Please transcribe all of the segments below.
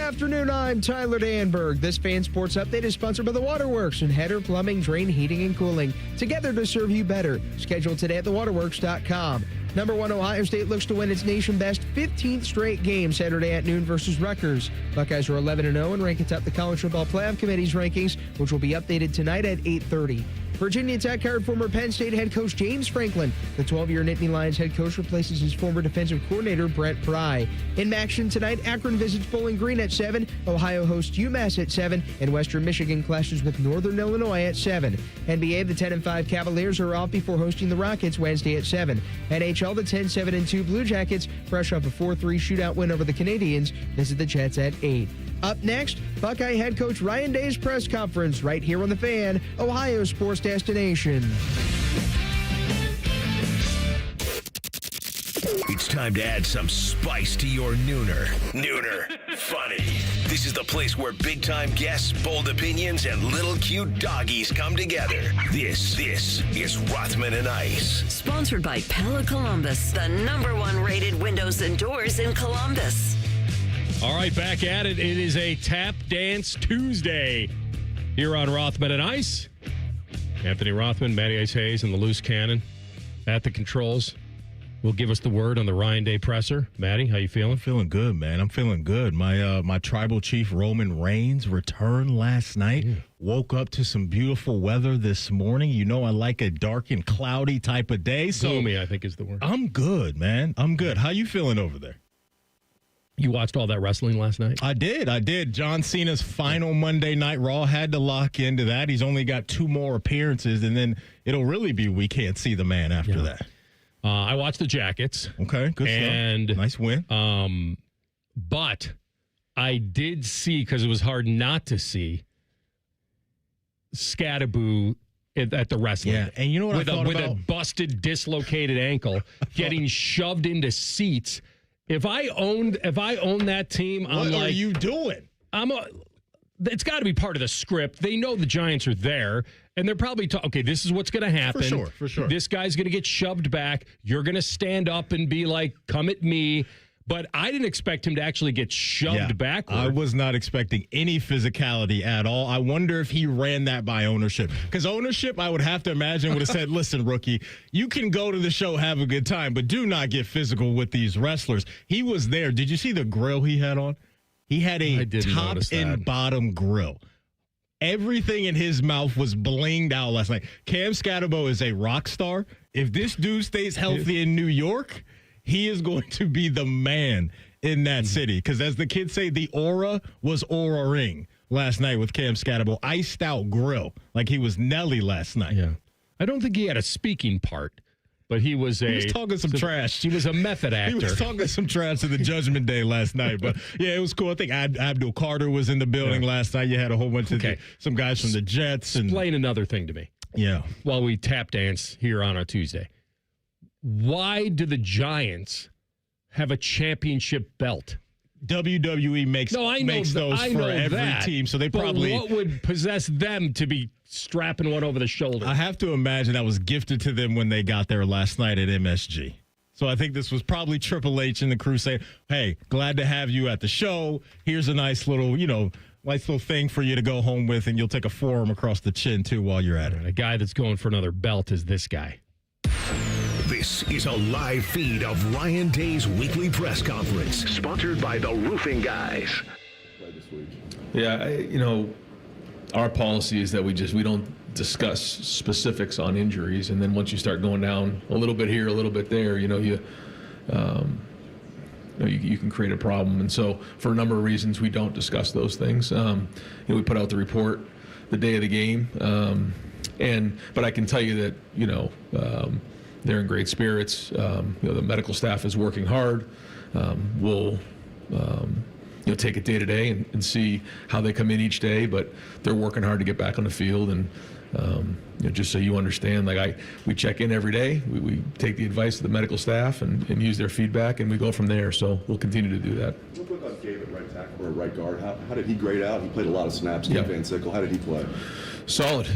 afternoon. I'm Tyler Danberg. This Fan Sports Update is sponsored by the Waterworks and Header Plumbing, Drain, Heating, and Cooling. Together to serve you better. Scheduled today at thewaterworks.com. Number 1, Ohio State looks to win its nation-best 15th straight game Saturday at noon versus Rutgers. Buckeyes are 11-0 and rank atop the College Football Playoff Committee's rankings, which will be updated tonight at 8:30. Virginia Tech hired former Penn State head coach James Franklin. The 12-year Nittany Lions head coach replaces his former defensive coordinator Brent Pry. In action tonight, Akron visits Bowling Green at 7, Ohio hosts UMass at 7, and Western Michigan clashes with Northern Illinois at 7. NBA, the 10-5 Cavaliers are off before hosting the Rockets Wednesday at 7. NHL, the 10-7-2 Blue Jackets, fresh off a 4-3 shootout win over the Canadiens, visit the Jets at 8. Up next, Buckeye head coach Ryan Day's press conference right here on The Fan, Ohio sports destination. It's time to add some spice to your nooner. Nooner funny. This is the place where big-time guests, bold opinions, and little cute doggies come together. This is Rothman and Ice. Sponsored by Pella Columbus, the #1 rated windows and doors in Columbus. All right, back at it. It is a Tap Dance Tuesday here on Rothman and Ice. Anthony Rothman, Matty Ice Hayes, and the Loose Cannon at the controls will give us the word on the Ryan Day presser. Matty, how you feeling? Feeling good, man. I'm feeling good. My tribal chief, Roman Reigns, returned last night. Yeah. Woke up to some beautiful weather this morning. You know I like a dark and cloudy type of day. So gloomy, I think is the word. I'm good, man. I'm good. How you feeling over there? You watched all that wrestling last night? I did. John Cena's final Monday Night Raw, had to lock into that. He's only got 2 more appearances, and then it'll really be we can't see the man after that. I watched the Jackets. Okay, good stuff. Nice win. But I did see, because it was hard not to see, Scadaboo at the wrestling. Yeah, and you know what I thought with about? a busted, dislocated ankle, getting shoved into seats. If I owned that team, I'm like, what are you doing? It's got to be part of the script. They know the Giants are there, and they're probably okay, this is what's going to happen. For sure. This guy's going to get shoved back. You're going to stand up and be like, come at me. But I didn't expect him to actually get shoved backward. I was not expecting any physicality at all. I wonder if he ran that by ownership. Because ownership, I would have to imagine, would have said, listen, rookie, you can go to the show, have a good time, but do not get physical with these wrestlers. He was there. Did you see the grill he had on? He had a top and bottom grill. Everything in his mouth was blinged out last night. Cam Scadabo is a rock star. If this dude stays healthy in New York, he is going to be the man in that city. Because as the kids say, the aura was aura-ring last night with Cam Scadabo. Iced out grill like he was Nelly last night. Yeah. I don't think he had a speaking part, but he was talking some trash. He was a method actor. He was talking some trash to the Judgment Day last night. But, yeah, it was cool. I think Abdul Carter was in the building last night. You had a whole bunch of some guys from the Jets. Explain another thing to me. Yeah. While we tap dance here on a Tuesday. Why do the Giants have a championship belt? WWE makes those for every team, so they probably... But what would possess them to be strapping one over the shoulder? I have to imagine that was gifted to them when they got there last night at MSG. So I think this was probably Triple H and the crew saying, hey, glad to have you at the show. Here's a nice little, nice little thing for you to go home with, and you'll take a forearm across the chin, too, while you're at it. A guy that's going for another belt is this guy. This is a live feed of Ryan Day's weekly press conference, sponsored by the Roofing Guys. Yeah, our policy is that we don't discuss specifics on injuries, and then once you start going down a little bit here, a little bit there, you can create a problem. And so, for a number of reasons, we don't discuss those things. We put out the report the day of the game, but I can tell you that they're in great spirits. The medical staff is working hard. We'll take it day to day and see how they come in each day, but they're working hard to get back on the field. And just so you understand, we check in every day. We take the advice of the medical staff and use their feedback, and we go from there. So we'll continue to do that. Real quick on Gabe at right tackle or right guard. How did he grade out? He played a lot of snaps. Gabe Van Sickle. How did he play? Solid.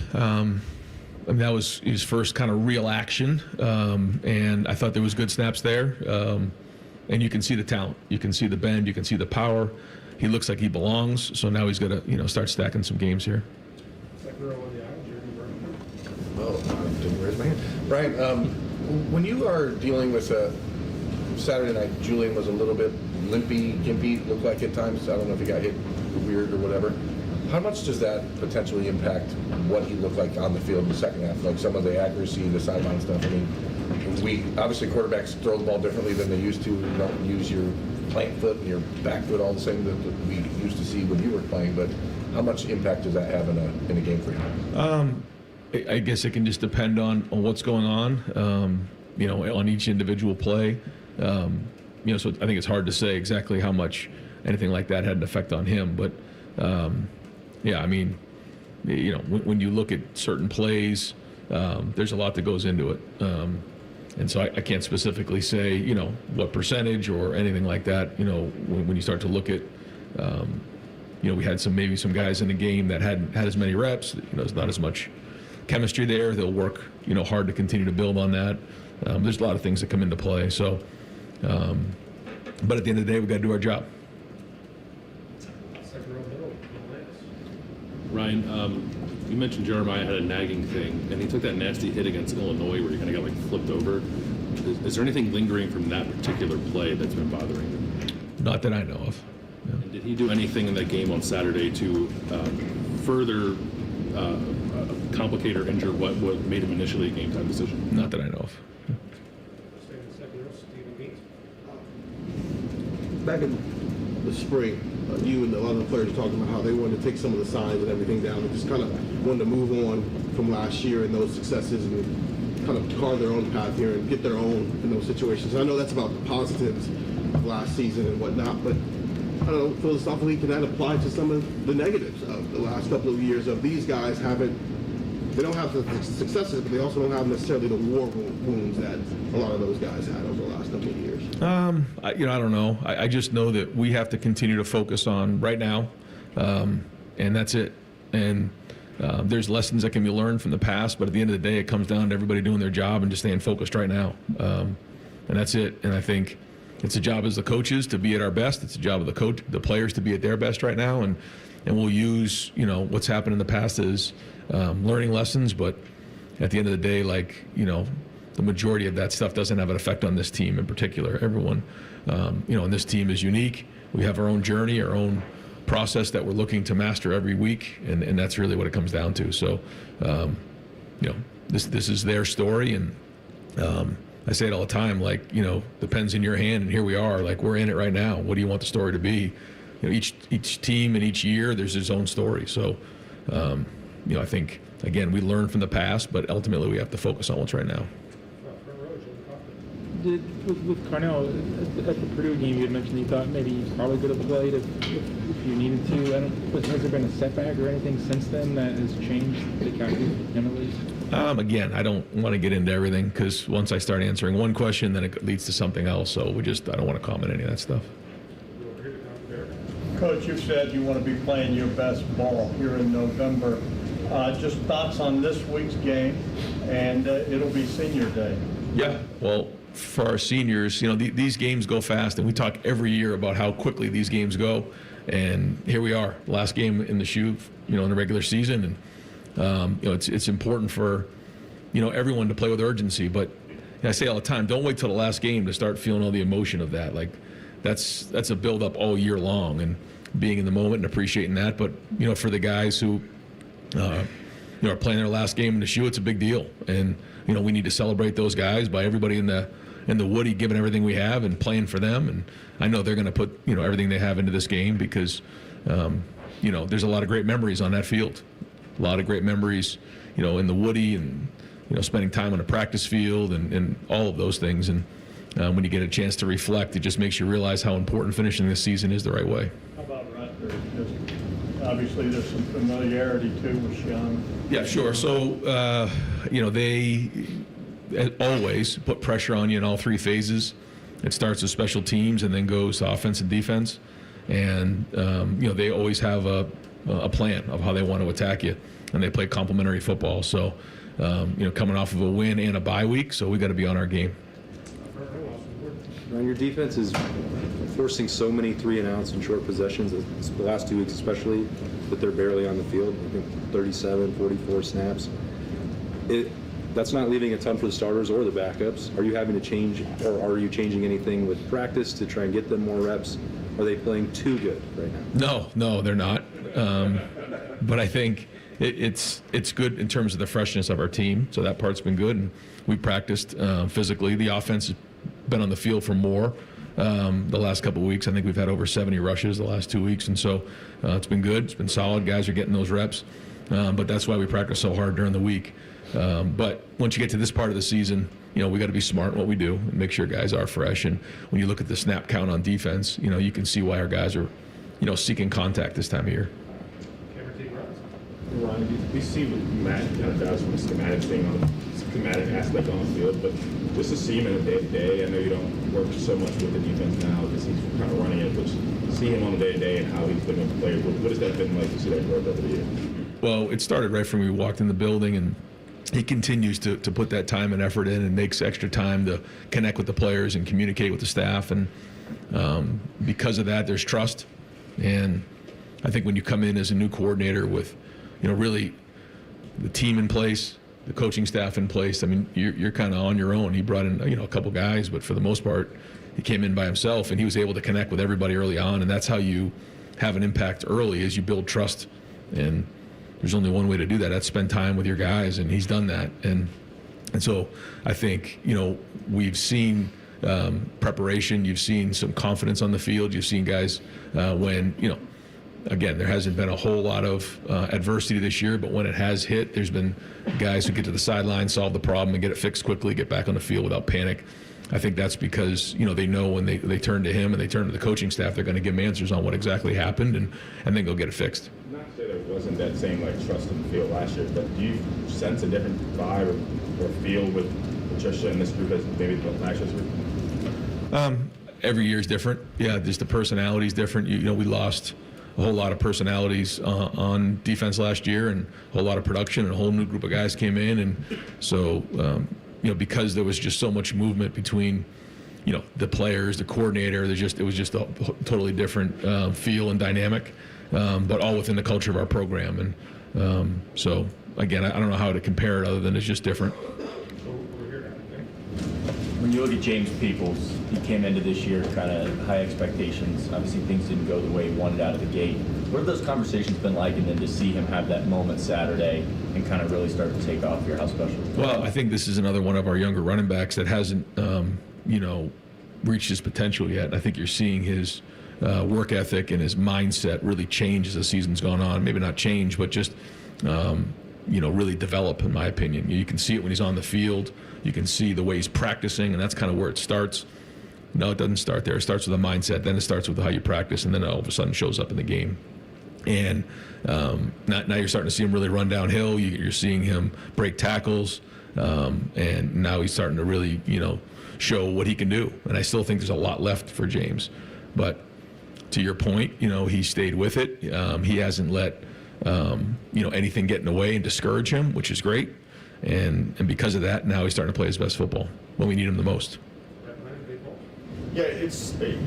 That was his first kind of real action, and I thought there was good snaps there. And you can see the talent. You can see the bend. You can see the power. he looks like he belongs. So now he's got to start stacking some games here. Didn't raise my hand. Brian, when you are dealing with Saturday night, Julian was a little bit limpy, gimpy, looked like at times. I don't know if he got hit weird or whatever. How much does that potentially impact what he looked like on the field in the second half? Like some of the accuracy, the sideline stuff. I mean, we obviously quarterbacks throw the ball differently than they used to. You don't use your plant foot and your back foot all the same that we used to see when you were playing. But how much impact does that have in a game for you? I guess it can just depend on what's going on, on each individual play. So I think it's hard to say exactly how much anything like that had an effect on him. But, I mean, when you look at certain plays, there's a lot that goes into it. And so I can't specifically say, what percentage or anything like that, when you start to look at, we had maybe some guys in the game that hadn't had as many reps, there's not as much chemistry there. They'll work, hard to continue to build on that. There's a lot of things that come into play. So, but at the end of the day, we've got to do our job. Ryan, you mentioned Jeremiah had a nagging thing, and he took that nasty hit against Illinois where he kind of got flipped over. Is there anything lingering from that particular play that's been bothering him? Not that I know of. No. And did he do anything in that game on Saturday to further complicate or injure what made him initially a game-time decision? Not that I know of. Back in the spring, you and a lot of the players were talking about how they wanted to take some of the signs and everything down and just kind of wanted to move on from last year and those successes and kind of carve their own path here and get their own in those situations. I know that's about the positives of last season and whatnot, but I don't know, philosophically, can that apply to some of the negatives of the last couple of years of these guys they don't have the successes, but they also don't have necessarily the war wounds that a lot of those guys had over the last couple of years? I don't know. I just know that we have to continue to focus on right now, and that's it. And there's lessons that can be learned from the past, but at the end of the day, it comes down to everybody doing their job and just staying focused right now. And that's it. And I think it's a job as the coaches to be at our best. It's a job of the players to be at their best right now. And we'll use, what's happened in the past as learning lessons, but at the end of the day, the majority of that stuff doesn't have an effect on this team in particular. Everyone, and this team is unique. We have our own journey, our own process that we're looking to master every week, and that's really what it comes down to. So, this is their story, and I say it all the time, the pen's in your hand, and here we are, we're in it right now. What do you want the story to be? Each team and each year, there's its own story. So, I think, again, we learn from the past, but ultimately we have to focus on what's right now. With Carnell, at the Purdue game, you had mentioned you thought maybe he probably could have played if you needed to. Has there been a setback or anything since then that has changed the calculus for him at least? Again, I don't want to get into everything because once I start answering one question, then it leads to something else. So I don't want to comment on any of that stuff. Coach, you said you want to be playing your best ball here in November. Just thoughts on this week's game, and it'll be senior day. Yeah, well, for our seniors, these games go fast, and we talk every year about how quickly these games go. And here we are, last game in the shoe, in the regular season, and it's important for everyone to play with urgency. But I say all the time, don't wait till the last game to start feeling all the emotion of that. That's a build up all year long, and being in the moment and appreciating that. But for the guys who are playing their last game in the shoe, it's a big deal, and we need to celebrate those guys by everybody in the Woody giving everything we have and playing for them. And I know they're going to put everything they have into this game because there's a lot of great memories on that field, a lot of great memories in the Woody, and spending time on a practice field and all of those things. And when you get a chance to reflect, it just makes you realize how important finishing this season is the right way. How about Rutgers? Obviously, there's some familiarity too with Sean. Yeah, sure. So, they always put pressure on you in all three phases. It starts with special teams and then goes to offense and defense. And, they always have a plan of how they want to attack you, and they play complementary football. So, coming off of a win and a bye week, so we got to be on our game. Ryan, your defense is forcing so many 3-and-outs and short possessions, the last 2 weeks especially, that they're barely on the field. I think 37, 44 snaps. That's not leaving a ton for the starters or the backups. Are you having to change, or are you changing anything with practice to try and get them more reps? Are they playing too good right now? No, they're not. But I think it's good in terms of the freshness of our team. So that part's been good, and we practiced physically. The offense has been on the field for more the last couple of weeks. I think we've had over 70 rushes the last 2 weeks, and so it's been good. It's been solid. Guys are getting those reps, but that's why we practice so hard during the week. But once you get to this part of the season, we got to be smart in what we do and make sure guys are fresh. And when you look at the snap count on defense, you can see why our guys are, seeking contact this time of year. Ryan, we see what Matt kind of does from a schematic thing on the schematic aspect on the field, but just to see him in the day-to-day, I know you don't work so much with the defense now because he's kind of running it, but see him on the day-to-day and how he's been with the players. What has that been like to see that growth over the years? Well, it started right from when we walked in the building, and he continues to put that time and effort in and makes extra time to connect with the players and communicate with the staff. And because of that, there's trust. And I think when you come in as a new coordinator with, really the team in place, the coaching staff in place, I mean, you're kind of on your own. He brought in, a couple guys, but for the most part, he came in by himself, and he was able to connect with everybody early on. And that's how you have an impact early, is you build trust. And there's only one way to do that. That's spend time with your guys, and he's done that. And so I think, we've seen preparation. You've seen some confidence on the field. You've seen guys when, again, there hasn't been a whole lot of adversity this year, but when it has hit, there's been guys who get to the sideline, solve the problem, and get it fixed quickly, get back on the field without panic. I think that's because, they know when they turn to him and they turn to the coaching staff, they're going to give them answers on what exactly happened, and then go get it fixed. Not to say there wasn't that same trust in the field last year, but do you sense a different vibe or feel with Patricia and this group as maybe last year's group? Every year is different. Yeah, just the personality is different. We lost a whole lot of personalities on defense last year, and a whole lot of production, and a whole new group of guys came in, and so because there was just so much movement between the players, the coordinator, it was just a totally different feel and dynamic, but all within the culture of our program. And so again, I don't know how to compare it other than it's just different. When you look at James Peoples, he came into this year kind of high expectations. Obviously, things didn't go the way he wanted out of the gate. What have those conversations been like, and then to see him have that moment Saturday and kind of really start to take off here, how special? Well, I think this is another one of our younger running backs that hasn't, reached his potential yet. I think you're seeing his work ethic and his mindset really change as the season's gone on. Maybe not change, but just, really develop, in my opinion. You can see it when he's on the field. You can see the way he's practicing, and that's kind of where it starts. No, it doesn't start there. It starts with a mindset, then it starts with how you practice, and then it all of a sudden shows up in the game. And now you're starting to see him really run downhill. You're seeing him break tackles, and now he's starting to really, show what he can do. And I still think there's a lot left for James. But to your point, he stayed with it. He hasn't let, anything get in the way and discourage him, which is great. And because of that, now he's starting to play his best football when we need him the most. Yeah,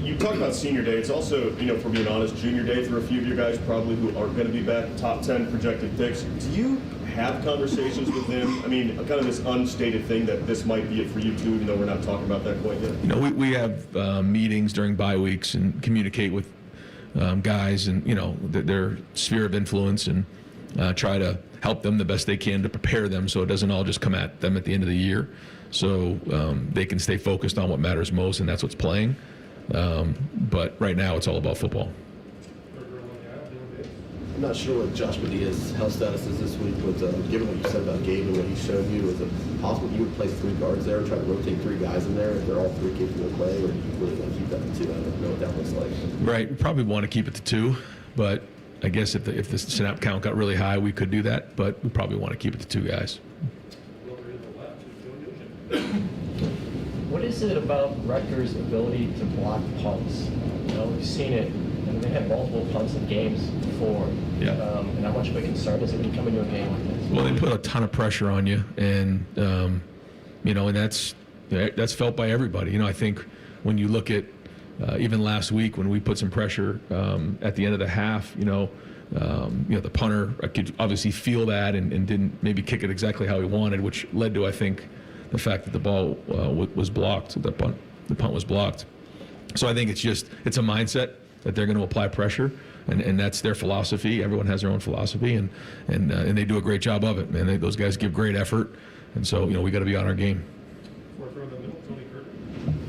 you talk about senior day. It's also, for being honest, junior day for a few of you guys probably who aren't going to be back, top 10 projected picks. Do you have conversations with them? I mean, kind of this unstated thing that this might be it for you too, even though we're not talking about that quite yet? We have meetings during bye weeks and communicate with guys and, their sphere of influence, and try to help them the best they can to prepare them so it doesn't all just come at them at the end of the year. So they can stay focused on what matters most, and that's what's playing. But right now, it's all about football. I'm not sure what Josh Media's health status is this week, but given what you said about Gabe and what he showed you, is it possible you would place 3 guards there and try to rotate 3 guys in there if they're all 3 capable of playing, or do you really want to keep that to 2? I don't know what that looks like. Right. We probably want to keep it to 2, but I guess if the snap count got really high, we could do that, but we probably want to keep it to 2 guys. What is it about Rutgers' ability to block punts? We've seen it, and they had multiple punts in games before. Yeah. And how much of a concern is it when you come into a game like this? Well, they put a ton of pressure on you, and and that's felt by everybody. I think when you look at even last week when we put some pressure at the end of the half, the punter, I could obviously feel that and didn't maybe kick it exactly how he wanted, which led to, I think, the fact that the ball was blocked, the punt was blocked. So I think it's a mindset that they're going to apply pressure, and that's their philosophy. Everyone has their own philosophy, and they do a great job of it, man. Those guys give great effort, and so we got to be on our game.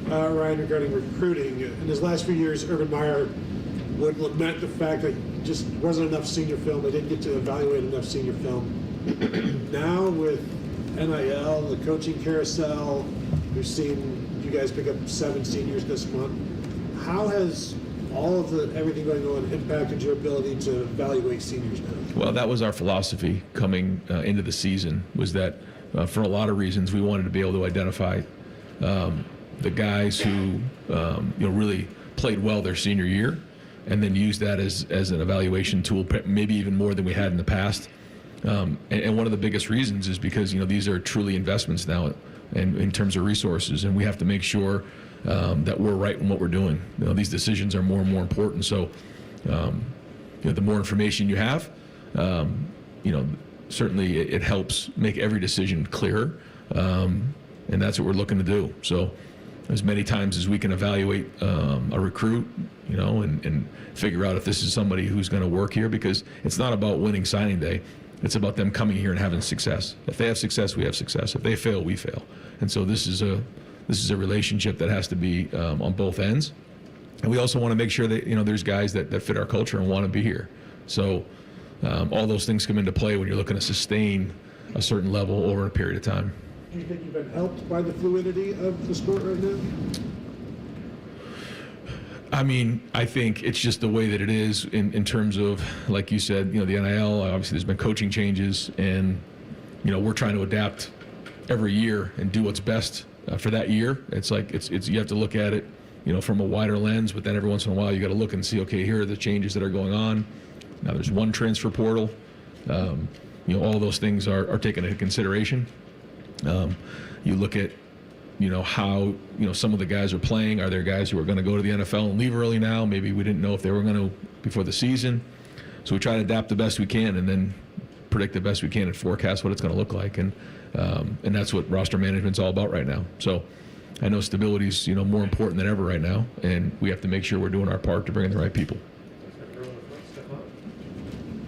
Ryan, regarding recruiting, in his last few years, Urban Meyer would lament the fact that just wasn't enough senior film. They didn't get to evaluate enough senior film. Now with NIL, the coaching carousel, we've seen you guys pick up 7 seniors this month. How has all of everything going on impacted your ability to evaluate seniors now? Well, that was our philosophy coming into the season, was that for a lot of reasons we wanted to be able to identify the guys who really played well their senior year, and then use that as an evaluation tool, maybe even more than we had in the past. And one of the biggest reasons is because these are truly investments now, and in terms of resources, and we have to make sure that we're right in what we're doing. These decisions are more and more important. So, the more information you have, certainly it helps make every decision clearer, and that's what we're looking to do. So, as many times as we can evaluate a recruit, and figure out if this is somebody who's going to work here, because it's not about winning signing day. It's about them coming here and having success. If they have success, we have success. If they fail, we fail. And so this is a relationship that has to be on both ends. And we also want to make sure that there's guys that fit our culture and want to be here. So all those things come into play when you're looking to sustain a certain level over a period of time. Do you think you've been helped by the fluidity of the sport right now? I mean, I think it's just the way that it is in terms of, like you said, the NIL, obviously there's been coaching changes, and, we're trying to adapt every year and do what's best for that year. It's like, you have to look at it, from a wider lens, but then every once in a while you got to look and see, okay, here are the changes that are going on. Now there's one transfer portal. All those things are taken into consideration. You look at, how, some of the guys are playing. Are there guys who are going to go to the NFL and leave early now? Maybe we didn't know if they were going to before the season. So we try to adapt the best we can and then predict the best we can and forecast what it's going to look like. And that's what roster management's all about right now. So I know stability is, more important than ever right now. And we have to make sure we're doing our part to bring in the right people.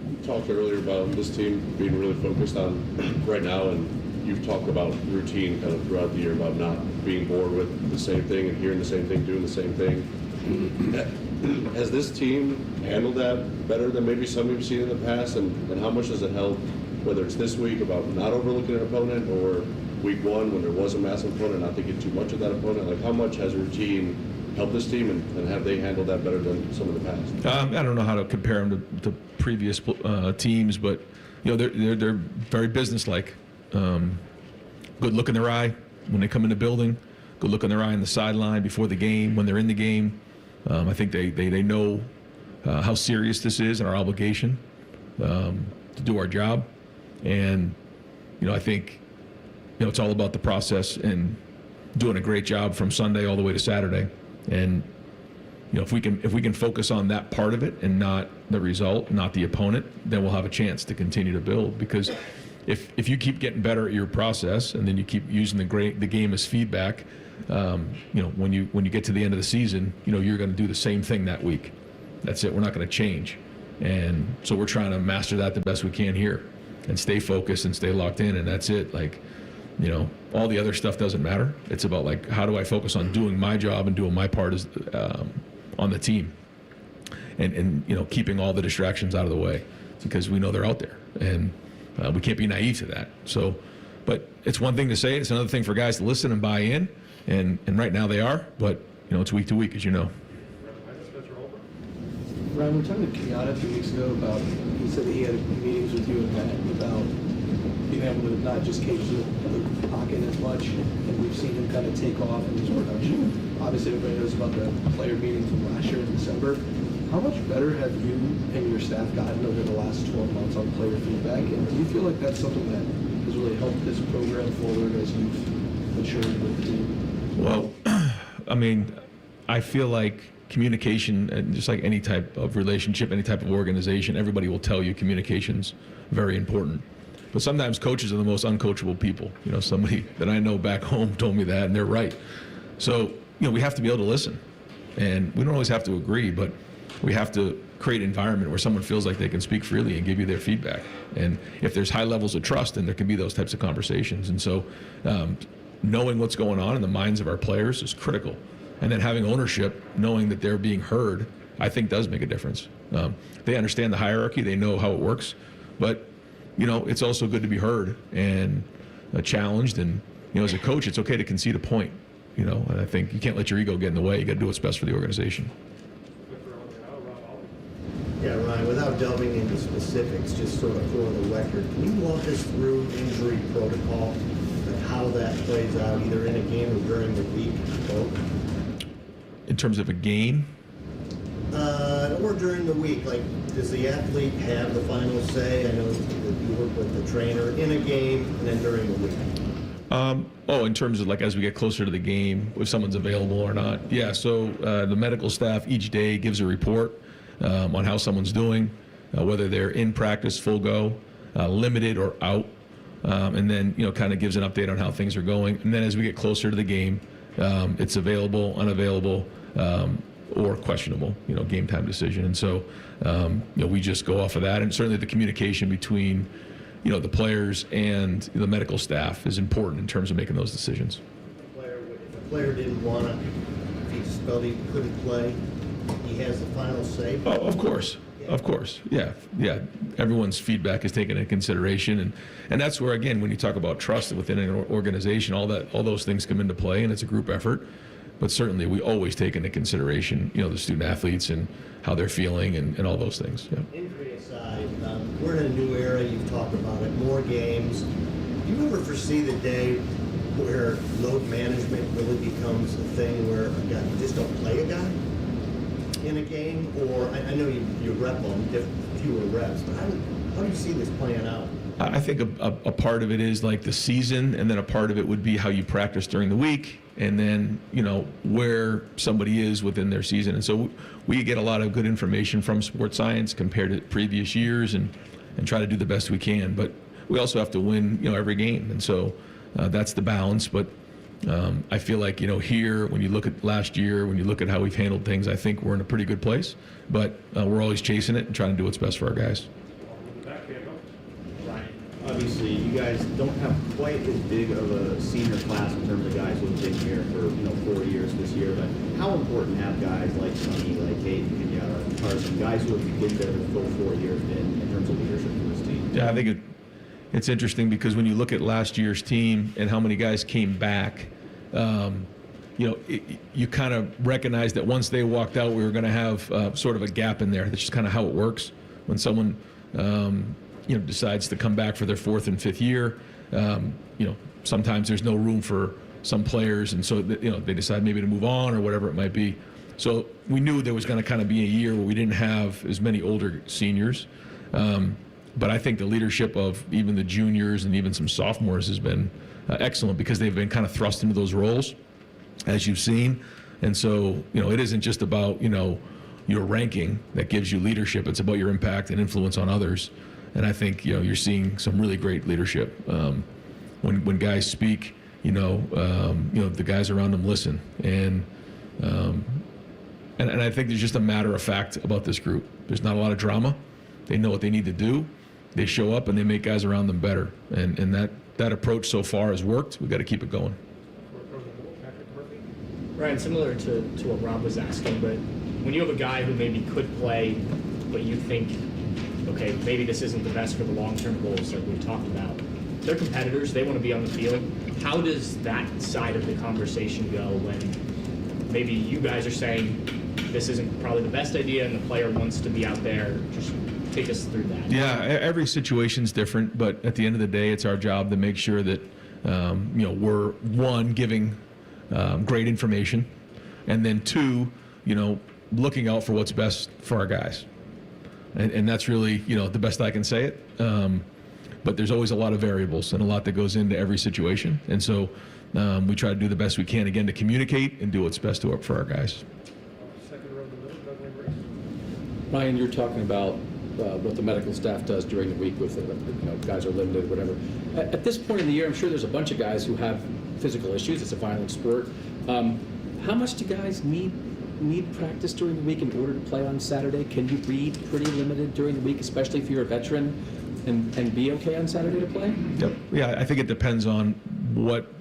You talked earlier about this team being really focused on right now, and you've talked about routine kind of throughout the year, about not being bored with the same thing and hearing the same thing, doing the same thing. Has this team handled that better than maybe some you've seen in the past? And how much does it help, whether it's this week about not overlooking an opponent, or week one when there was a massive opponent, not thinking too much of that opponent? Like, how much has routine helped this team, and have they handled that better than some of the past? I don't know how to compare them to previous teams, but they're very businesslike. Good look in their eye when they come in the building, good look in their eye on the sideline before the game, when they're in the game. I think they know how serious this is and our obligation to do our job. And, I think, it's all about the process and doing a great job from Sunday all the way to Saturday. And, if we can focus on that part of it and not the result, not the opponent, then we'll have a chance to continue to build. Because if you keep getting better at your process, and then you keep using the game as feedback, when you get to the end of the season, you're going to do the same thing that week. That's it. We're not going to change. And so we're trying to master that the best we can here, and stay focused and stay locked in. And that's it. Like, all the other stuff doesn't matter. It's about, like, how do I focus on doing my job and doing my part as on the team, and keeping all the distractions out of the way, because we know they're out there, and we can't be naive to that. So, but it's one thing to say, it's another thing for guys to listen and buy in, and right now they are, but it's week to week, as you know. Ryan, we were talking to Kenyatta 2 weeks ago about, he said that he had meetings with you and Matt about being able to not just cage the pocket as much, and we've seen him kind of take off in his production. Obviously, everybody knows about the player meeting from last year in December. How much better have you and your staff gotten over the last 12 months on player feedback? And do you feel like that's something that has really helped this program forward as you've matured with the team? Well, I mean, I feel like communication, and just like any type of relationship, any type of organization, everybody will tell you communication's very important. But sometimes coaches are the most uncoachable people. You know, somebody that I know back home told me that, and they're right. So, you know, we have to be able to listen. And we don't always have to agree, but we have to create an environment where someone feels like they can speak freely and give you their feedback. And if there's high levels of trust, then there can be those types of conversations. And so knowing what's going on in the minds of our players is critical. And then having ownership, knowing that they're being heard, I think does make a difference. They understand the hierarchy, they know how it works, but you know, it's also good to be heard and challenged. And you know, as a coach, it's okay to concede a point. You know, and I think you can't let your ego get in the way. You got to do what's best for the organization. Yeah, Ryan, without delving into specifics, just sort of for the record, can you walk us through injury protocol, like how that plays out either in a game or during the week, both? In terms of a game? Or during the week, like does the athlete have the final say? I know that you work with the trainer in a game and then during the week. In terms of like as we get closer to the game, if someone's available or not. Yeah, so the medical staff each day gives a report on how someone's doing, whether they're in practice, full go, limited or out, and then, you know, kind of gives an update on how things are going. And then as we get closer to the game, it's available, unavailable, or questionable, you know, game time decision. And so, you know, we just go off of that. And certainly the communication between, you know, the players and the medical staff is important in terms of making those decisions. If a player didn't want to, if he just felt he couldn't play, he has the final say? Oh, of course. Of course. Yeah. Yeah. Everyone's feedback is taken into consideration. And that's where, again, when you talk about trust within an organization, all those things come into play, and it's a group effort. But certainly we always take into consideration, you know, the student athletes and how they're feeling and all those things. Yeah. Injury aside, we're in a new era. You've talked about it, more games. Do you ever foresee the day where load management really becomes a thing where you just don't play a guy in a game? Or I know you rep on fewer reps, but how do you see this playing out? I think a part of it is like the season, and then a part of it would be how you practice during the week, and then, you know, where somebody is within their season. And so we get a lot of good information from sports science compared to previous years, and try to do the best we can. But we also have to win, you know, every game. And so that's the balance. But I feel like, you know, here, when you look at last year, when you look at how we've handled things, I think we're in a pretty good place. But we're always chasing it and trying to do what's best for our guys. Obviously, you guys don't have quite as big of a senior class in terms of guys who have been here for 4 years this year. But how important have guys like Sonny, like Hayden, Kenyatta, Carson, guys who have been there the full 4 years been in terms of leadership for this team? Yeah, I think it's interesting because when you look at last year's team and how many guys came back, you know, you kind of recognize that once they walked out, we were going to have sort of a gap in there. That's just kind of how it works. When someone you know, decides to come back for their 4th and 5th year, you know, sometimes there's no room for some players, and so you know, they decide maybe to move on or whatever it might be. So we knew there was going to kind of be a year where we didn't have as many older seniors, but I think the leadership of even the juniors and even some sophomores has been excellent because they've been kind of thrust into those roles, as you've seen. And so, you know, it isn't just about, you know, your ranking that gives you leadership. It's about your impact and influence on others. And I think, you know, you're seeing some really great leadership. When guys speak, you know, the guys around them listen. And I think there's just a matter of fact about this group. There's not a lot of drama. They know what they need to do. They show up and they make guys around them better. And that approach so far has worked. We've got to keep it going. Ryan, similar to what Rob was asking, but when you have a guy who maybe could play, but you think, okay, maybe this isn't the best for the long-term goals that we've talked about. They're competitors. They want to be on the field. How does that side of the conversation go when maybe you guys are saying this isn't probably the best idea and the player wants to be out there? Just take us through that. Yeah, every situation's different, but at the end of the day, it's our job to make sure that you know, we're, one, giving great information, and then two, you know, looking out for what's best for our guys. And that's really, you know, the best I can say it. But there's always a lot of variables and a lot that goes into every situation. And so we try to do the best we can, again, to communicate and do what's best for our guys. Ryan, you're talking about what the medical staff does during the week with guys are limited, whatever. At this point in the year, I'm sure there's a bunch of guys who have physical issues. It's a violent sport. How much do guys need practice during the week in order to play on Saturday? Can you be pretty limited during the week, especially if you're a veteran, and be okay on Saturday to play? Yep. Yeah, I think it depends on what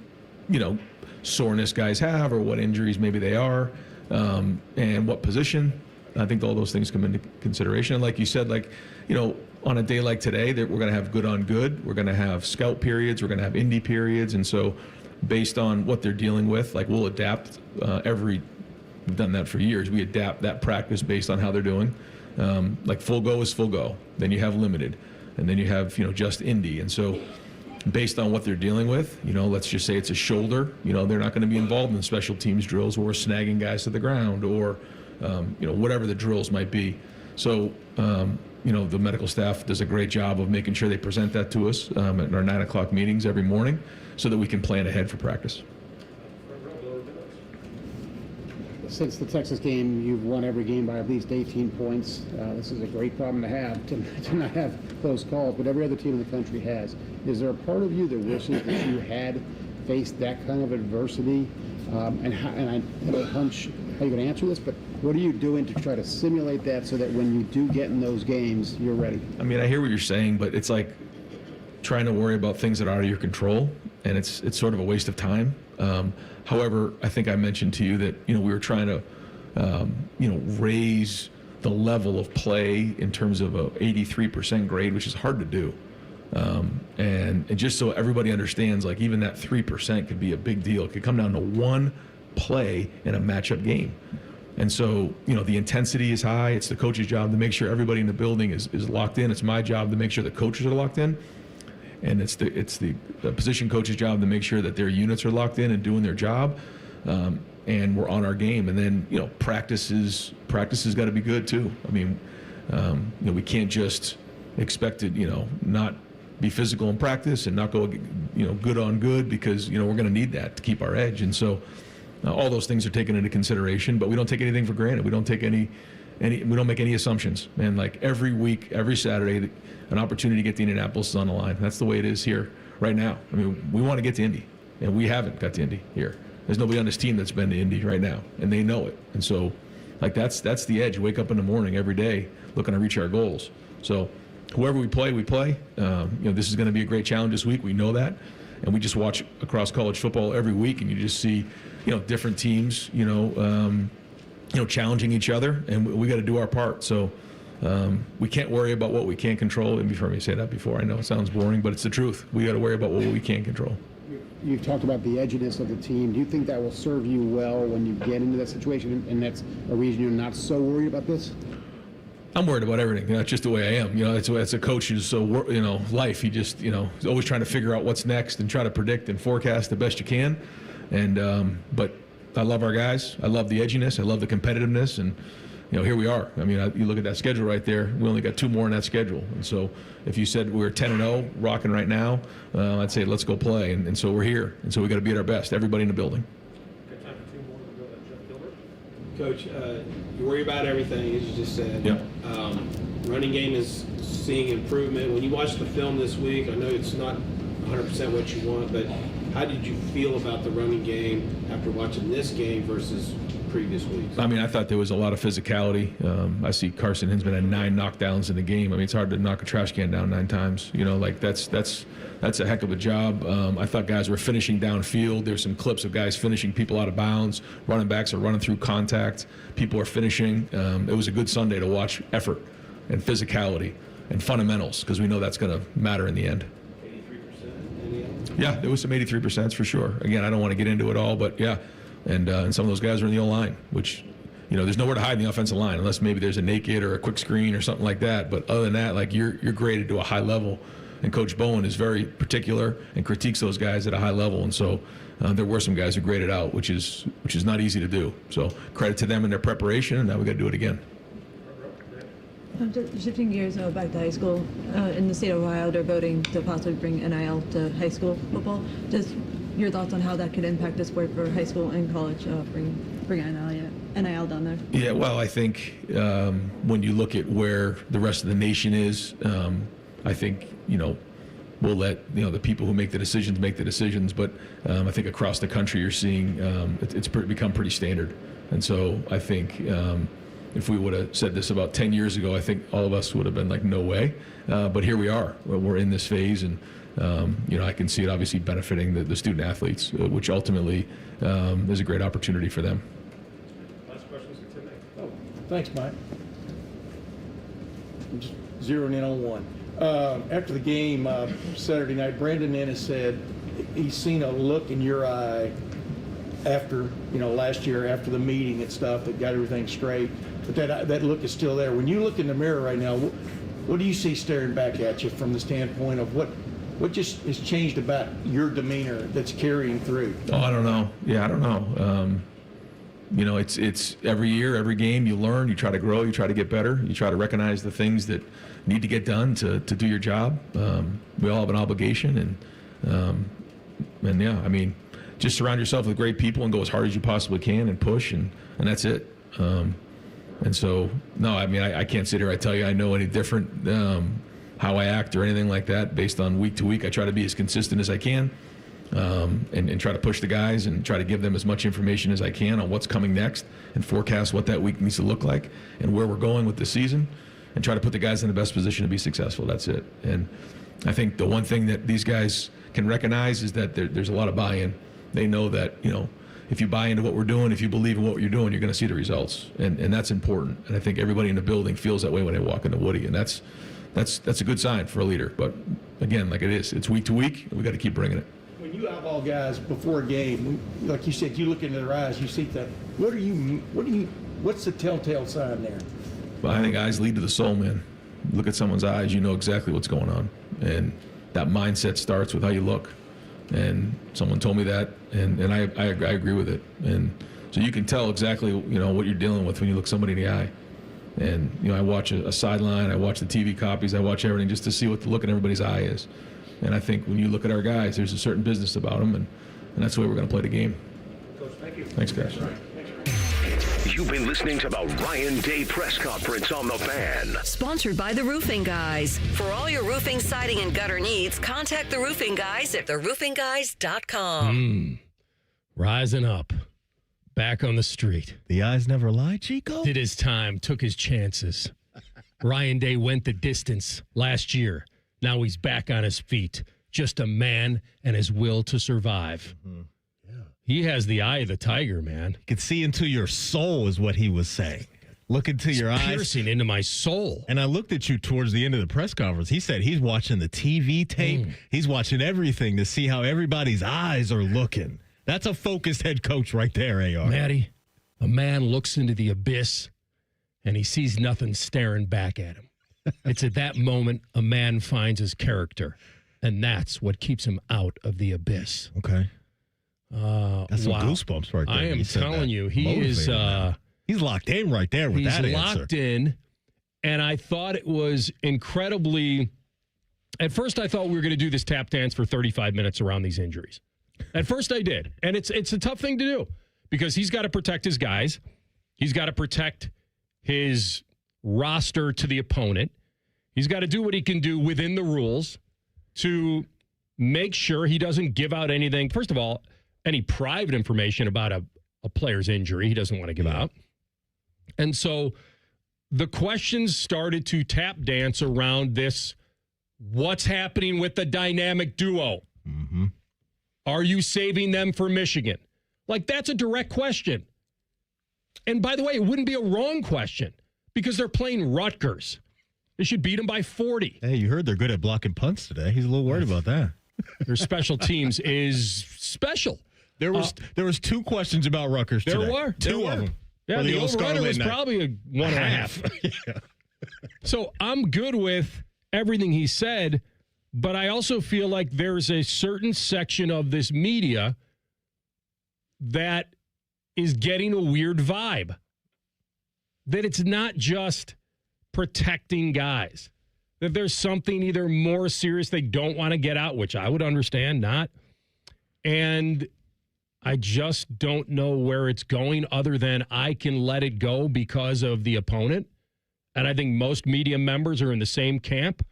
soreness guys have or what injuries maybe they are, and what position. I think all those things come into consideration. And like you said, on a day like today, that we're going to have good on good. We're going to have scout periods. We're going to have indie periods. And so based on what they're dealing with, we'll adapt we've done that for years. We adapt that practice based on how they're doing. Full go is full go. Then you have limited. And then you have, just indie. And so based on what they're dealing with, let's just say it's a shoulder, they're not going to be involved in special teams drills or snagging guys to the ground or, whatever the drills might be. So, the medical staff does a great job of making sure they present that to us at our 9 o'clock meetings every morning so that we can plan ahead for practice. Since the Texas game, you've won every game by at least 18 points. This is a great problem to have, to not have close calls, but every other team in the country has. Is there a part of you that wishes that you had faced that kind of adversity? And I have a hunch how you're going to answer this, but what are you doing to try to simulate that so that when you do get in those games, you're ready? I mean, I hear what you're saying, but it's like trying to worry about things that are out of your control, and it's sort of a waste of time. However, I think I mentioned to you that, we were trying to, raise the level of play in terms of a 83% grade, which is hard to do. And just so everybody understands, even that 3% could be a big deal. It could come down to one play in a matchup game. And so, the intensity is high. It's the coach's job to make sure everybody in the building is locked in. It's my job to make sure the coaches are locked in. And it's the position coach's job to make sure that their units are locked in and doing their job. And we're on our game. And then, practice has got to be good too. I mean, we can't just expect to, not be physical in practice and not go, good on good, because, we're going to need that to keep our edge. And so all those things are taken into consideration, but we don't take anything for granted. We don't take we don't make any assumptions. And every week, every Saturday, an opportunity to get to Indianapolis is on the line. That's the way it is here right now. I mean, we want to get to Indy, and we haven't got to Indy here. There's nobody on this team that's been to Indy right now, and they know it. And so, that's the edge. Wake up in the morning every day looking to reach our goals. So whoever we play, we play. This is going to be a great challenge this week. We know that. And we just watch across college football every week, and you just see, different teams, challenging each other, and we got to do our part. So we can't worry about what we can't control. And you've heard me say that before. I know it sounds boring, but it's the truth. We got to worry about what we can't control. You've talked about the edginess of the team. Do you think that will serve you well when you get into that situation, and that's a reason you're not so worried about this? I'm worried about everything. That's just the way I am. It's a coach's life. He just is always trying to figure out what's next and try to predict and forecast the best you can. And but I love our guys. I love the edginess. I love the competitiveness. And here we are. I mean, you look at that schedule right there. We only got 2 more in that schedule. And so if you said we're 10-0, rocking right now, I'd say let's go play. And so we're here. And so we got to be at our best. Everybody in the building. Coach, you worry about everything, as you just said. Yep. Running game is seeing improvement. When you watch the film this week, I know it's not 100% what you want, but how did you feel about the running game after watching this game versus previous weeks? I mean, I thought there was a lot of physicality. I see Carson Hinsman had 9 knockdowns in the game. I mean, it's hard to knock a trash can down 9 times. That's a heck of a job. I thought guys were finishing downfield. There's some clips of guys finishing people out of bounds. Running backs are running through contact. People are finishing. It was a good Sunday to watch effort and physicality and fundamentals, because we know that's going to matter in the end. 83%? Yeah, there was some 83% for sure. Again, I don't want to get into it all, but yeah. And some of those guys are in the O-line, which, there's nowhere to hide in the offensive line unless maybe there's a naked or a quick screen or something like that. But other than that, you're graded to a high level. And Coach Bowen is very particular and critiques those guys at a high level. And so there were some guys who graded out, which is not easy to do. So credit to them in their preparation, and now we got to do it again. Just shifting gears back to high school, in the state of Ohio, they're voting to possibly bring NIL to high school football. Just your thoughts on how that could impact the sport for high school and college, bring NIL down there. Yeah, well, I think when you look at where the rest of the nation is, I think, we'll let the people who make the decisions make the decisions. But I think across the country, you're seeing it's become pretty standard. And so I think if we would have said this about 10 years ago, I think all of us would have been like, no way. But here we are. We're in this phase, and I can see it obviously benefiting the student athletes, which ultimately is a great opportunity for them. Last questions for today. Oh, thanks, Mike. I'm just zeroing in on one. After the game Saturday night, Brandon Ennis said he's seen a look in your eye after, last year after the meeting and stuff that got everything straight, but that look is still there. When you look in the mirror right now, what do you see staring back at you from the standpoint of what just has changed about your demeanor that's carrying through? Oh, I don't know. Yeah, I don't know. It's every year, every game, you learn, you try to grow, you try to get better, you try to recognize the things that need to get done to do your job. We all have an obligation, and yeah, I mean, just surround yourself with great people and go as hard as you possibly can and push, and that's it. And so, no, I mean, I can't sit here, I tell you I know any different how I act or anything like that based on week to week. I try to be as consistent as I can. And try to push the guys and try to give them as much information as I can on what's coming next and forecast what that week needs to look like and where we're going with the season, and try to put the guys in the best position to be successful. That's it. And I think the one thing that these guys can recognize is that there's a lot of buy-in. They know that, if you buy into what we're doing, if you believe in what you're doing, you're going to see the results. And that's important. And I think everybody in the building feels that way when they walk into Woody. And that's a good sign for a leader. But again, like it's week to week, and we got to keep bringing it. When you eyeball guys before a game, like you said, you look into their eyes, you see that. What's the telltale sign there? Well, I think eyes lead to the soul, man. Look at someone's eyes, you know exactly what's going on. And that mindset starts with how you look. And someone told me that, and I agree with it. And so you can tell exactly, what you're dealing with when you look somebody in the eye. And, I watch a sideline, I watch the TV copies, I watch everything just to see what the look in everybody's eye is. And I think when you look at our guys, there's a certain business about them, and that's the way we're going to play the game. Coach, thank you. Thanks, guys. You've been listening to the Ryan Day Press Conference on The Fan. Sponsored by The Roofing Guys. For all your roofing, siding, and gutter needs, contact The Roofing Guys at theroofingguys.com. Rising up. Back on the street. The eyes never lie, Chico? Did his time, took his chances. Ryan Day went the distance last year. Now he's back on his feet. Just a man and his will to survive. Mm-hmm. He has the eye of the tiger, man. You could see into your soul is what he was saying. Look into your eyes. Piercing into my soul. And I looked at you towards the end of the press conference. He said he's watching the TV tape. He's watching everything to see how everybody's eyes are looking. That's a focused head coach right there, AR. Matty, a man looks into the abyss and he sees nothing staring back at him. It's at that moment a man finds his character, and that's what keeps him out of the abyss. Okay. That's some goosebumps right there. I am telling you, he is... he's locked in right there with that answer. He's locked in, and I thought it was incredibly... At first, I thought we were going to do this tap dance for 35 minutes around these injuries. At first, I did. And it's a tough thing to do because he's got to protect his guys. He's got to protect his roster to the opponent. He's got to do what he can do within the rules to make sure he doesn't give out anything. First of all, any private information about a player's injury he doesn't want to give out. And so the questions started to tap dance around this. What's happening with the dynamic duo? Mm-hmm. Are you saving them for Michigan? Like, that's a direct question. And by the way, it wouldn't be a wrong question because they're playing Rutgers. They should beat them by 40. Hey, you heard they're good at blocking punts today. He's a little worried about that. Their special teams is special. There was two questions about Rutgers today. There were. Two of them. Yeah, the over-under was probably a 1.5. Yeah. So I'm good with everything he said, but I also feel like there's a certain section of this media that is getting a weird vibe. That it's not just protecting guys. That there's something either more serious they don't want to get out, which I would understand, not. And I just don't know where it's going other than I can let it go because of the opponent. And I think most media members are in the same camp.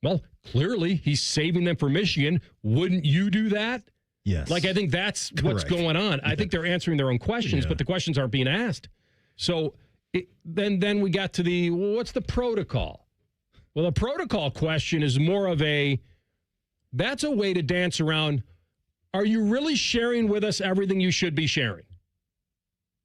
Well, clearly he's saving them for Michigan. Wouldn't you do that? Yes. Like, I think that's what's going on. I think they're answering their own questions, but the questions aren't being asked. So then we got to what's the protocol? Well, the protocol question is more of that's a way to dance around. Are you really sharing with us everything you should be sharing?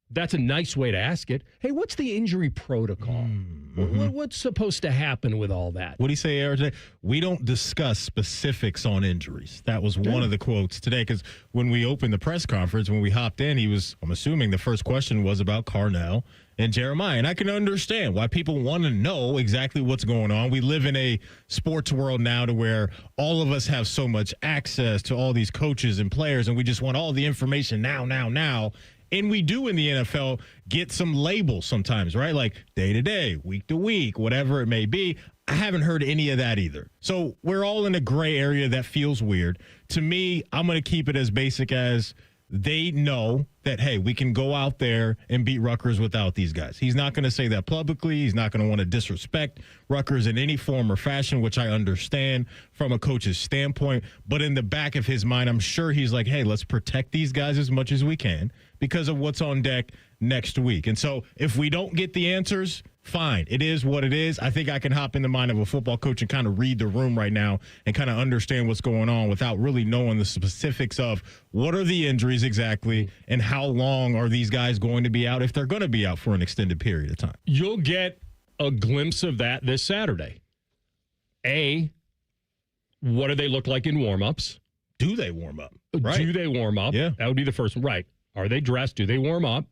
That's a nice way to ask it. Hey, what's the injury protocol? What's supposed to happen with all that? What do you say, RJ? We don't discuss specifics on injuries. That was one of the quotes today, because when we opened the press conference, when we hopped in, I'm assuming the first question was about Carnell and Jeremiah. And I can understand why people want to know exactly what's going on. We live in a sports world now to where all of us have so much access to all these coaches and players, and we just want all the information now. And we do in the NFL get some labels sometimes, right? Like day to day, week to week, whatever it may be. I haven't heard any of that either. So we're all in a gray area that feels weird. To me, I'm going to keep it as basic as they know that, hey, we can go out there and beat Rutgers without these guys. He's not going to say that publicly. He's not going to want to disrespect Rutgers in any form or fashion, which I understand from a coach's standpoint. But in the back of his mind, I'm sure he's like, hey, let's protect these guys as much as we can because of what's on deck next week. And so if we don't get the answers, fine. It is what it is. I think I can hop in the mind of a football coach and kind of read the room right now and kind of understand what's going on without really knowing the specifics of what are the injuries exactly and how long are these guys going to be out if they're going to be out for an extended period of time. You'll get a glimpse of that this Saturday. What do they look like in warmups? Do they warm up? Right. Do they warm up? Yeah. That would be the first one. Right. Are they dressed? Do they warm up?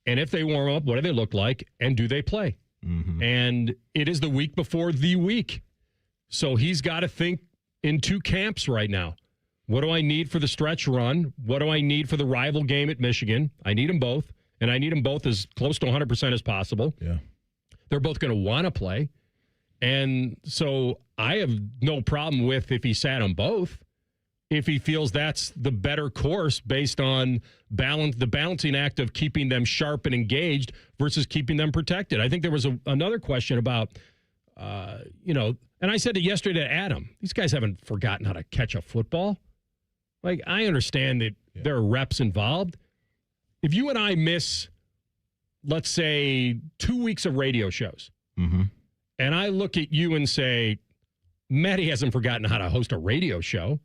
And if they warm up, what do they look like? And do they play? Mm-hmm. And it is the week before the week. So he's got to think in two camps right now. What do I need for the stretch run? What do I need for the rival game at Michigan? I need them both. And I need them both as close to 100% as possible. Yeah. They're both going to want to play. And so I have no problem with if he sat them both. If he feels that's the better course based on the balancing act of keeping them sharp and engaged versus keeping them protected. I think there was another question about, and I said it yesterday to Adam, these guys haven't forgotten how to catch a football. Like, I understand that there are reps involved. If you and I miss, let's say, 2 weeks of radio shows, and I look at you and say, Matty hasn't forgotten how to host a radio show,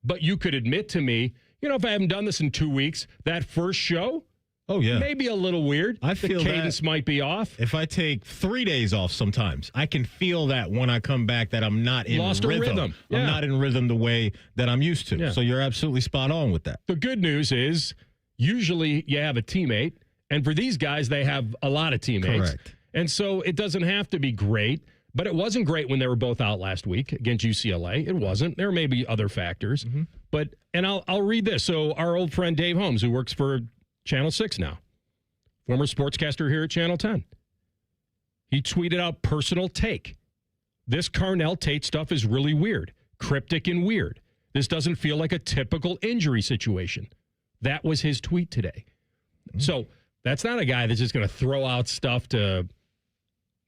but you could admit to me, if I haven't done this in 2 weeks, that first show, maybe a little weird. I feel the cadence might be off. If I take 3 days off sometimes, I can feel that when I come back that I'm not in rhythm. Yeah. I'm not in rhythm the way that I'm used to. Yeah. So you're absolutely spot on with that. The good news is usually you have a teammate, and for these guys, they have a lot of teammates. Correct. And so it doesn't have to be great. But it wasn't great when they were both out last week against UCLA. It wasn't. There may be other factors. But I'll read this. So our old friend Dave Holmes, who works for Channel 6 now, former sportscaster here at Channel 10, he tweeted out personal take. This Carnell Tate stuff is really weird, cryptic and weird. This doesn't feel like a typical injury situation. That was his tweet today. So that's not a guy that's just going to throw out stuff to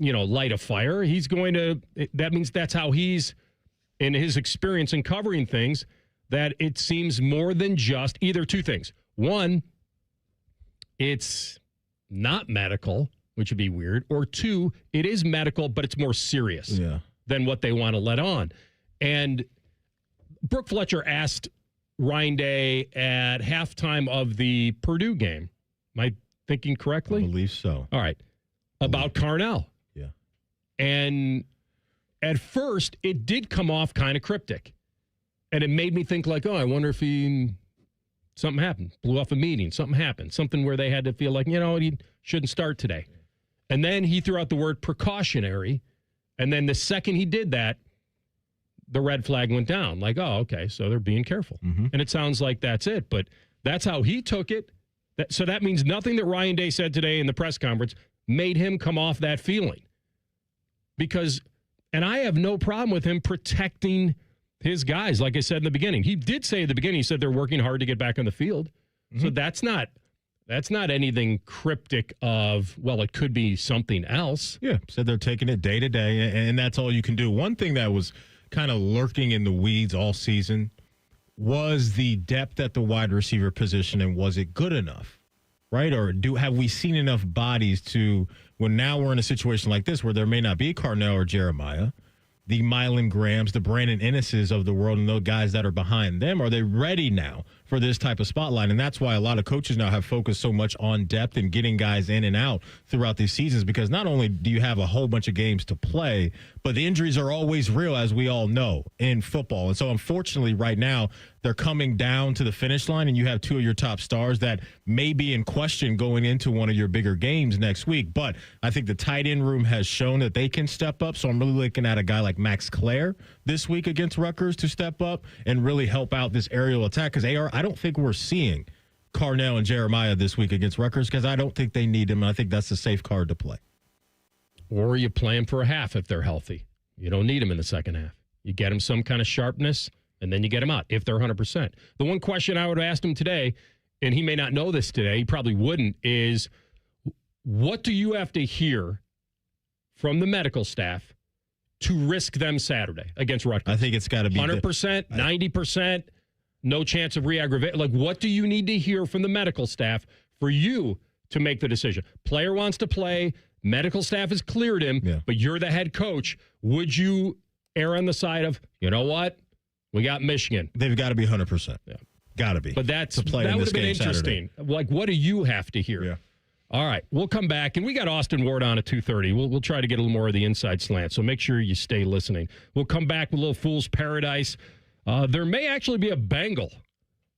light a fire. He's going to, that means that's how he's, in his experience in covering things, that it seems more than just either two things. One, it's not medical, which would be weird. Or two, it is medical, but it's more serious than what they want to let on. And Brooke Fletcher asked Ryan Day at halftime of the Purdue game. Am I thinking correctly? I believe so. All right. About Carnell. And at first, it did come off kind of cryptic. And it made me think like, I wonder if something happened. Blew off a meeting. Something happened. Something where they had to feel like, he shouldn't start today. And then he threw out the word precautionary. And then the second he did that, the red flag went down. Like, okay, so they're being careful. And it sounds like that's it. But that's how he took it. So that means nothing that Ryan Day said today in the press conference made him come off that feeling. Because, and I have no problem with him protecting his guys, like I said in the beginning. He did say at the beginning, he said they're working hard to get back on the field. So that's not anything cryptic of, well, it could be something else. Yeah, said they're taking it day to day, and that's all you can do. One thing that was kind of lurking in the weeds all season was the depth at the wide receiver position, and was it good enough, right? Or have we seen enough bodies to, when now we're in a situation like this where there may not be Carnell or Jeremiah, the Mylan Grahams, the Brandon Ennises of the world, and those guys that are behind them, are they ready now for this type of spotlight? And that's why a lot of coaches now have focused so much on depth and getting guys in and out throughout these seasons, because not only do you have a whole bunch of games to play, but the injuries are always real, as we all know, in football. And so unfortunately right now they're coming down to the finish line, and you have two of your top stars that may be in question going into one of your bigger games next week. But I think the tight end room has shown that they can step up. So I'm really looking at a guy like Max Clare this week against Rutgers to step up and really help out this aerial attack, because I don't think we're seeing Carnell and Jeremiah this week against Rutgers, because I don't think they need him, and I think that's a safe card to play. Or you play them for a half if they're healthy. You don't need them in the second half. You get them some kind of sharpness, and then you get them out if they're 100%. The one question I would have asked him today, and he may not know this today, he probably wouldn't, is what do you have to hear from the medical staff to risk them Saturday against Rutgers? I think it's got to be 100%, 90%, no chance of re-aggravation. Like, what do you need to hear from the medical staff for you to make the decision? Player wants to play. Medical staff has cleared him, but you're the head coach. Would you err on the side of, you know what? We got Michigan. They've got to be 100%. Yeah. Got to be. But that would have been interesting. Saturday. Like, what do you have to hear? Yeah. All right, we'll come back, and we got Austin Ward on at 2:30. We'll try to get a little more of the inside slant, so make sure you stay listening. We'll come back with a little Fool's Paradise. There may actually be a Bengal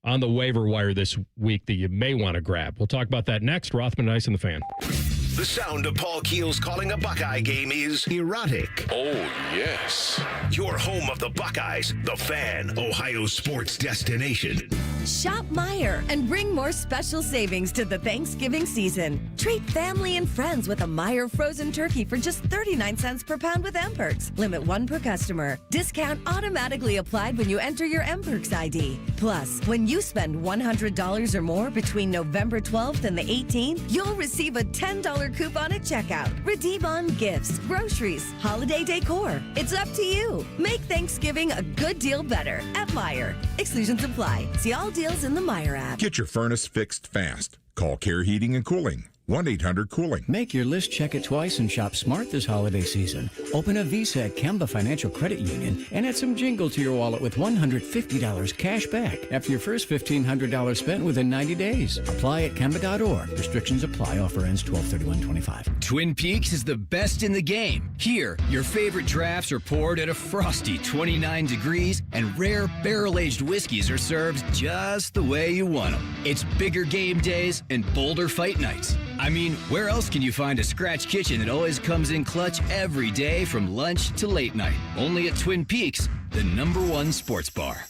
on the waiver wire this week that you may want to grab. We'll talk about that next. Rothman and Ice and the Fan. The sound of Paul Keels calling a Buckeye game is erotic. Oh, yes. Your home of the Buckeyes, the Fan, Ohio sports destination. Shop Meijer and bring more special savings to the Thanksgiving season. Treat family and friends with a Meijer frozen turkey for just 39 cents per pound with M-Perks. Limit 1 per customer. Discount automatically applied when you enter your M-Perks ID. Plus, when you spend $100 or more between November 12th and the 18th, you'll receive a $10 coupon at checkout. Redeem on gifts, groceries, holiday decor. It's up to you. Make Thanksgiving a good deal better at Meijer. Exclusions apply. See all deals in the Meijer app. Get your furnace fixed fast. Call Care Heating and Cooling. 1-800-COOLING. Make your list, check it twice, and shop smart this holiday season. Open a Visa at Kemba Financial Credit Union and add some jingle to your wallet with $150 cash back after your first $1,500 spent within 90 days. Apply at Kemba.org. Restrictions apply. Offer ends 12/31/25. Twin Peaks is the best in the game. Here, your favorite drafts are poured at a frosty 29 degrees, and rare barrel-aged whiskeys are served just the way you want them. It's bigger game days and bolder fight nights. I mean, where else can you find a scratch kitchen that always comes in clutch every day from lunch to late night? Only at Twin Peaks, the #1 sports bar.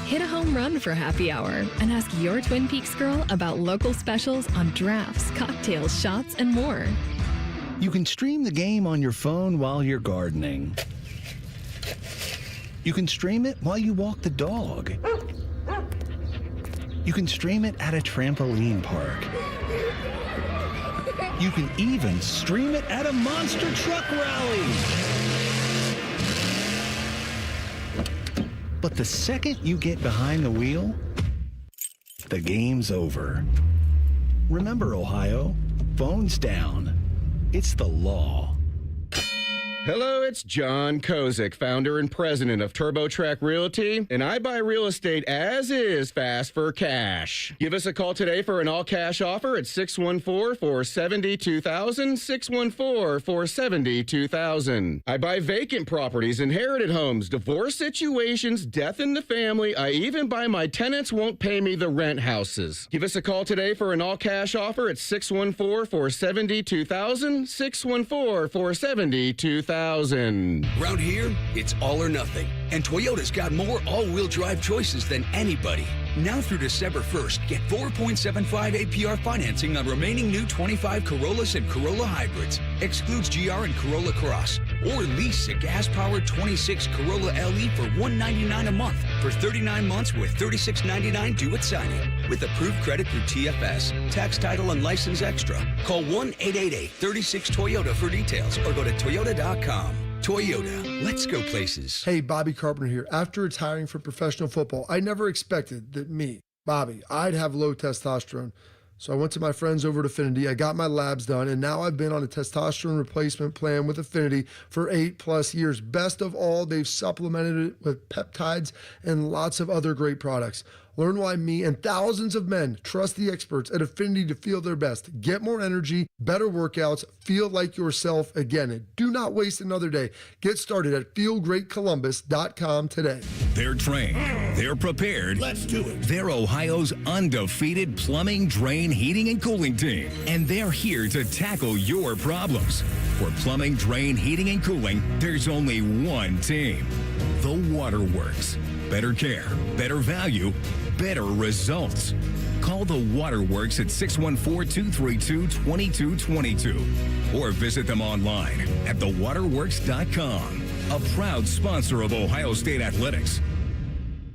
Hit a home run for happy hour and ask your Twin Peaks girl about local specials on drafts, cocktails, shots, and more. You can stream the game on your phone while you're gardening. You can stream it while you walk the dog. You can stream it at a trampoline park. You can even stream it at a monster truck rally. But the second you get behind the wheel, the game's over. Remember, Ohio, phones down. It's the law. Hello, it's John Kozik, founder and president of TurboTrack Realty, and I buy real estate as is fast for cash. Give us a call today for an all-cash offer at 614-470-2000, 614-470-2000. I buy vacant properties, inherited homes, divorce situations, death in the family. I even buy my tenants won't pay me the rent houses. Give us a call today for an all-cash offer at 614-470-2000, 614-470-2000. Around here, it's all or nothing. And Toyota's got more all-wheel drive choices than anybody. Now through December 1st, get 4.75 APR financing on remaining new 25 Corollas and Corolla hybrids. Excludes GR and Corolla Cross. Or lease a gas-powered 26 Corolla LE for $199 a month for 39 months with $36.99 due at signing. With approved credit through TFS, tax, title, and license extra. Call 1-888-36-TOYOTA for details or go to toyota.com. Toyota, let's go places. Hey, Bobby Carpenter here. After retiring from professional football, I never expected that me, Bobby, I'd have low testosterone. So I went to my friends over at Affinity, I got my labs done, and now I've been on a testosterone replacement plan with Affinity for 8+ years. Best of all, they've supplemented it with peptides and lots of other great products. Learn why me and thousands of men trust the experts at Affinity to feel their best. Get more energy, better workouts, feel like yourself again. And do not waste another day. Get started at feelgreatcolumbus.com today. They're trained. They're prepared. Let's do it. They're Ohio's undefeated plumbing, drain, heating, and cooling team. And they're here to tackle your problems. For plumbing, drain, heating, and cooling, there's only one team. The Waterworks. Better care, better value, better results. Call the Waterworks at 614-232-2222 or visit them online at thewaterworks.com. A proud sponsor of Ohio State Athletics.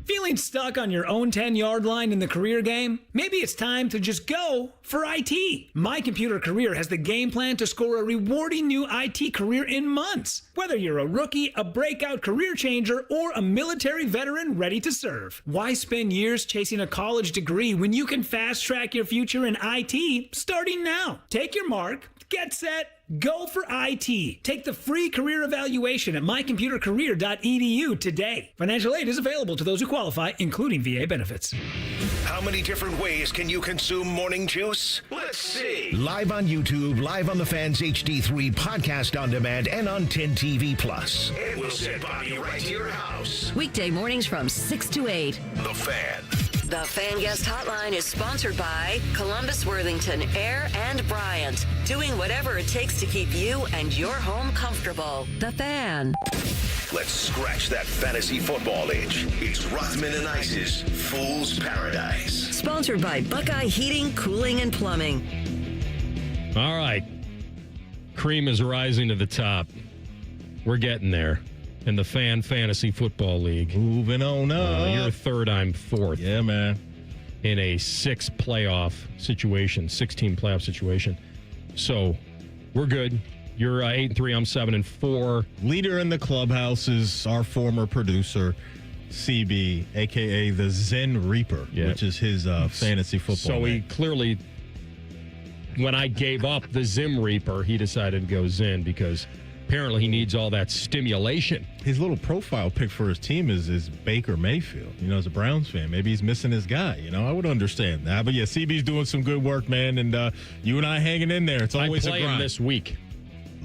Feeling stuck on your own 10-yard line in the career game? Maybe it's time to just go for IT. My Computer Career has the game plan to score a rewarding new IT career in months. Whether you're a rookie, a breakout career changer, or a military veteran ready to serve. Why spend years chasing a college degree when you can fast-track your future in IT starting now? Take your mark, get set, go for IT. Take the free career evaluation at mycomputercareer.edu today. Financial aid is available to those who qualify, including VA benefits. How many different ways can you consume morning juice? Let's see. Live on YouTube, live on the Fans HD3 podcast on demand, and on 10 TV Plus. And we'll send Bobby right to your house. Weekday mornings from 6 to 8. The Fan. The Fan Guest Hotline is sponsored by Columbus, Worthington, Air, and Bryant. Doing whatever it takes to keep you and your home comfortable. The Fan. Let's scratch that fantasy football itch. It's Rothman and Ice's Fool's Paradise. Sponsored by Buckeye Heating, Cooling, and Plumbing. All right. Cream is rising to the top. We're getting there. In the Fan Fantasy Football League. Moving on up. You're third, I'm fourth. Yeah, man. In a 6-team playoff situation. So, we're good. You're 8-3, I'm 7-4. Leader in the clubhouse is our former producer, CB, a.k.a. the Zen Reaper, which is his fantasy football So name. he clearly, when I gave up the Zim Reaper, he decided to go Zen because apparently he needs all that stimulation. His little profile pic for his team is Baker Mayfield. As a Browns fan, maybe he's missing his guy. I would understand that. But yeah, CB's doing some good work, man, and you and I hanging in there. It's always I play a grind. him this week.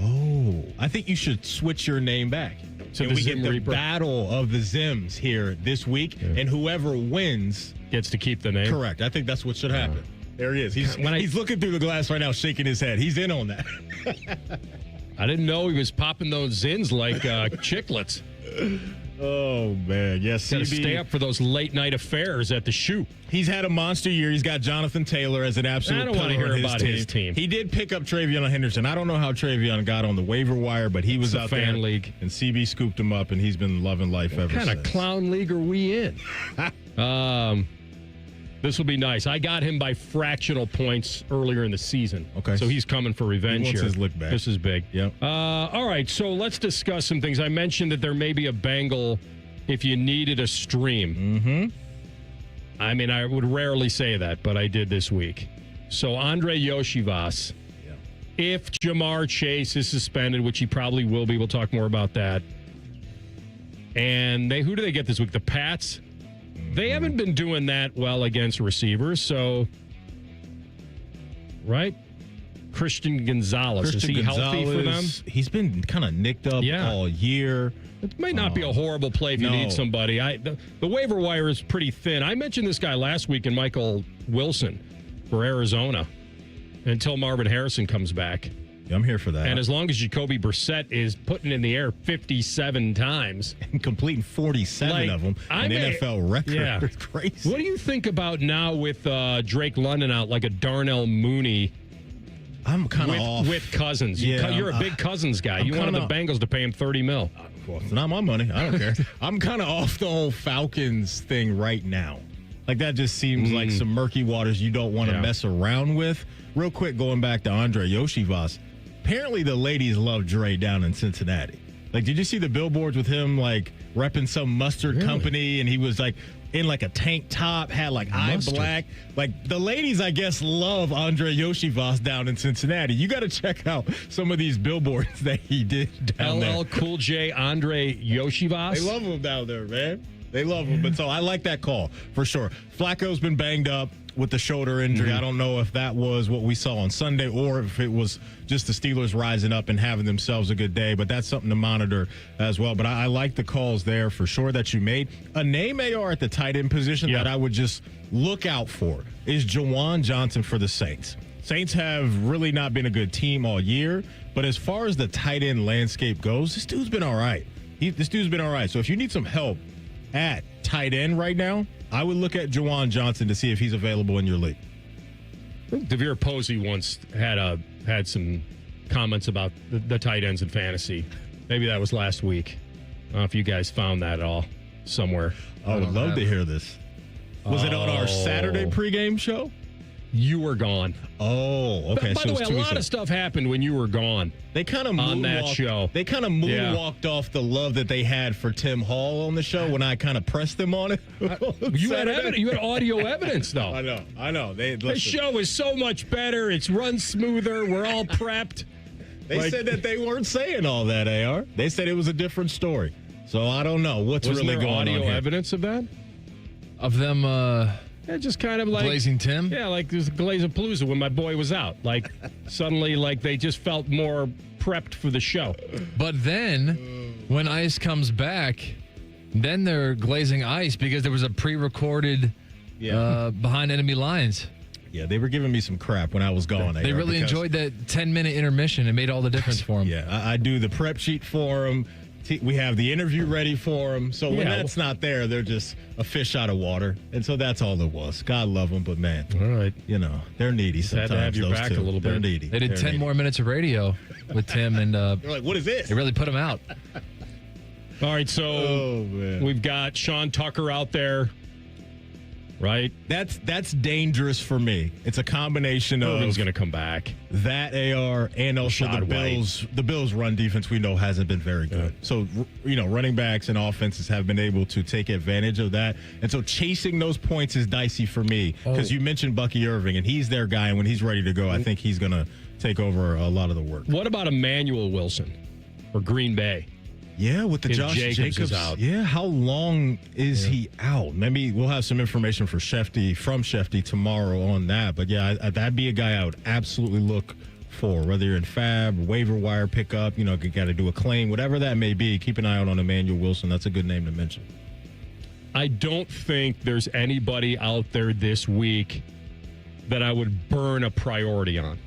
Oh, I think you should switch your name back. So and we Zim get the Reaper? battle of the Zims here this week, and whoever wins gets to keep the name. Correct. I think that's what should happen. There he is. He's looking through the glass right now, shaking his head. He's in on that. I didn't know he was popping those Zins like chiclets. Oh, man. Yes, Got to stay up for those late-night affairs at the shoe. He's had a monster year. He's got Jonathan Taylor as an absolute I don't want to pillar hear on about his team. He did pick up Travion Henderson. I don't know how Travion got on the waiver wire, but he was It's a out fan there. league. And CB scooped him up, and he's been loving life ever since. What kind of clown league are we in? This will be nice. I got him by fractional points earlier in the season. Okay. So he's coming for revenge He wants here. his lick back. This is big. Yep. All right, so let's discuss some things. I mentioned that there may be a Bengal if you needed a stream. Mm-hmm. I mean, I would rarely say that, but I did this week. So Andre Yoshivas, if Jamar Chase is suspended, which he probably will be, we'll talk more about that. And who do they get this week? The Pats? They haven't been doing that well against receivers, so, right? Christian Gonzalez, is he healthy for them? He's been kind of nicked up all year. It may not be a horrible play if you need somebody. The waiver wire is pretty thin. I mentioned this guy last week in Michael Wilson for Arizona until Marvin Harrison comes back. Yeah, I'm here for that. And as long as Jacoby Brissett is putting in the air 57 times. And completing 47 of them, an NFL record. Yeah. It's crazy. What do you think about now with Drake London out, like a Darnell Mooney I'm kind of off. With Cousins. Yeah, You're a big Cousins guy. You wanted the Bengals to pay him $30 million. Well, it's not my money. I don't care. I'm kind of off the whole Falcons thing right now. Like, that just seems like some murky waters you don't want to mess around with. Real quick, going back to Andre Yoshivas. Apparently, the ladies love Dre down in Cincinnati. Like, did you see the billboards with him, like, repping some mustard company, and he was, like, in, like, a tank top, had, like, eye black. Like, the ladies, I guess, love Andre Yoshivas down in Cincinnati. You got to check out some of these billboards that he did down there. LL Cool J, Andre Yoshivas. They love him down there, man. They love him. But so I like that call, for sure. Flacco's been banged up with the shoulder injury. I don't know if that was what we saw on Sunday or if it was just the Steelers rising up and having themselves a good day, but that's something to monitor as well. But I like the calls there for sure that you made. A name, AR, at the tight end position that I would just look out for is Jawan Johnson for the Saints. Saints have really not been a good team all year, but as far as the tight end landscape goes, this dude's been all right. So if you need some help at tight end right now, I would look at Jawan Johnson to see if he's available in your league. DeVere Posey once had some comments about the tight ends in fantasy. Maybe that was last week. I don't know if you guys found that at all somewhere. I would love to hear this. Was it on our Saturday pregame show? You were gone. Oh, okay. By the way, a lot of stuff happened when you were gone. They kind of on that show. They kind of moonwalked off the love that they had for Tim Hall on the show when I kind of pressed them on it. You had evidence. You had audio evidence, though. I know. The show is so much better. It's run smoother. We're all prepped. They said that they weren't saying all that, AR. They said it was a different story. So I don't know what's really going on here. Audio evidence of that? Of them just kind of like Blazing Tim? Yeah, like there's Glazapalooza when my boy was out. Like suddenly like they just felt more prepped for the show. But then when Ice comes back, then they're glazing Ice because there was a pre-recorded behind enemy lines. Yeah, they were giving me some crap when I was gone. They really enjoyed that 10-minute intermission. It made all the difference for them. Yeah, I do the prep sheet for them. We have the interview ready for them. So when that's not there, they're just a fish out of water. And so that's all it was. God love them, but man, all right, they're needy sometimes. Had to have your back a little bit. They're needy. They did 10 more minutes of radio with Tim, and they're like, what is this? It really put him out. All right, so we've got Sean Tucker out there, right? That's dangerous for me. It's a combination of Irvin's going to come back. That AR and also the Bills. The Bills' run defense we know hasn't been very good. So running backs and offenses have been able to take advantage of that, and so chasing those points is dicey for me because you mentioned Bucky Irving and he's their guy, and when he's ready to go, I think he's going to take over a lot of the work. What about Emmanuel Wilson or Green Bay? Yeah, with the Josh Jacobs out. Yeah, how long is he out? Maybe we'll have some information from Shefty tomorrow on that. But yeah, that'd be a guy I would absolutely look for, whether you're in Fab, waiver wire pickup, you got to do a claim, whatever that may be. Keep an eye out on Emmanuel Wilson. That's a good name to mention. I don't think there's anybody out there this week that I would burn a priority on.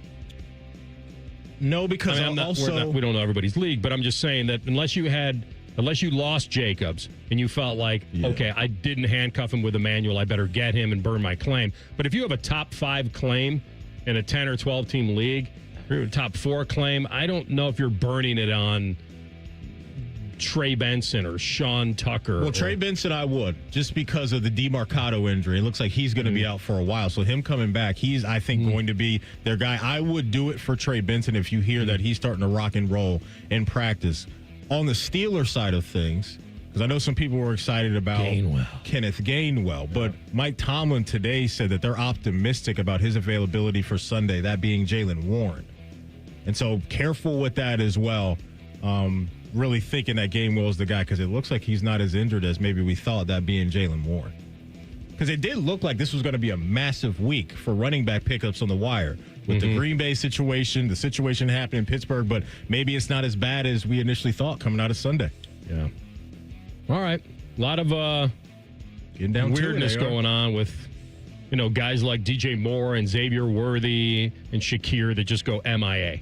No, because we don't know everybody's league, but I'm just saying that unless you lost Jacobs and you felt like, okay, I didn't handcuff him with Emmanuel, I better get him and burn my claim. But if you have a top 5 claim in a 10 or 12 team league, or a top 4 claim, I don't know if you're burning it on Trey Benson or Sean Tucker. Well, Trey Benson, I would, just because of the DeMarcado injury. It looks like he's going to be out for a while. So him coming back, he's, I think, going to be their guy. I would do it for Trey Benson if you hear that he's starting to rock and roll in practice. On the Steelers side of things, because I know some people were excited about Kenneth Gainwell, but Mike Tomlin today said that they're optimistic about his availability for Sunday, that being Jaylen Warren. And so careful with that as well. Really thinking that Gainwell is the guy because it looks like he's not as injured as maybe we thought, that being Jaylen Warren. Because it did look like this was going to be a massive week for running back pickups on the wire with the Green Bay situation, the situation happening in Pittsburgh, but maybe it's not as bad as we initially thought coming out of Sunday. Yeah. All right. A lot of getting down weirdness going on with, guys like DJ Moore and Xavier Worthy and Shakir that just go MIA.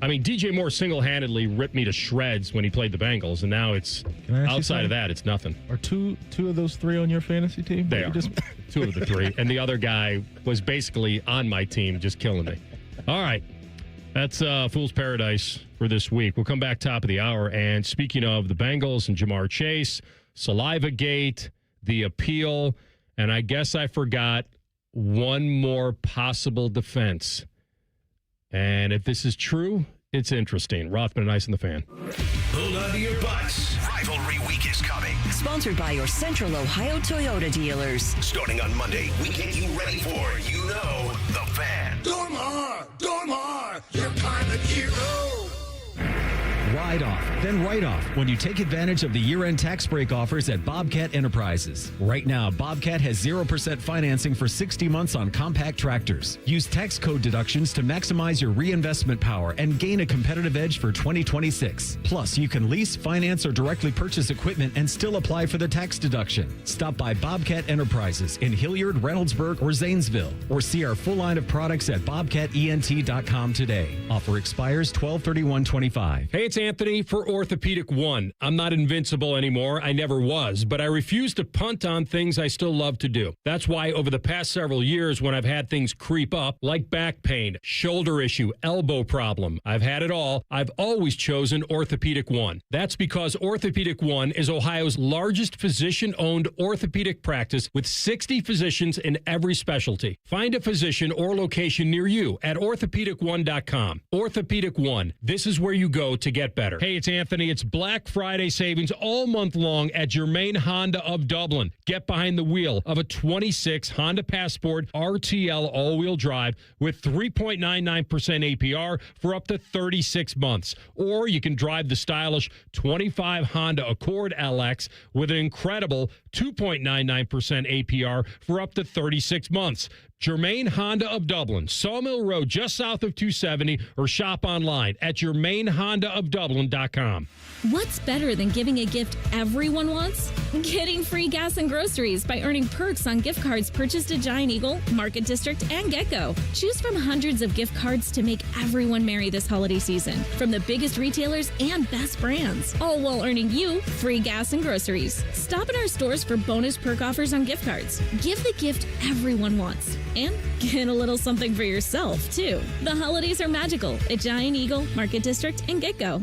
DJ Moore single-handedly ripped me to shreds when he played the Bengals, and now it's outside of that, it's nothing. Are two of those 3 on your fantasy team? They are. 2 of the 3. And the other guy was basically on my team, just killing me. All right. That's Fool's Paradise for this week. We'll come back top of the hour. And speaking of the Bengals and Jamar Chase, Saliva Gate, the appeal, and I guess I forgot one more possible defense. And if this is true, it's interesting. Rothman and Ice and the Fan. Hold on to your butts. Rivalry week is coming. Sponsored by your Central Ohio Toyota dealers. Starting on Monday, we get you ready for, the Fan. Dormar, you're kind of hero. Ride off, then write off when you take advantage of the year-end tax break offers at Bobcat Enterprises. Right now, Bobcat has 0% financing for 60 months on compact tractors. Use tax code deductions to maximize your reinvestment power and gain a competitive edge for 2026. Plus, you can lease, finance, or directly purchase equipment and still apply for the tax deduction. Stop by Bobcat Enterprises in Hilliard, Reynoldsburg, or Zanesville, or see our full line of products at bobcatent.com today. Offer expires 12/31/25. Hey, it's Anthony for Orthopedic One. I'm not invincible anymore. I never was, but I refuse to punt on things I still love to do. That's why over the past several years, when I've had things creep up, like back pain, shoulder issue, elbow problem, I've had it all, I've always chosen Orthopedic One. That's because Orthopedic One is Ohio's largest physician-owned orthopedic practice with 60 physicians in every specialty. Find a physician or location near you at orthopedic1.com. Orthopedic One. This is where you go to get better. Hey, it's Anthony. It's Black Friday savings all month long at Germain Honda of Dublin. Get behind the wheel of a 26 Honda Passport RTL all-wheel drive with 3.99% APR for up to 36 months. Or you can drive the stylish 25 Honda Accord LX with an incredible 2.99% APR for up to 36 months. Germain Honda of Dublin, Sawmill Road, just south of 270, or shop online at germainhondaofdublin.com. What's better than giving a gift everyone wants? Getting free gas and groceries by earning perks on gift cards purchased at Giant Eagle, Market District, and Get-Go. Choose from hundreds of gift cards to make everyone merry this holiday season, from the biggest retailers and best brands, all while earning you free gas and groceries. Stop in our stores for bonus perk offers on gift cards. Give the gift everyone wants. And get a little something for yourself, too. The holidays are magical at Giant Eagle, Market District, and Get-Go.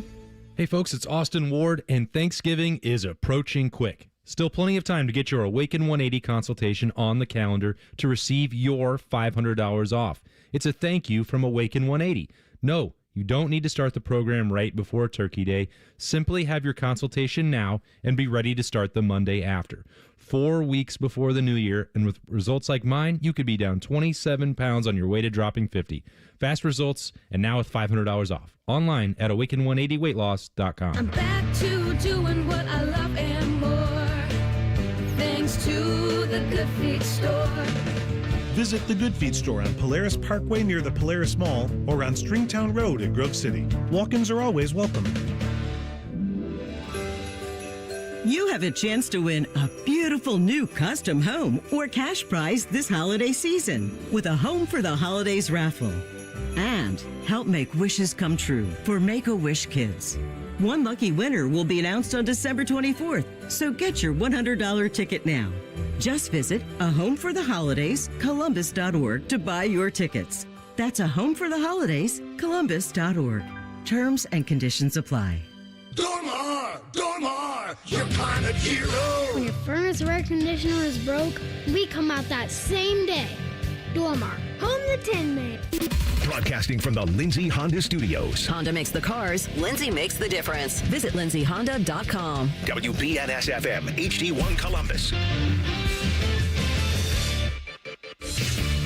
Hey folks, it's Austin Ward, and Thanksgiving is approaching quick. Still plenty of time to get your Awaken 180 consultation on the calendar to receive your $500 off. It's a thank you from Awaken 180. No, you don't need to start the program right before Turkey Day. Simply have your consultation now and be ready to start the Monday after. 4 weeks before the new year, and with results like mine, you could be down 27 pounds on your way to dropping 50. Fast results, and now with $500 off. Online at awaken180weightloss.com. I'm back to doing what I love and more, thanks to the Good Feet store. Visit the Good Feet store on Polaris Parkway near the Polaris Mall or on Stringtown Road in Grove City. Walk-ins are always welcome. You have a chance to win a beautiful new custom home or cash prize this holiday season with a Home for the Holidays raffle. And help make wishes come true for Make-A-Wish Kids. One lucky winner will be announced on December 24th, so get your $100 ticket now. Just visit ahomefortheholidayscolumbus.org to buy your tickets. That's ahomefortheholidayscolumbus.org. Terms and conditions apply. Dormar, you're kind of hero. When your furnace or air conditioner is broke, we come out that same day. Dormar, home the Tin Man. Broadcasting from the Lindsay Honda Studios. Honda makes the cars. Lindsay makes the difference. Visit lindsayhonda.com. WBNS-FM, HD1 Columbus.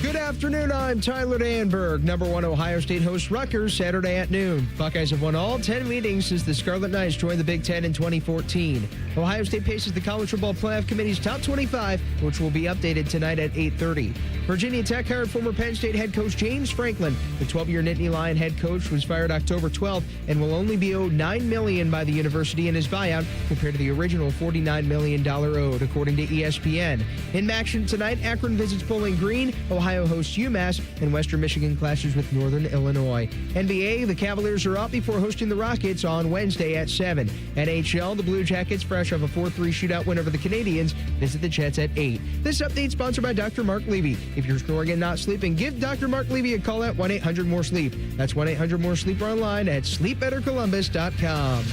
Good afternoon, I'm Tyler Danberg. Number 1 Ohio State hosts Rutgers Saturday at noon. Buckeyes have won all 10 meetings since the Scarlet Knights joined the Big Ten in 2014. Ohio State faces the College Football Playoff Committee's top 25, which will be updated tonight at 8:30. Virginia Tech hired former Penn State head coach James Franklin. The 12-year Nittany Lion head coach was fired October 12th and will only be owed $9 million by the university in his buyout compared to the original $49 million owed, according to ESPN. In action tonight, Akron visits Bowling Green. Ohio Ohio hosts UMass, and Western Michigan clashes with Northern Illinois. NBA, the Cavaliers are up before hosting the Rockets on Wednesday at 7. NHL, the Blue Jackets, fresh off a 4-3 shootout win over the Canadians, visit the Jets at 8. This update sponsored by Dr. Mark Levy. If you're snoring and not sleeping, give Dr. Mark Levy a call at 1-800-MORE-SLEEP. That's 1-800-MORE-SLEEP or online at sleepbettercolumbus.com.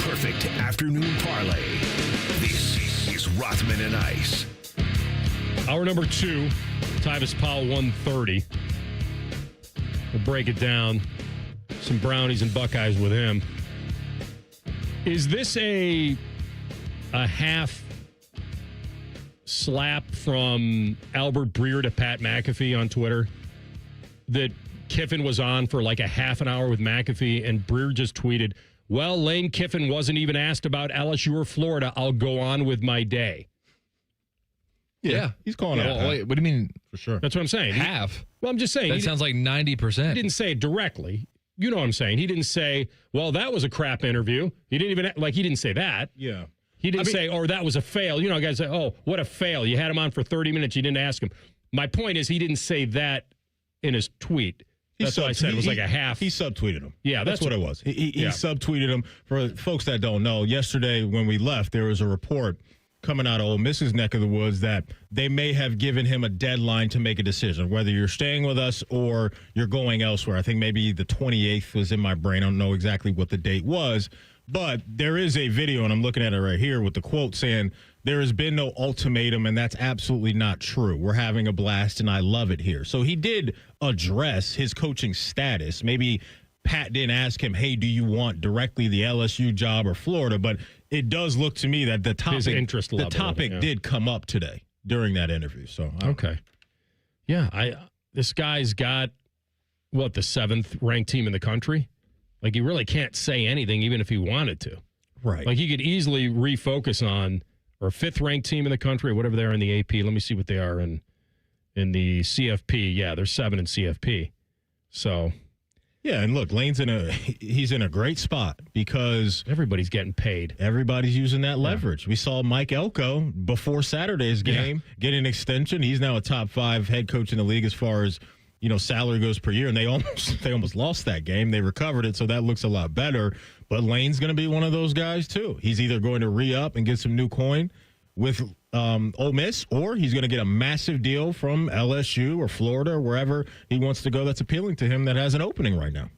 Perfect afternoon parlay. This is Rothman and Ice. Hour number 2, Tyvis Powell 130. We'll break it down. Some brownies and Buckeyes with him. Is this a half slap from Albert Breer to Pat McAfee on Twitter that Kiffin was on for like a half an hour with McAfee and Breer just tweeted, well, Lane Kiffin wasn't even asked about LSU or Florida. I'll go on with my day. Yeah. He's calling out. Well, wait, what do you mean? For sure. That's what I'm saying. Half? Well, I'm just saying. That sounds like 90%. He didn't say it directly. You know what I'm saying. He didn't say, well, that was a crap interview. He didn't even, he didn't say that. Yeah. He didn't say, or that was a fail. You know, guys say, oh, what a fail. You had him on for 30 minutes. You didn't ask him. My point is he didn't say that in his tweet. That's what I said. It was like a half. He subtweeted him. Yeah, that's what it was. He subtweeted him. For folks that don't know, yesterday when we left, there was a report coming out of Ole Miss's neck of the woods that they may have given him a deadline to make a decision, whether you're staying with us or you're going elsewhere. I think maybe the 28th was in my brain. I don't know exactly what the date was. But there is a video, and I'm looking at it right here, with the quote saying, there has been no ultimatum, and that's absolutely not true. We're having a blast, and I love it here. So he did address his coaching status. Maybe Pat didn't ask him, hey, do you want directly the LSU job or Florida? But it does look to me that the topic did come up today during that interview. So okay. Yeah, this guy's got, the 7th ranked team in the country? Like, he really can't say anything, even if he wanted to. Right. Like, he could easily refocus on, or 5th-ranked team in the country, or whatever they are in the AP. Let me see what they are in the CFP. Yeah, they're 7 in CFP. So. Yeah, and look, Lane's he's in a great spot because everybody's getting paid. Everybody's using that leverage. We saw Mike Elko before Saturday's game get an extension. He's now a top 5 head coach in the league as far as, salary goes per year, and they almost lost that game. They recovered it, so that looks a lot better. But Lane's going to be one of those guys too. He's either going to re-up and get some new coin with Ole Miss, or he's going to get a massive deal from LSU or Florida or wherever he wants to go that's appealing to him that has an opening right now.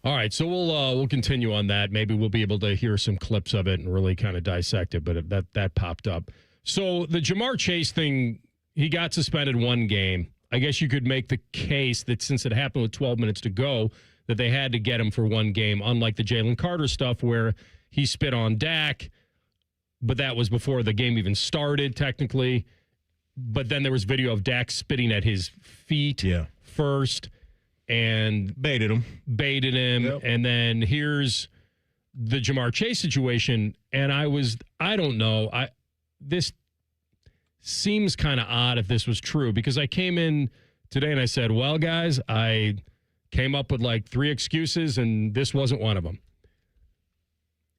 All right, so we'll continue on that. Maybe we'll be able to hear some clips of it and really kind of dissect it, but that popped up. So the Jamar Chase thing, he got suspended 1 game. I guess you could make the case that since it happened with 12 minutes to go, that they had to get him for 1 game, unlike the Jalen Carter stuff where he spit on Dak, but that was before the game even started, technically. But then there was video of Dak spitting at his feet first and baited him. Yep. And then here's the Jamar Chase situation. And I don't know. This seems kind of odd if this was true, because I came in today and I said, well, guys, I came up with like 3 excuses and this wasn't one of them.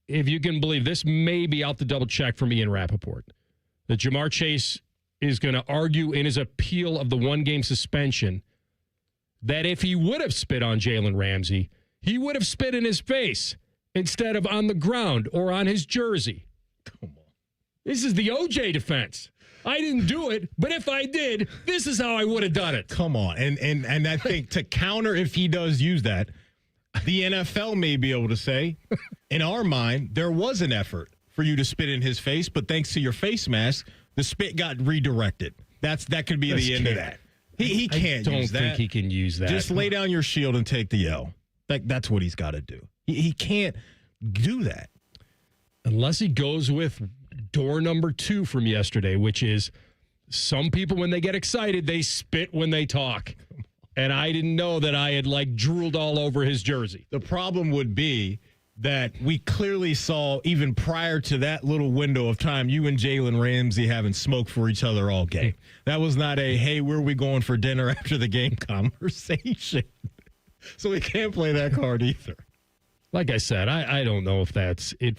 If you can believe this, may be out the double check from Ian Rappaport, that Jamar Chase is going to argue in his appeal of the 1-game suspension that if he would have spit on Jalen Ramsey, he would have spit in his face instead of on the ground or on his jersey. Come on. This is the OJ defense. I didn't do it, but if I did, this is how I would have done it. Come on. And I think to counter if he does use that, the NFL may be able to say, in our mind, there was an effort for you to spit in his face, but thanks to your face mask, the spit got redirected. That could be the end of that. He can't use that. I don't think he can use that. Just lay down your shield and take the L. That's what he's got to do. He can't do that. Unless he goes with door number 2 from yesterday, which is some people, when they get excited, they spit when they talk. And I didn't know that I had drooled all over his jersey. The problem would be that we clearly saw, even prior to that little window of time, you and Jalen Ramsey having smoke for each other all game. That was not a, hey, where are we going for dinner after the game conversation. So we can't play that card either. Like I said, I don't know if that's it.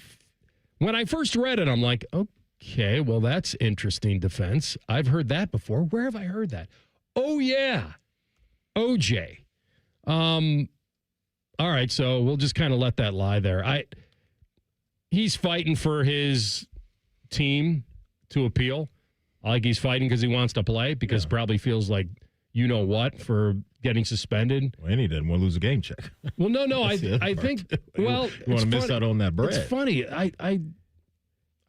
When I first read it, I'm like, oh, Okay, well, that's interesting defense. I've heard that before. Where have I heard that? Oh, yeah. OJ. All right, so we'll just kind of let that lie there. He's fighting for his team to appeal. Like he's fighting because he wants to play, because probably feels like you know what for getting suspended. Well, and he didn't want to lose a game check. Well, no, I think, well, you want to miss out on that bread. It's funny. I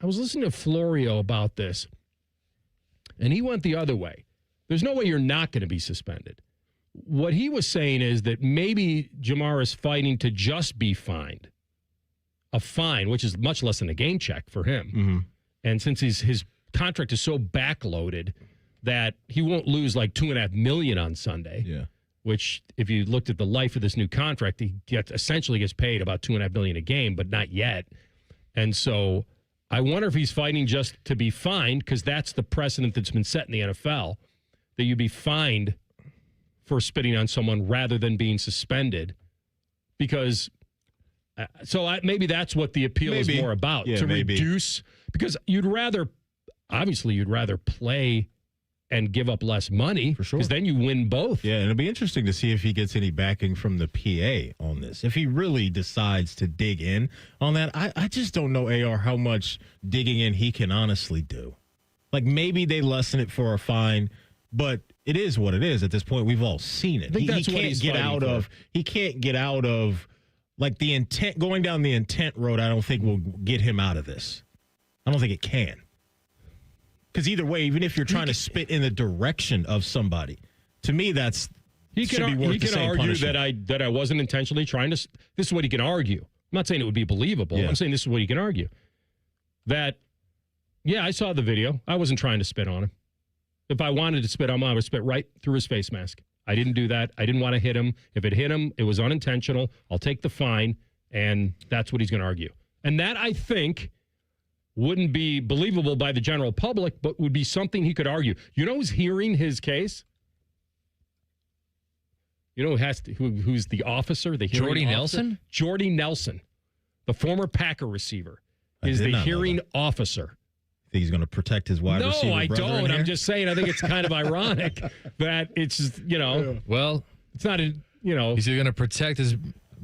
was listening to Florio about this, and he went the other way. There's no way you're not going to be suspended. What he was saying is that maybe Jamar is fighting to just be fined. A fine, which is much less than a game check for him. Mm-hmm. And since his contract is so backloaded that he won't lose like $2.5 million on Sunday. Yeah. Which, if you looked at the life of this new contract, he essentially gets paid about $2.5 million a game, but not yet. And so I wonder if he's fighting just to be fined, because that's the precedent that's been set in the NFL, that you'd be fined for spitting on someone rather than being suspended. Because maybe that's what the appeal is more about, to reduce, because you'd rather play and give up less money, for sure, because then you win both. Yeah, and it'll be interesting to see if he gets any backing from the PA on this. If he really decides to dig in on that, I just don't know, AR, how much digging in he can honestly do. Like, maybe they lessen it for a fine, but it is what it is at this point. We've all seen it. I think that's what he's fighting for. He can't get out of, like, the intent, going down the intent road. I don't think will get him out of this. I don't think it can. Because either way, even if you're trying to spit in the direction of somebody, to me, he can argue that I wasn't intentionally trying to. This is what he can argue. I'm not saying it would be believable. I'm saying this is what he can argue. That, yeah, I saw the video. I wasn't trying to spit on him. If I wanted to spit on him, I would spit right through his face mask. I didn't do that. I didn't want to hit him. If it hit him, it was unintentional. I'll take the fine, and that's what he's going to argue. And that, I think, wouldn't be believable by the general public, but would be something he could argue. You know who's hearing his case? You know who's the officer? The hearing Jordy officer? Nelson? Jordy Nelson, the former Packer receiver, is the hearing officer. Think he's going to protect his wide receiver? No, I don't. I'm just saying, I think it's kind of ironic that it's, well, it's not, he's either going to protect his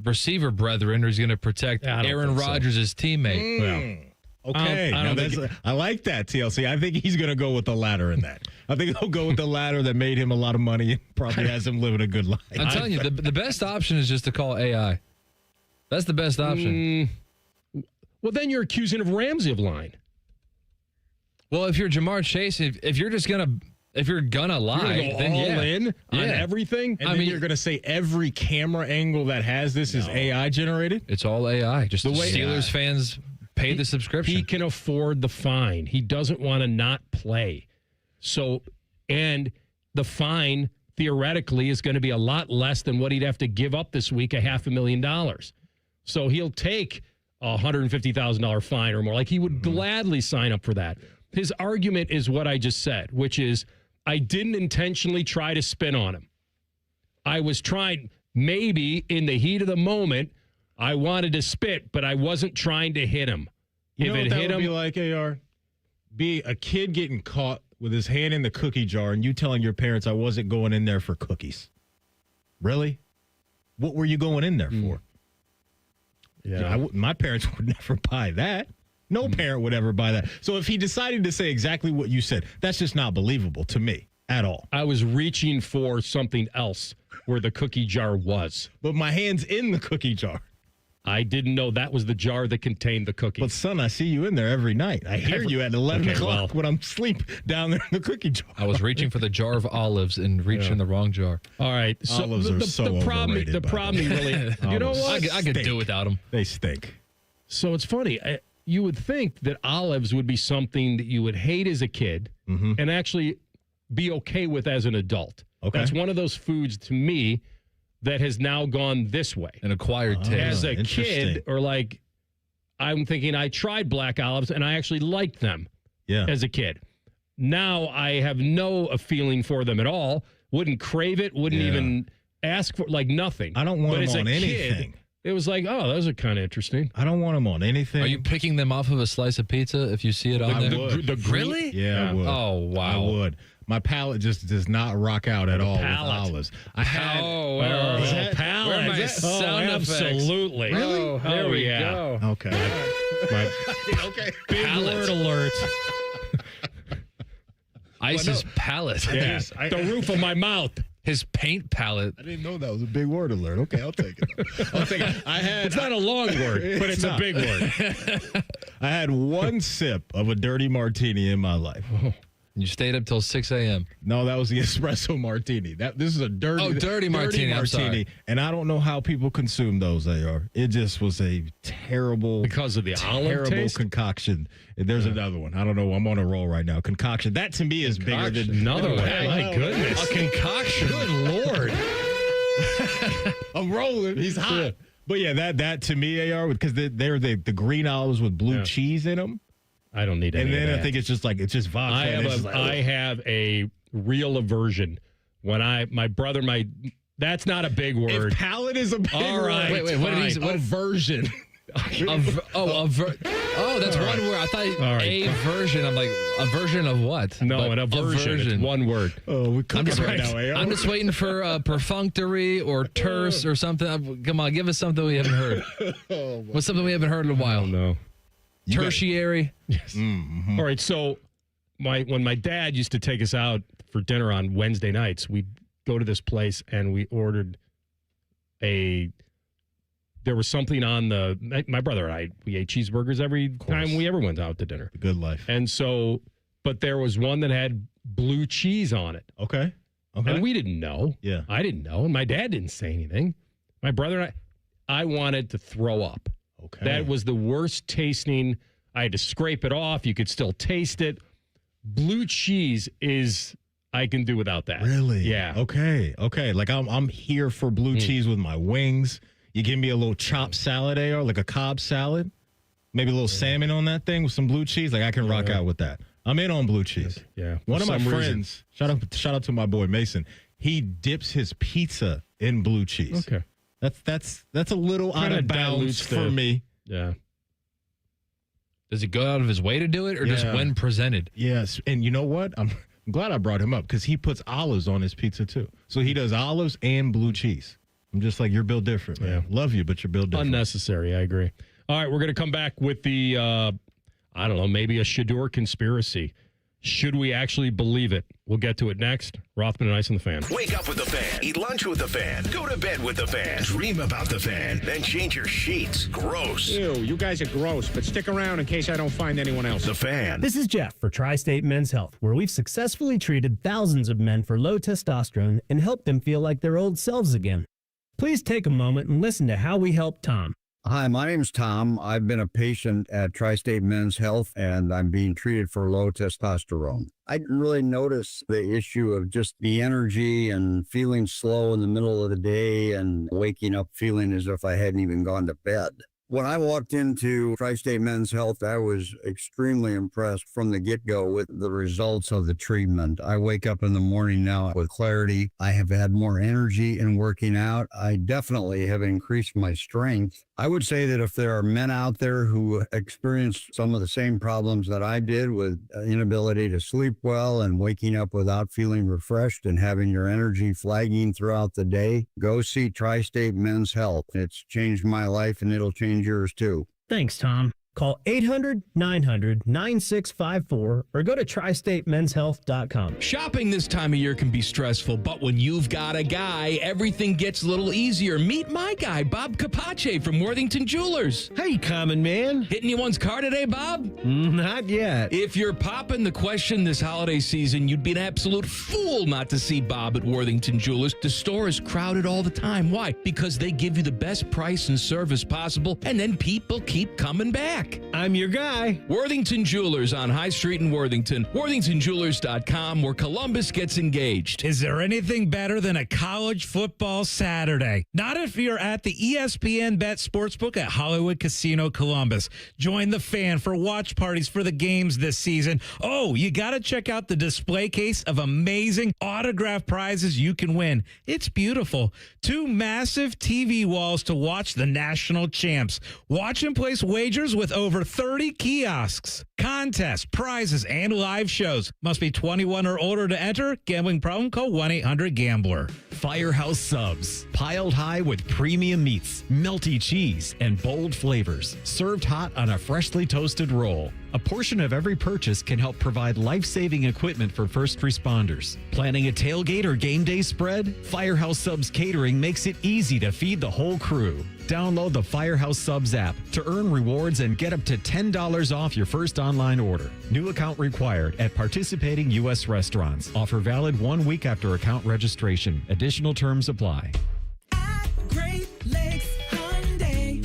receiver brethren or he's going to protect Aaron Rodgers' teammate. Okay, I like that, TLC. I think he's going to go with the latter in that. I think he'll go with the latter that made him a lot of money and probably has him living a good life. I'm telling you, the best option is just to call AI. That's the best option. Well, then you're accusing of Ramsey of lying. Well, if you're Jamar Chase, if you're gonna lie, you're then all in on everything. And then you're gonna say every camera angle that has this is AI generated. It's all AI. Just the way Steelers fans pay the subscription. He can afford the fine. He doesn't want to not play. So, and the fine theoretically is going to be a lot less than what he'd have to give up this week, $500,000. So he'll take a $150,000 fine or more. Like, he would gladly sign up for that. His argument is what I just said, which is, I didn't intentionally try to spin on him. I was trying, maybe in the heat of the moment, I wanted to spit, but I wasn't trying to hit him. You know what that would be like, AR? Be a kid getting caught with his hand in the cookie jar and you telling your parents I wasn't going in there for cookies. Really? What were you going in there for? Yeah, my parents would never buy that. No parent would ever buy that. So if he decided to say exactly what you said, that's just not believable to me at all. I was reaching for something else where the cookie jar was. But my hand's in the cookie jar. I didn't know that was the jar that contained the cookies. But, son, I see you in there every night. I hear you at 11 o'clock when I'm asleep down there in the cookie jar. I was reaching for the jar of olives and reached in the wrong jar. All right. So olives are so overrated. The problem really, you know what? I could do without them. They stink. So it's funny. You would think that olives would be something that you would hate as a kid and actually be okay with as an adult. Okay. That's one of those foods to me that has now gone this way. An acquired taste. As a kid, or like, I'm thinking I tried black olives and I actually liked them as a kid. Now I have no feeling for them at all. Wouldn't crave it. Wouldn't even ask for, like, nothing. I don't want them on anything. Kid, It was like, oh, those are kind of interesting. I don't want them on anything. Are you picking them off of a slice of pizza if you see it on there? The really? Yeah, I would. Oh, wow. I would. My palate just does not rock out at all with olives. I had palate. Absolutely. Really? There we go. Okay. Okay. Big word alert. Ice's palate. Yeah. The roof of my mouth. His paint palette. I didn't know that was a big word alert. Okay, I'll take it. It's not a long word, but it's a big word. I had one sip of a dirty martini in my life. You stayed up till 6 a.m. No, that was the espresso martini. This is a dirty martini. I'm sorry. And I don't know how people consume those. It just was a terrible, because of the olive taste? Concoction. There's another one. I don't know. I'm on a roll right now. Concoction. That to me is bigger than another one. My goodness, a concoction. Good Lord. I'm rolling. He's hot. But yeah, that to me, AR, because they're the green olives with blue cheese in them. I don't need any. And then of that. I think it's just vodka. I have a real aversion when that's not a big word. If palate is a big word. Right, wait, what aversion? That's one word. I thought a version. I'm like, a version of what? No, an aversion. It's one word. Oh, we're cooking right now, AR. I'm just waiting for perfunctory or terse or something. Come on, give us something we haven't heard. What's something we haven't heard in a while? No. Tertiary. Yes. Mm-hmm. All right. So, when my dad used to take us out for dinner on Wednesday nights, we'd go to this place and we ordered there was something on my brother and I, we ate cheeseburgers every time we ever went out to dinner. The good life. And so, but there was one that had blue cheese on it. Okay. And we didn't know. Yeah. I didn't know. And my dad didn't say anything. My brother and I wanted to throw up. Okay. That was the worst tasting. I had to scrape it off. You could still taste it. Blue cheese I can do without that. Really? Yeah. Okay. Like I'm here for blue cheese with my wings. You give me a little chopped salad, AR, like a Cobb salad. Maybe a little salmon on that thing with some blue cheese. Like I can rock out with that. I'm in on blue cheese. Yeah. One of my friends, shout out to my boy Mason. He dips his pizza in blue cheese. Okay. That's a little out of bounds for me. Yeah. Does he go out of his way to do it, or just when presented? Yes. And you know what? I'm glad I brought him up because he puts olives on his pizza too. So he does olives and blue cheese. I'm just like, you're built different, man. Yeah. Love you, but you're built different. Unnecessary. I agree. All right, we're going to come back with the, I don't know, maybe a Shedeur conspiracy. Should we actually believe it? We'll get to it next. Rothman and Ice on the Fan. Wake up with the Fan. Eat lunch with the Fan. Go to bed with the Fan. Dream about the Fan. Then change your sheets. Gross. Ew, you guys are gross, but stick around in case I don't find anyone else. The Fan. This is Jeff for Tri-State Men's Health, where we've successfully treated thousands of men for low testosterone and helped them feel like their old selves again. Please take a moment and listen to how we helped Tom. Hi, my name's Tom. I've been a patient at Tri-State Men's Health, and I'm being treated for low testosterone. I didn't really notice the issue of just the energy and feeling slow in the middle of the day and waking up feeling as if I hadn't even gone to bed. When I walked into Tri-State Men's Health, I was extremely impressed from the get-go with the results of the treatment. I wake up in the morning now with clarity. I have had more energy in working out. I definitely have increased my strength. I would say that if there are men out there who experience some of the same problems that I did with inability to sleep well and waking up without feeling refreshed and having your energy flagging throughout the day, go see Tri-State Men's Health. It's changed my life and it'll change yours too. Thanks, Tom. Call 800-900-9654 or go to tristatemenshealth.com. Shopping this time of year can be stressful, but when you've got a guy, everything gets a little easier. Meet my guy, Bob Capace from Worthington Jewelers. Hey, common man. Hitting you one's car today, Bob? Not yet. If you're popping the question this holiday season, you'd be an absolute fool not to see Bob at Worthington Jewelers. The store is crowded all the time. Why? Because they give you the best price and service possible, and then people keep coming back. back. I'm your guy. Worthington Jewelers on High Street in Worthington. WorthingtonJewelers.com, where Columbus gets engaged. Is there anything better than a college football Saturday? Not if you're at the ESPN Bet Sportsbook at Hollywood Casino Columbus. Join the fan for watch parties for the games this season. Oh, you got to check out the display case of amazing autographed prizes you can win. It's beautiful. 2 massive TV walls to watch the national champs. Watch and place wagers with over 30 kiosks, contests, prizes, and live shows. Must be 21 or older to enter. Gambling problem? Call 1-800-GAMBLER. Firehouse Subs, piled high with premium meats, melty cheese, and bold flavors, served hot on a freshly toasted roll. A portion of every purchase can help provide life-saving equipment for first responders. Planning a tailgate or game day spread? Firehouse Subs Catering makes it easy to feed the whole crew. Download the Firehouse Subs app to earn rewards and get up to $10 off your first online order. New account required at participating U.S. restaurants. Offer valid 1 week after account registration. Additional terms apply. Great Lakes Hyundai.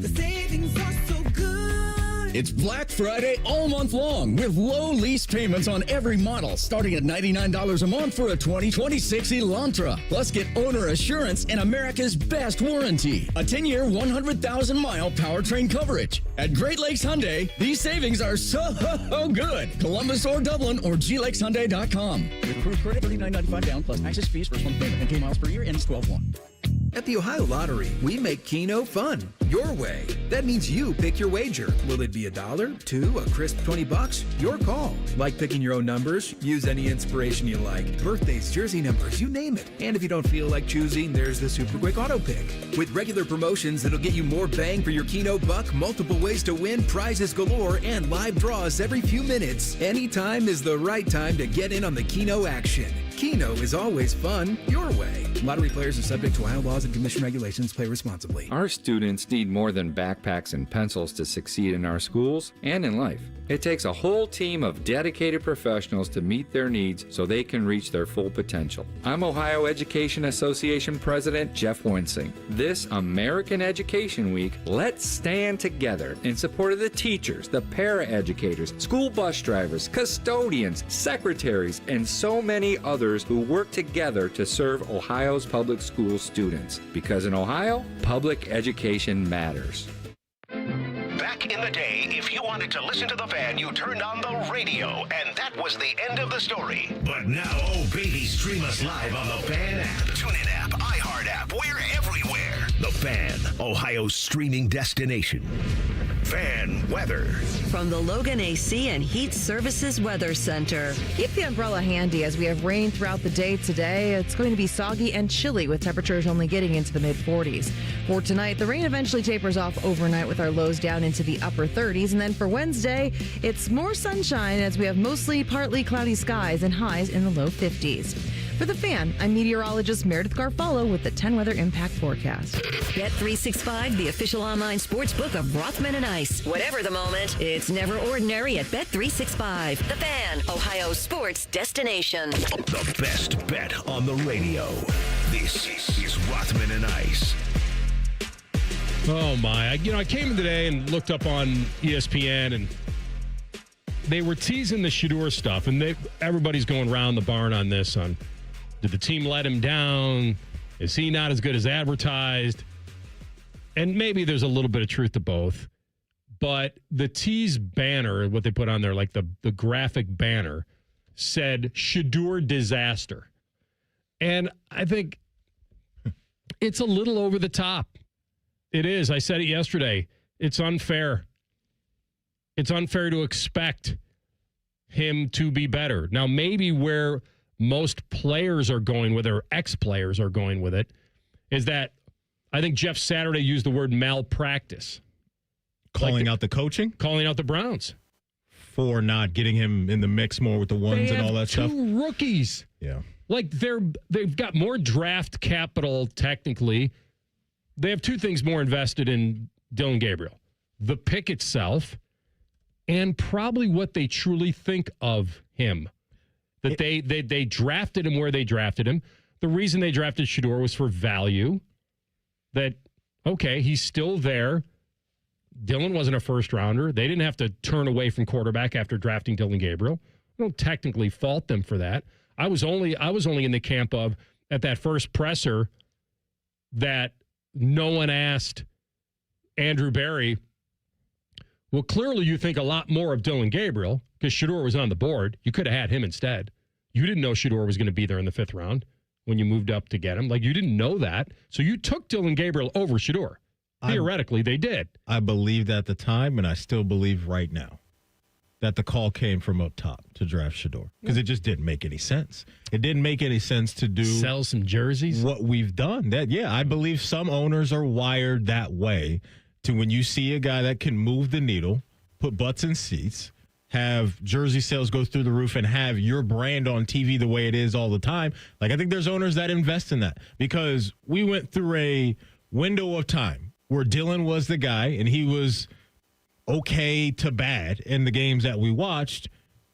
The savings are so good. It's Black Friday all month long with low lease payments on every model, starting at $99 a month for a 2026 Elantra. Plus, get owner assurance and America's best warranty. A 10-year, 100,000-mile powertrain coverage. At Great Lakes Hyundai, these savings are so good. Columbus or Dublin or glakeshyundai.com. With cruise credit, $39.95 down, plus access fees, first month payment, and 10 miles per year, ends 12/1. At the Ohio Lottery, we make Keno fun, your way. That means you pick your wager. Will it be $1, $2, a crisp $20? Your call. Like picking your own numbers? Use any inspiration you like. Birthdays, jersey numbers, you name it. And if you don't feel like choosing, there's the Super Quick Auto Pick. With regular promotions that'll get you more bang for your Keno buck, multiple ways to win, prizes galore, and live draws every few minutes. Anytime is the right time to get in on the Keno action. Keno is always fun, your way. Lottery players are subject to Ohio laws and commission regulations. Play responsibly. Our students need more than backpacks and pencils to succeed in our schools and in life. It takes a whole team of dedicated professionals to meet their needs so they can reach their full potential. I'm Ohio Education Association President Jeff Winsing. This American Education Week, let's stand together in support of the teachers, the para-educators, school bus drivers, custodians, secretaries, and so many others who work together to serve Ohio's public school students. Because in Ohio, public education matters. Back in the day, if you wanted to listen to the fan, you turned on the radio, and that was the end of the story. But now, oh baby, stream us live on the Fan app. TuneIn app, iHeart app, we're everywhere. The Fan, Ohio's streaming destination. Fan weather. From the Logan AC and Heat Services Weather Center. Keep the umbrella handy as we have rain throughout the day today. It's going to be soggy and chilly with temperatures only getting into the mid-40s. For tonight, the rain eventually tapers off overnight with our lows down into the upper 30s. And then for Wednesday, it's more sunshine as we have mostly partly cloudy skies and highs in the low 50s. For the Fan, I'm meteorologist Meredith Garfalo with the 10 Weather Impact Forecast. Bet365, the official online sports book of Rothman and Ice. Whatever the moment, it's never ordinary at Bet365. The Fan, Ohio's sports destination. The best bet on the radio. This is Rothman and Ice. Oh, my. I came in today and looked up on ESPN, and they were teasing the Shedeur stuff, and everybody's going round the barn on this. Did the team let him down? Is he not as good as advertised? And maybe there's a little bit of truth to both. But the tease banner, what they put on there, like the graphic banner, said Shedeur disaster. And I think it's a little over the top. It is. I said it yesterday. It's unfair. It's unfair to expect him to be better. Now, maybe where most players are going with it, or ex-players are going with it, is that I think Jeff Saturday used the word malpractice. Calling out the coaching? Calling out the Browns. For not getting him in the mix more with the ones and all that stuff? Two rookies. Yeah. Like, they've got more draft capital, technically. They have two things more invested in Dylan Gabriel. The pick itself, and probably what they truly think of him. That they drafted him where they drafted him. The reason they drafted Shedeur was for value. That, okay, he's still there. Dylan wasn't a first rounder. They didn't have to turn away from quarterback after drafting Dylan Gabriel. I don't technically fault them for that. I was only in the camp of, at that first presser, that no one asked Andrew Berry, well, clearly you think a lot more of Dylan Gabriel because Shedeur was on the board. You could have had him instead. You didn't know Shedeur was going to be there in the 5th round when you moved up to get him. Like, you didn't know that. So you took Dylan Gabriel over Shedeur. Theoretically, they did. I believed at the time, and I still believe right now, that the call came from up top to draft Shedeur because it just didn't make any sense. It didn't make any sense to do sell some jerseys. What we've done. I believe some owners are wired that way to when you see a guy that can move the needle, put butts in seats, have jersey sales go through the roof, and have your brand on TV the way it is all the time. Like, I think there's owners that invest in that because we went through a window of time where Dylan was the guy and he was okay to bad in the games that we watched.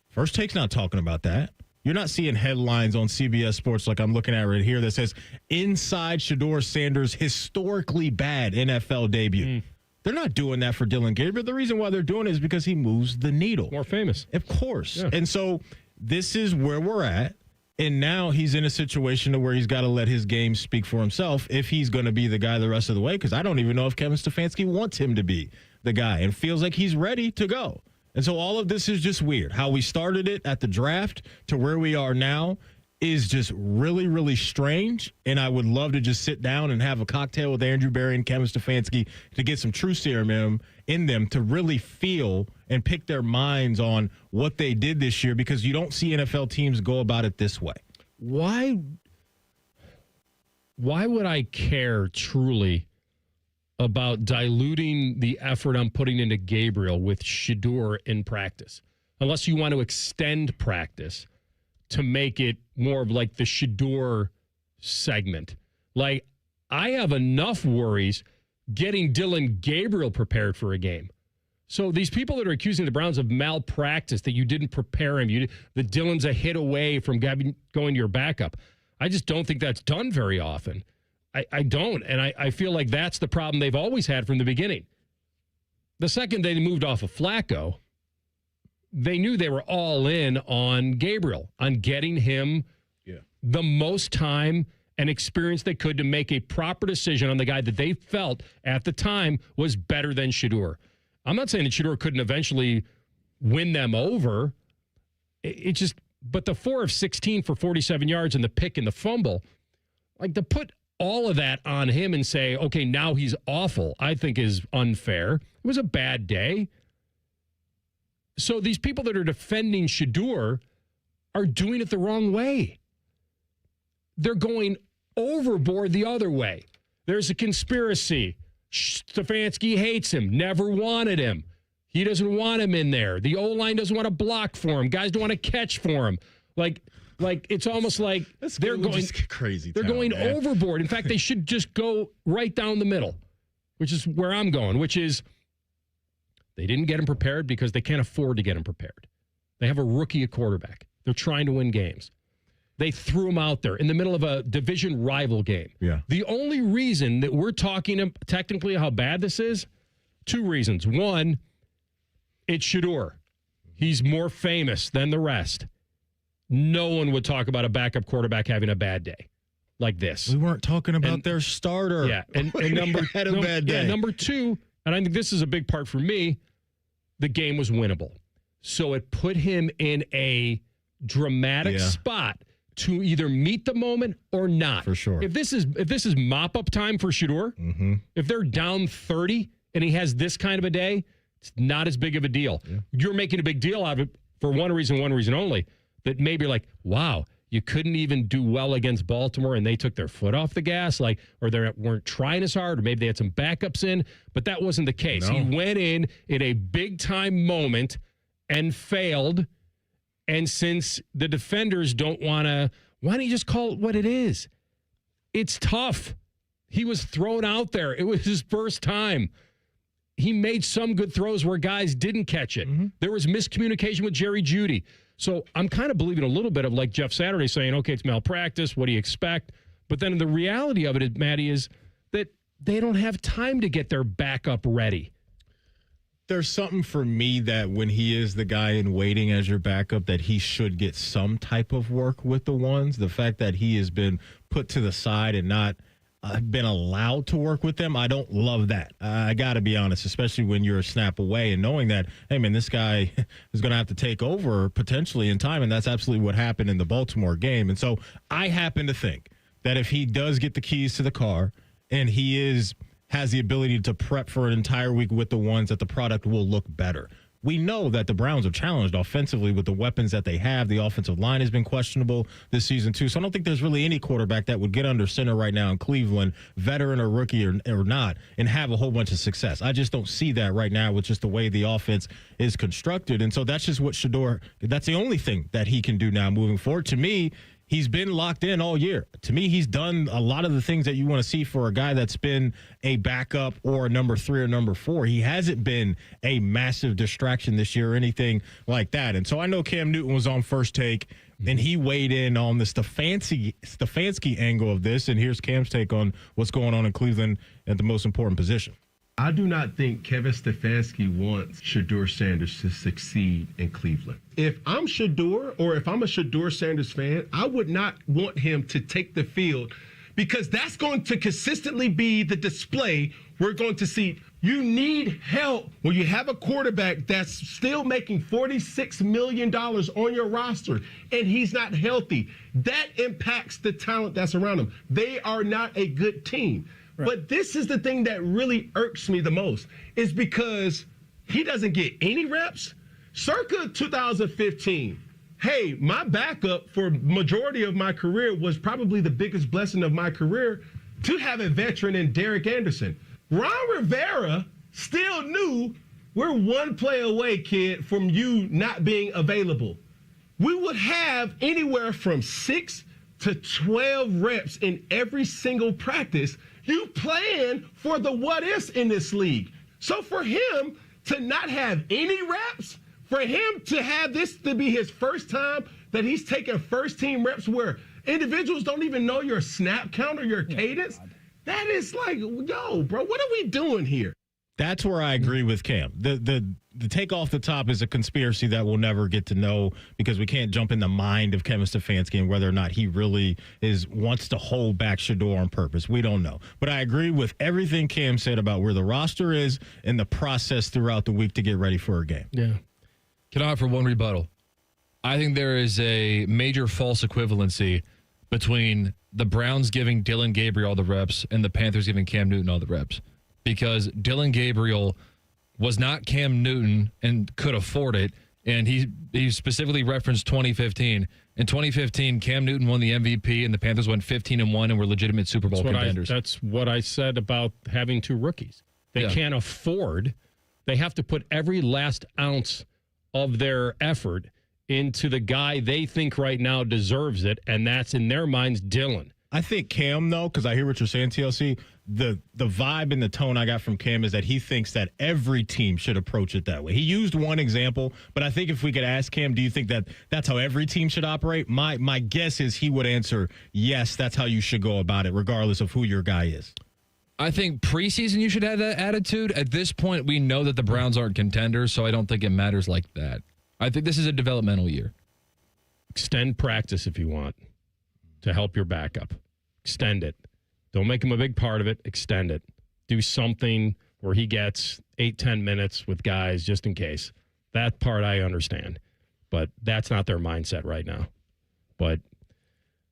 First Take's not talking about that. You're not seeing headlines on CBS Sports like I'm looking at right here that says inside Shedeur Sanders' historically bad NFL debut. They're not doing that for Dylan Gabriel. The reason why they're doing it is because he moves the needle. More famous. Of course. Yeah. And so this is where we're at. And now he's in a situation where he's got to let his game speak for himself if he's going to be the guy the rest of the way, because I don't even know if Kevin Stefanski wants him to be the guy and feels like he's ready to go. And so all of this is just weird. How we started it at the draft to where we are now is just really, really strange. And I would love to just sit down and have a cocktail with Andrew Berry and Kevin Stefanski to get some true serum in them to really feel and pick their minds on what they did this year, because you don't see NFL teams go about it this way. Why would I care truly about diluting the effort I'm putting into Gabriel with Shedeur in practice? Unless you want to extend practice to make it more of like the Shedeur segment. Like, I have enough worries getting Dylan Gabriel prepared for a game. So these people that are accusing the Browns of malpractice, that you didn't prepare him, that Dylan's a hit away from going to your backup, I just don't think that's done very often. I don't. And I feel like that's the problem they've always had from the beginning. The second they moved off of Flacco, they knew they were all in on Gabriel, on getting him the most time and experience they could to make a proper decision on the guy that they felt at the time was better than Shedeur. I'm not saying that Shedeur couldn't eventually win them over. But the 4 of 16 for 47 yards and the pick and the fumble, like, to put all of that on him and say, okay, now he's awful, I think is unfair. It was a bad day. So these people that are defending Shedeur are doing it the wrong way. They're going overboard the other way. There's a conspiracy. Stefanski hates him, never wanted him. He doesn't want him in there. The O-line doesn't want to block for him. Guys don't want to catch for him. Like it's almost like they're going crazy. They're going overboard. In fact, they should just go right down the middle, which is where I'm going, which is they didn't get him prepared because they can't afford to get him prepared. They have a rookie at quarterback. They're trying to win games. They threw him out there in the middle of a division rival game. Yeah. The only reason that we're talking technically how bad this is, 2 reasons. One, it's Shedeur. He's more famous than the rest. No one would talk about a backup quarterback having a bad day like this. We weren't talking about their starter. Yeah, and number had a bad day. Yeah, number 2, and I think this is a big part for me, the game was winnable. So it put him in a dramatic spot to either meet the moment or not. For sure. If this is mop-up time for Shedeur, if they're down 30 and he has this kind of a day, it's not as big of a deal. Yeah. You're making a big deal out of it for one reason only, that maybe like, wow, you couldn't even do well against Baltimore and they took their foot off the gas, or they weren't trying as hard, or maybe they had some backups in, but that wasn't the case. No. He went in a big-time moment and failed. And since the defenders don't want to, why don't you just call it what it is? It's tough. He was thrown out there. It was his first time. He made some good throws where guys didn't catch it. There was miscommunication with Jerry Jeudy. So I'm kind of believing a little bit of like Jeff Saturday saying, okay, it's malpractice. What do you expect? But then the reality of it, Maddie, is that they don't have time to get their backup ready. there's something for me that when he is the guy in waiting as your backup, that he should get some type of work with the ones. The fact that he has been put to the side and not been allowed to work with them, I don't love that. I got to be honest, especially when you're a snap away and knowing that, hey, man, this guy is going to have to take over potentially in time, and that's absolutely what happened in the Baltimore game. And so I happen to think that if he does get the keys to the car and he has the ability to prep for an entire week with the ones, that the product will look better. We know that the Browns are challenged offensively with the weapons that they have. The offensive line has been questionable this season, too. So I don't think there's really any quarterback that would get under center right now in Cleveland, veteran or rookie or not, and have a whole bunch of success. I just don't see that right now with just the way the offense is constructed. And so that's just what Shedeur, that's the only thing that he can do now moving forward. To me, he's been locked in all year. To me, he's done a lot of the things that you want to see for a guy that's been a backup or a number 3 or number 4. He hasn't been a massive distraction this year or anything like that. And so I know Cam Newton was on First Take, and he weighed in on the Stefanski angle of this. And here's Cam's take on what's going on in Cleveland at the most important position. I do not think Kevin Stefanski wants Shedeur Sanders to succeed in Cleveland. If I'm Shedeur, or if I'm a Shedeur Sanders fan, I would not want him to take the field, because that's going to consistently be the display we're going to see. You need help when you have a quarterback that's still making $46 million on your roster and he's not healthy. That impacts the talent that's around him. They are not a good team. Right. But this is the thing that really irks me the most, is because he doesn't get any reps. Circa 2015, hey, my backup for majority of my career was probably the biggest blessing of my career to have a veteran in Derek Anderson. Ron Rivera still knew, we're one play away, kid, from you not being available. We would have anywhere from 6 to 12 reps in every single practice. You plan for the what-ifs in this league. So for him to not have any reps, for him to have this to be his first time that he's taking first-team reps where individuals don't even know your snap count or your cadence, that is like, yo, bro, what are we doing here? That's where I agree with Cam. The take off the top is a conspiracy that we'll never get to know, because we can't jump in the mind of Kevin Stefanski and whether or not he really wants to hold back Shedeur on purpose. We don't know. But I agree with everything Cam said about where the roster is and the process throughout the week to get ready for a game. Yeah. Can I offer one rebuttal? I think there is a major false equivalency between the Browns giving Dylan Gabriel all the reps and the Panthers giving Cam Newton all the reps. Because Dylan Gabriel was not Cam Newton and could afford it. And he specifically referenced 2015. In 2015, Cam Newton won the MVP and the Panthers went 15-1 and were legitimate Super Bowl contenders. That's what I said about having 2 rookies. They can't afford. They have to put every last ounce of their effort into the guy they think right now deserves it, and that's, in their minds, Dylan. I think Cam, though, because I hear what you're saying, TLC, the vibe and the tone I got from Cam is that he thinks that every team should approach it that way. He used one example, but I think if we could ask Cam, do you think that that's how every team should operate? My guess is he would answer, yes, that's how you should go about it, regardless of who your guy is. I think preseason you should have that attitude. At this point, we know that the Browns aren't contenders, so I don't think it matters like that. I think this is a developmental year. Extend practice if you want to help your backup. Extend it. Don't make him a big part of it. Extend it. Do something where he gets 8-10 minutes with guys just in case. That part I understand. But that's not their mindset right now. But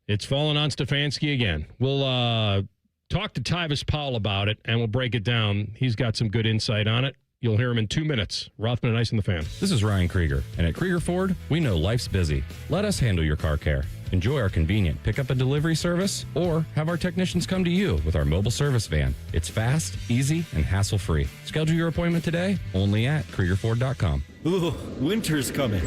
it's fallen on Stefanski again. We'll talk to Tyvis Powell about it, and we'll break it down. He's got some good insight on it. You'll hear him in 2 minutes. Rothman and Ice and the Fan. This is Ryan Krieger, and at Krieger Ford, we know life's busy. Let us handle your car care. Enjoy our convenient pickup and delivery service, or have our technicians come to you with our mobile service van. It's fast, easy, and hassle-free. Schedule your appointment today, only at KriegerFord.com. Ooh, winter's coming.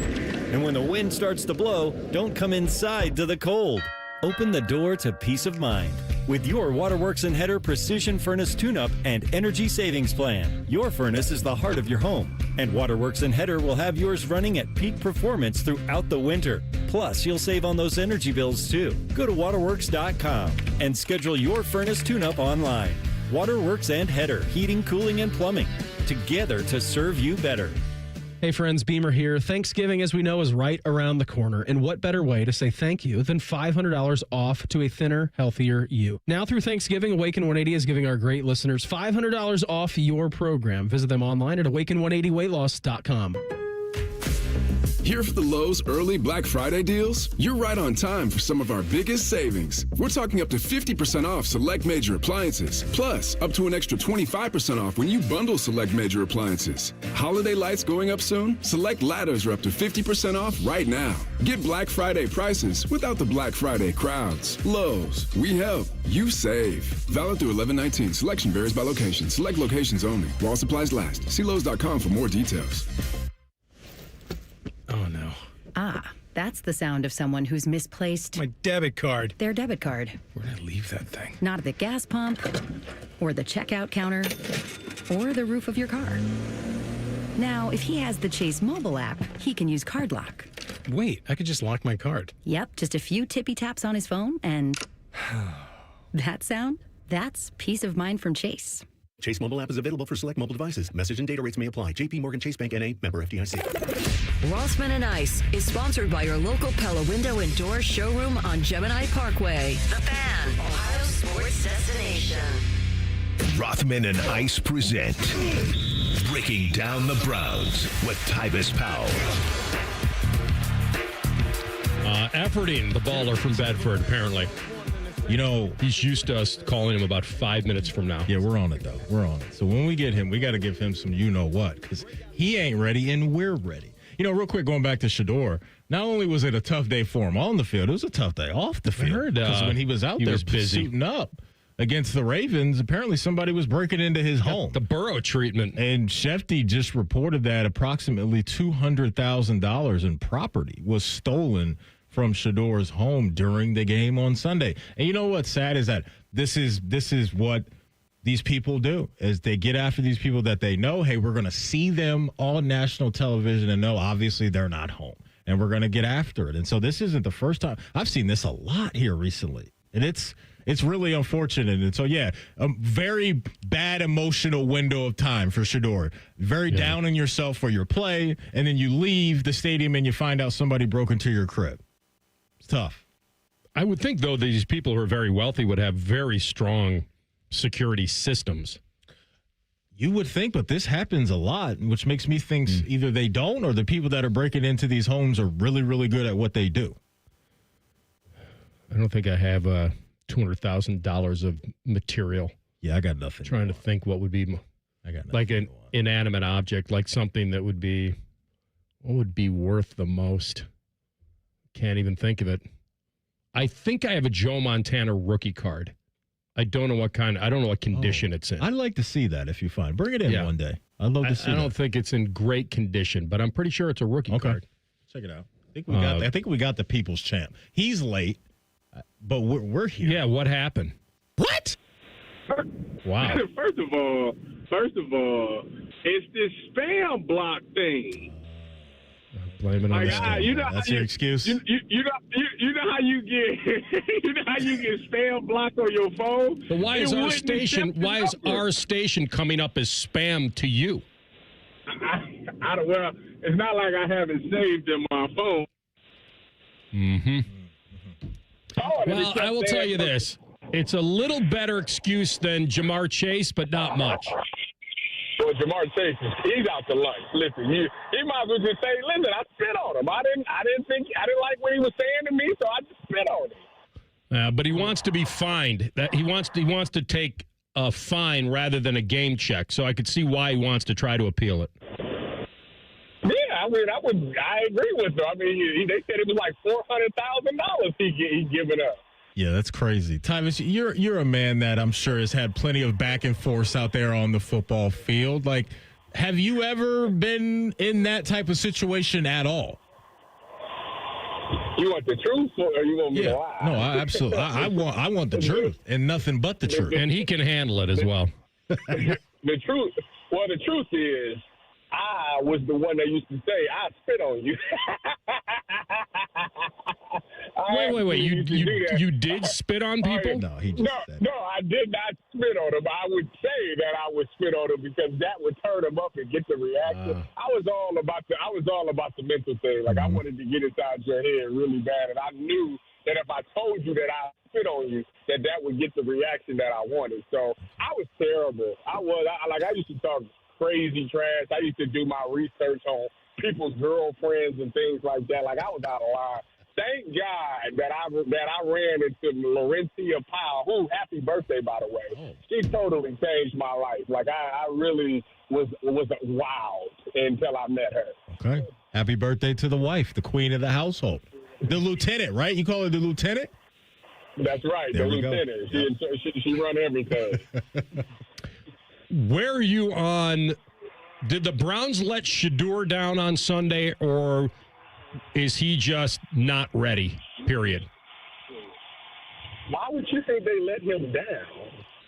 And when the wind starts to blow, don't come inside to the cold. Open the door to peace of mind with your Waterworks and Header Precision Furnace Tune-Up and Energy Savings Plan. Your furnace is the heart of your home, and Waterworks and Header will have yours running at peak performance throughout the winter. Plus, you'll save on those energy bills too. Go to waterworks.com and schedule your furnace tune-up online. Waterworks and Header, heating, cooling, and plumbing. together to serve you better. Hey friends, Beamer here. Thanksgiving, as we know, is right around the corner. And what better way to say thank you than $500 off to a thinner, healthier you? Now through Thanksgiving, Awaken 180 is giving our great listeners $500 off your program. Visit them online at awaken180weightloss.com. Here for the Lowe's early Black Friday deals? You're right on time for some of our biggest savings. We're talking up to 50% off select major appliances, plus up to an extra 25% off when you bundle select major appliances. Holiday lights going up soon? Select ladders are up to 50% off right now. Get Black Friday prices without the Black Friday crowds. Lowe's, we help, you save. Valid through 11/19. Selection varies by location. Select locations only. While supplies last. See Lowe's.com for more details. Oh, no. Ah, that's the sound of someone who's misplaced My debit card. their debit card. Where did I leave that thing? Not at the gas pump, or the checkout counter, or the roof of your car. Now, if he has the Chase mobile app, he can use Card Lock. Wait, I could just lock my card. Yep, just a few tippy taps on his phone, and that sound, that's peace of mind from Chase. Chase mobile app is available for select mobile devices. Message and data rates may apply. JP Morgan Chase Bank N.A. member FDIC. Rossman and Ice is sponsored by your local Pella Window and Door showroom on Gemini Parkway. The Fan, Ohio's sports destination. Rothman and Ice present Breaking Down the Browns with Tyvis Powell. Efforting, the baller from Bedford, apparently. You know, he's used to us calling him about 5 minutes from now. Yeah, we're on it, though. We're on it. So when we get him, we got to give him some you-know-what, because he ain't ready, and we're ready. You know, real quick, going back to Shedeur, not only was it a tough day for him on the field, it was a tough day off the field. I heard because when he was out there busy suiting up against the Ravens, apparently somebody was breaking into his home. The Burrow treatment. And Shefty just reported that approximately $200,000 in property was stolen from Shedeur's home during the game on Sunday. And you know what's sad is that this is what these people do, is they get after these people that they know, hey, we're going to see them on national television and know obviously they're not home, and we're going to get after it. And so this isn't the first time. I've seen this a lot here recently, and it's really unfortunate. And so, yeah, a very bad emotional window of time for Shedeur. Very down on yourself for your play, and then you leave the stadium and you find out somebody broke into your crib. It's tough. I would think, though, these people who are very wealthy would have very strong security systems. You would think, but this happens a lot, which makes me think either they don't, or the people that are breaking into these homes are really, really good at what they do. I don't think I have $200,000 of material. Yeah, I got nothing. Trying to think what would be like an inanimate object, like something that would be, what would be worth the most? Can't even think of it. I think I have a Joe Montana rookie card. I don't know what kind. I don't know what condition it's in. I'd like to see that if you find. Bring it in one day. I'd love to see. I don't think it's in great condition, but I'm pretty sure it's a rookie card. Check it out. I think we got the people's champ. He's late, but we're here. Yeah. What happened? What? Wow. First of all, it's this spam block thing. Blame it on the spam. That's your excuse. You know how you get spam blocked on your phone. But why is our station coming up as spam to you? Well, it's not like I have it saved in my phone. Mm-hmm. Well, I will tell you this: it's a little better excuse than Jamar Chase, but not much. Well, Jamar Chase, he's out to lunch. Listen, he might as well just say, "Listen, I spit on him. I didn't like what he was saying to me, so I just spit on him." But he wants to be fined. That he wants to take a fine rather than a game check. So I could see why he wants to try to appeal it. Yeah, I agree with him. I mean, they said it was like $400,000 he given up. Yeah, that's crazy. Tyvis, you're a man that I'm sure has had plenty of back and forth out there on the football field. Like, have you ever been in that type of situation at all? You want the truth, or you want me to lie? No, I absolutely. I want the truth and nothing but the truth. And he can handle it as well. The truth. Well, the truth is, I was the one that used to say, "I spit on you." I Wait. You do that. You did spit on people? No, he just said. No, I did not spit on him. I would say that I would spit on him because that would turn him up and get the reaction. I was all about the mental thing. Like I wanted to get inside your head really bad, and I knew that if I told you that I spit on you, that would get the reaction that I wanted. So I was terrible. I used to talk crazy trash. I used to do my research on people's girlfriends and things like that. Like I was out of line. Thank God that I ran into Laurentia Powell, who, happy birthday, by the way. She totally changed my life. Like, I really was wild until I met her. Okay. Happy birthday to the wife, the queen of the household. The lieutenant, right? You call her the lieutenant? That's right, there the lieutenant. She run everything. Where are you on? Did the Browns let Shedeur down on Sunday, or is he just not ready, period? Why would you think they let him down?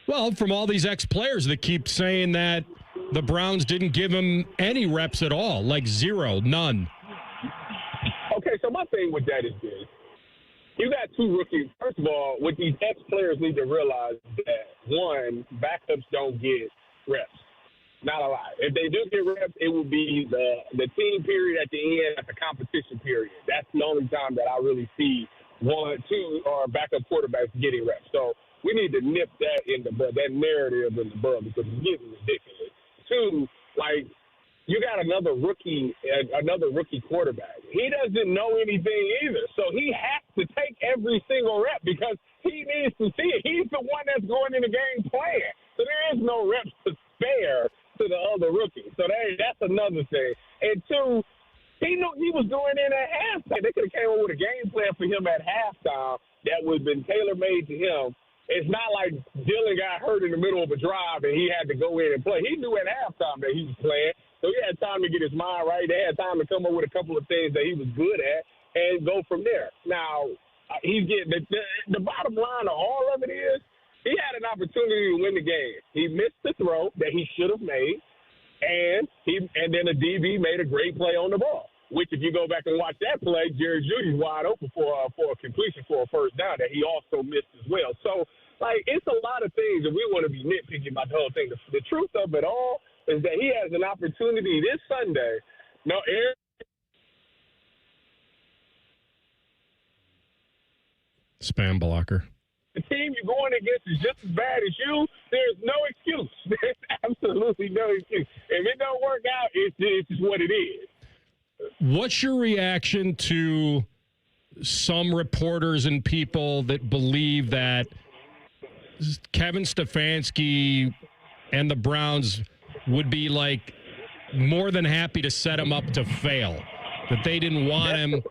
Well, from all these ex-players that keep saying that the Browns didn't give him any reps at all, like zero, none. Okay, so my thing with that is this. You got two rookies. First of all, what these ex-players need to realize is that, one, backups don't get reps. Not a lot. If they do get reps, it will be the team period at the end, at the competition period. That's the only time that I really see one, two, or backup quarterbacks getting reps. So we need to nip that in the bud, that narrative in the bud, because it's getting ridiculous. Two, like, you got another rookie quarterback. He doesn't know anything either. So he has to take every single rep because he needs to see it. He's the one that's going in the game playing. So there is no reps to spare to the other rookie. So that's another thing. And two, he knew he was going in at halftime. They could have came up with a game plan for him at halftime that would have been tailor-made to him. It's not like Dylan got hurt in the middle of a drive and he had to go in and play. He knew at halftime that he was playing. So he had time to get his mind right. They had time to come up with a couple of things that he was good at and go from there. Now, he's getting the bottom line of all of it is he had an opportunity to win the game. He missed the throw that he should have made, and then a DB made a great play on the ball, which if you go back and watch that play, Jerry Jeudy's wide open for a completion for a first down that he also missed as well. So, like, it's a lot of things that we want to be nitpicking about the whole thing. The truth of it all is that he has an opportunity this Sunday. No, Aaron. Spam blocker. The team you're going against is just as bad as you. There's no excuse. There's absolutely no excuse. If it don't work out, it's just what it is. What's your reaction to some reporters and people that believe that Kevin Stefanski and the Browns would be like more than happy to set him up to fail, that they didn't want him,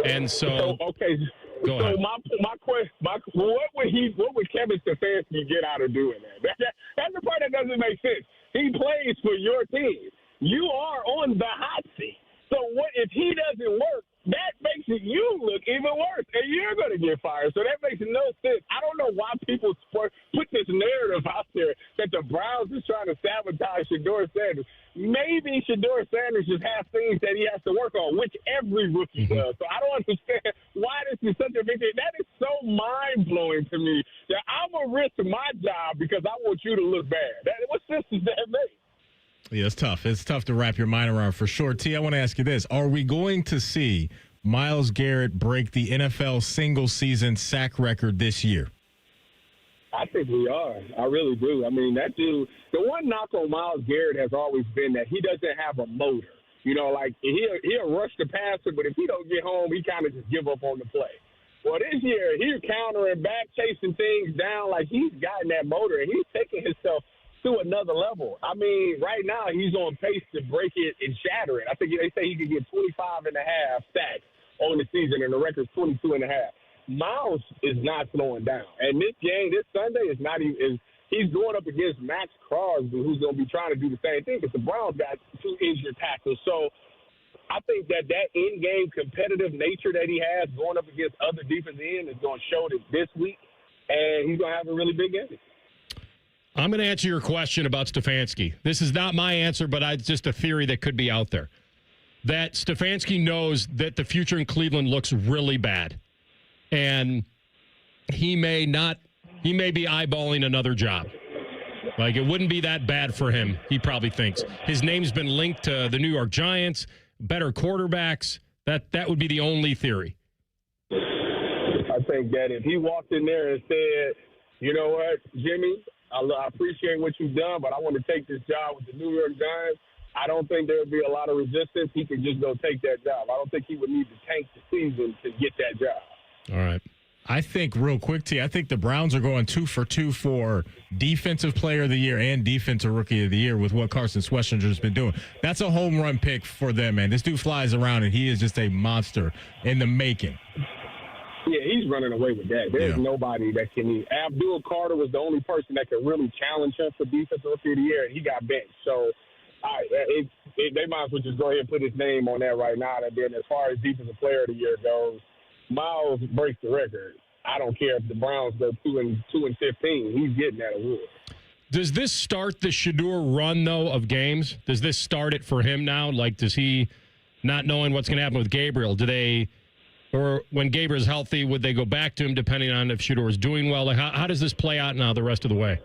and so okay. Go ahead. So my question, what would Kevin Stefanski get out of doing that? That's the part that doesn't make sense. He plays for your team. You are on the hot seat. So what if he doesn't work? That makes you look even worse, and you're going to get fired. So that makes no sense. I don't know why people put this narrative out there that the Browns is trying to sabotage Shedeur Sanders. Maybe Shedeur Sanders just has things that he has to work on, which every rookie does. So I don't understand why this is such a big thing. That is so mind-blowing to me that I'm going to risk my job because I want you to look bad. What sense does that make? Yeah, it's tough. It's tough to wrap your mind around for sure. T, I want to ask you this. Are we going to see Myles Garrett break the NFL single-season sack record this year? I think we are. I really do. I mean, that dude, the one knock on Myles Garrett has always been that he doesn't have a motor. You know, like he'll rush the passer, but if he don't get home, he kind of just give up on the play. Well, this year, he's countering back, chasing things down like he's gotten that motor, and he's taking himself to another level. I mean, right now he's on pace to break it and shatter it. I think they say he could get 25.5 sacks on the season, and the record's 22.5. Myles is not slowing down. And this game, this Sunday, is not even he's going up against Max Crosby, who's going to be trying to do the same thing, because the Browns got 2 injured tackles. So I think that in-game competitive nature that he has going up against other defensive ends is going to show this week, and he's going to have a really big game. I'm going to answer your question about Stefanski. This is not my answer, but it's just a theory that could be out there. That Stefanski knows that the future in Cleveland looks really bad. and he may be eyeballing another job. Like, it wouldn't be that bad for him, he probably thinks. His name's been linked to the New York Giants, better quarterbacks. That would be the only theory. I think that if he walked in there and said, you know what, Jimmy, I appreciate what you've done, but I want to take this job with the New York Giants, I don't think there would be a lot of resistance. He could just go take that job. I don't think he would need to tank the season to get that job. All right. I think, real quick, T, I think the Browns are going 2 for 2 for Defensive Player of the Year and Defensive Rookie of the Year with what Carson Schwarzenegger's been doing. That's a home run pick for them, man. This dude flies around, and he is just a monster in the making. Yeah, he's running away with that. There's nobody that can. Abdul Carter was the only person that could really challenge him for Defensive Rookie of the Year, and he got benched. So they might as well just go ahead and put his name on that right now. And then as far as Defensive Player of the Year goes, Miles breaks the record. I don't care if the Browns go 2-15. He's getting that award. Does this start the Shedeur run, though, of games? Does this start it for him now? Like, does he, not knowing what's going to happen with Gabriel, or when Gabriel's healthy, would they go back to him depending on if Shedeur is doing well? Like, how does this play out now the rest of the way?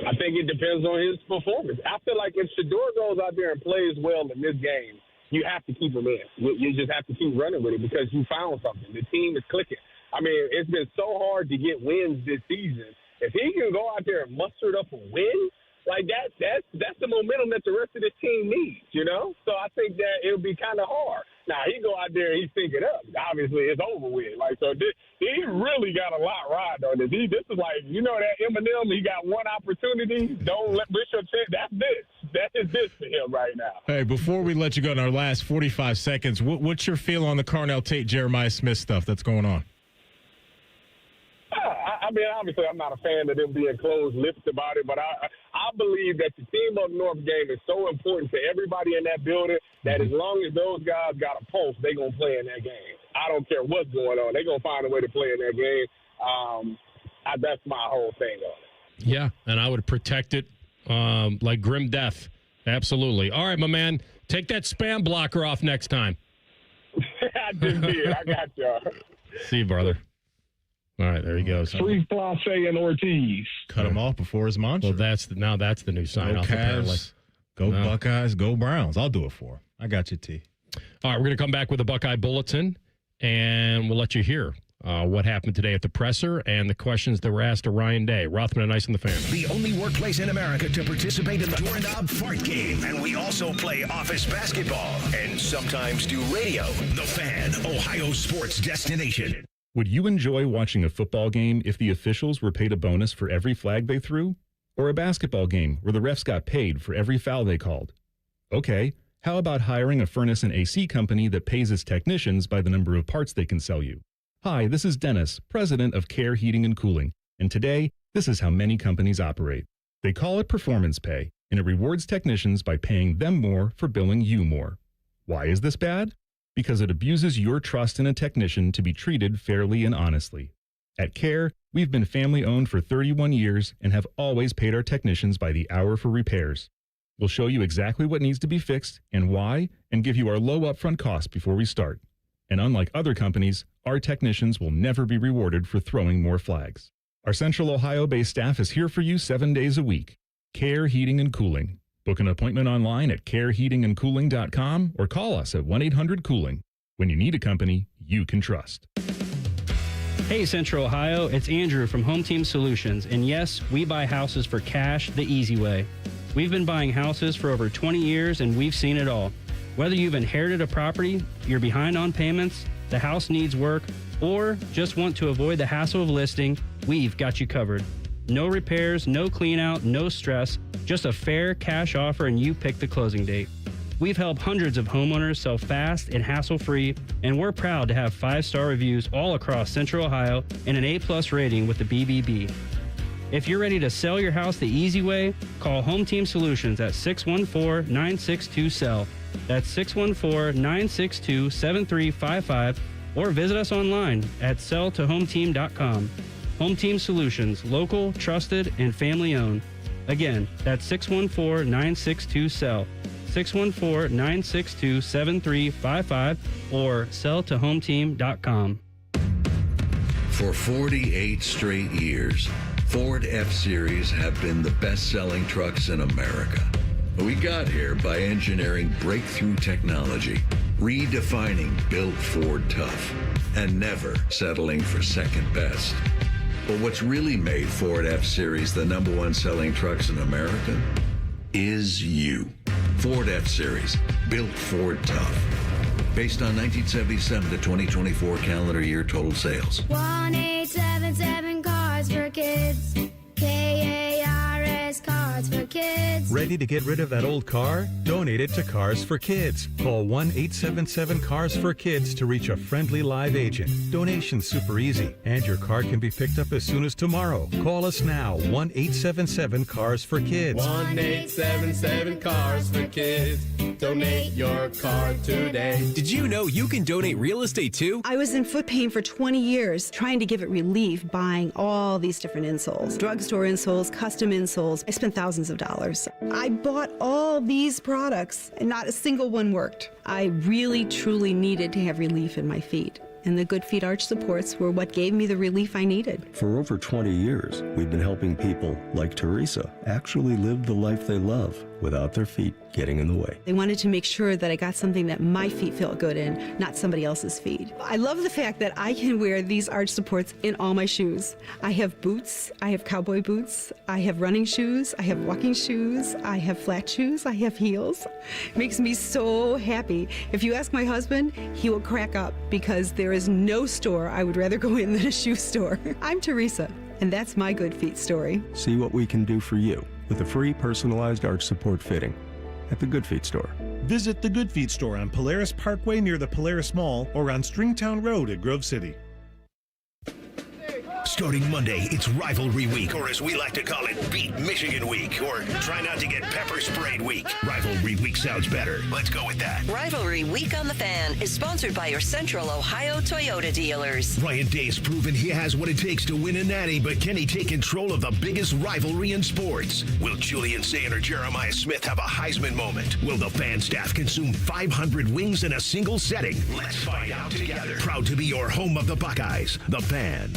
I think it depends on his performance. I feel like if Shedeur goes out there and plays well in this game, you have to keep him in. You just have to keep running with it because you found something. The team is clicking. I mean, it's been so hard to get wins this season. If he can go out there and muster up a win, like that's the momentum that the rest of the team needs, you know? So I think that it'll be kind of hard. Now, he go out there and he's syncing up. Obviously, it's over with. Like, so he really got a lot riding on this. This is like, you know that Eminem, he got one opportunity. Don't let Bishop say that's this. That is this for him right now. Hey, before we let you go in our last 45 seconds, what's your feel on the Carnell Tate, Jeremiah Smith stuff that's going on? I mean, obviously, I'm not a fan of them being closed-lipped about it, but I believe that the Team Up North game is so important to everybody in that building that as long as those guys got a pulse, they're going to play in that game. I don't care what's going on. They're going to find a way to play in that game. That's my whole thing on it. Yeah, and I would protect it like grim death. Absolutely. All right, my man, take that spam blocker off next time. I just did. I got y'all. See you, brother. All right, there he goes. Free Place and Ortiz. Cut him off before his monster. Well, that's the new sign Go off, apparently. Cavs, go Buckeyes, go Browns. I'll do it for him. I got you, T. All right, we're going to come back with a Buckeye Bulletin, and we'll let you hear what happened today at the presser and the questions that were asked to Ryan Day. Rothman and Ice in the Fan. The only workplace in America to participate in the Doorknob Fart Game. And we also play office basketball and sometimes do radio. The Fan, Ohio sports destination. Would you enjoy watching a football game if the officials were paid a bonus for every flag they threw? Or a basketball game where the refs got paid for every foul they called? Okay, how about hiring a furnace and AC company that pays its technicians by the number of parts they can sell you? Hi, this is Dennis, president of Care Heating and Cooling, and today, this is how many companies operate. They call it performance pay, and it rewards technicians by paying them more for billing you more. Why is this bad? Because it abuses your trust in a technician to be treated fairly and honestly. At Care, we've been family-owned for 31 years and have always paid our technicians by the hour for repairs. We'll show you exactly what needs to be fixed and why, and give you our low upfront cost before we start. And unlike other companies, our technicians will never be rewarded for throwing more flags. Our Central Ohio-based staff is here for you 7 days a week. Care Heating and Cooling. Book an appointment online at careheatingandcooling.com or call us at 1-800-COOLING. When you need a company you can trust. Hey Central Ohio, it's Andrew from Home Team Solutions, and yes, we buy houses for cash the easy way. We've been buying houses for over 20 years and we've seen it all. Whether you've inherited a property, you're behind on payments, the house needs work, or just want to avoid the hassle of listing, we've got you covered. No repairs, no clean out, no stress, just a fair cash offer and you pick the closing date. We've helped hundreds of homeowners sell fast and hassle-free, and we're proud to have 5-star reviews all across Central Ohio and an A+ rating with the BBB. If you're ready to sell your house the easy way, call Home Team Solutions at 614-962-SELL. That's 614-962-7355, or visit us online at selltohometeam.com. Home Team Solutions, local, trusted, and family-owned. Again, that's 614-962-SELL. 614-962-7355 or selltohometeam.com. For 48 straight years, Ford F-Series have been the best-selling trucks in America. We got here by engineering breakthrough technology, redefining Built Ford Tough, and never settling for second best. But what's really made Ford F-Series the #1 selling trucks in America is you. Ford F-Series, Built Ford Tough. Based on 1977 to 2024 calendar year total sales. 1-877 Cars for Kids. KARS Cars for Kids. Ready to get rid of that old car? Donate it to Cars for Kids. Call 1-877 Cars for Kids to reach a friendly live agent. Donation's super easy, and your car can be picked up as soon as tomorrow. Call us now, 1-877 Cars for Kids. 1-877 Cars for Kids. Donate your car today. Did you know you can donate real estate too? I was in foot pain for 20 years, trying to give it relief, buying all these different insoles. Drugstore insoles, custom insoles. I spent thousands of dollars. I bought all these products, and not a single one worked. I really, truly needed to have relief in my feet. And the Good Feet arch supports were what gave me the relief I needed. For over 20 years, we've been helping people like Teresa actually live the life they love without their feet getting in the way. They wanted to make sure that I got something that my feet felt good in, not somebody else's feet. I love the fact that I can wear these arch supports in all my shoes. I have boots, I have cowboy boots, I have running shoes, I have walking shoes, I have flat shoes, I have heels. It makes me so happy. If you ask my husband, he will crack up because there is no store I would rather go in than a shoe store. I'm Teresa, and that's my Good Feet story. See what we can do for you with a free personalized arch support fitting at the Good Feet store. Visit the Good Feet store on Polaris Parkway near the Polaris Mall or on Stringtown Road at Grove City. Starting Monday, it's Rivalry Week, or as we like to call it, Beat Michigan Week, or Try Not to Get Pepper Sprayed Week. Rivalry Week sounds better. Let's go with that. Rivalry Week on the Fan is sponsored by your Central Ohio Toyota dealers. Ryan Day's proven he has what it takes to win a natty, but can he take control of the biggest rivalry in sports? Will Julian Sayin or Jeremiah Smith have a Heisman moment? Will the Fan staff consume 500 wings in a single setting? Let's find out together. Proud to be your home of the Buckeyes, the Fan.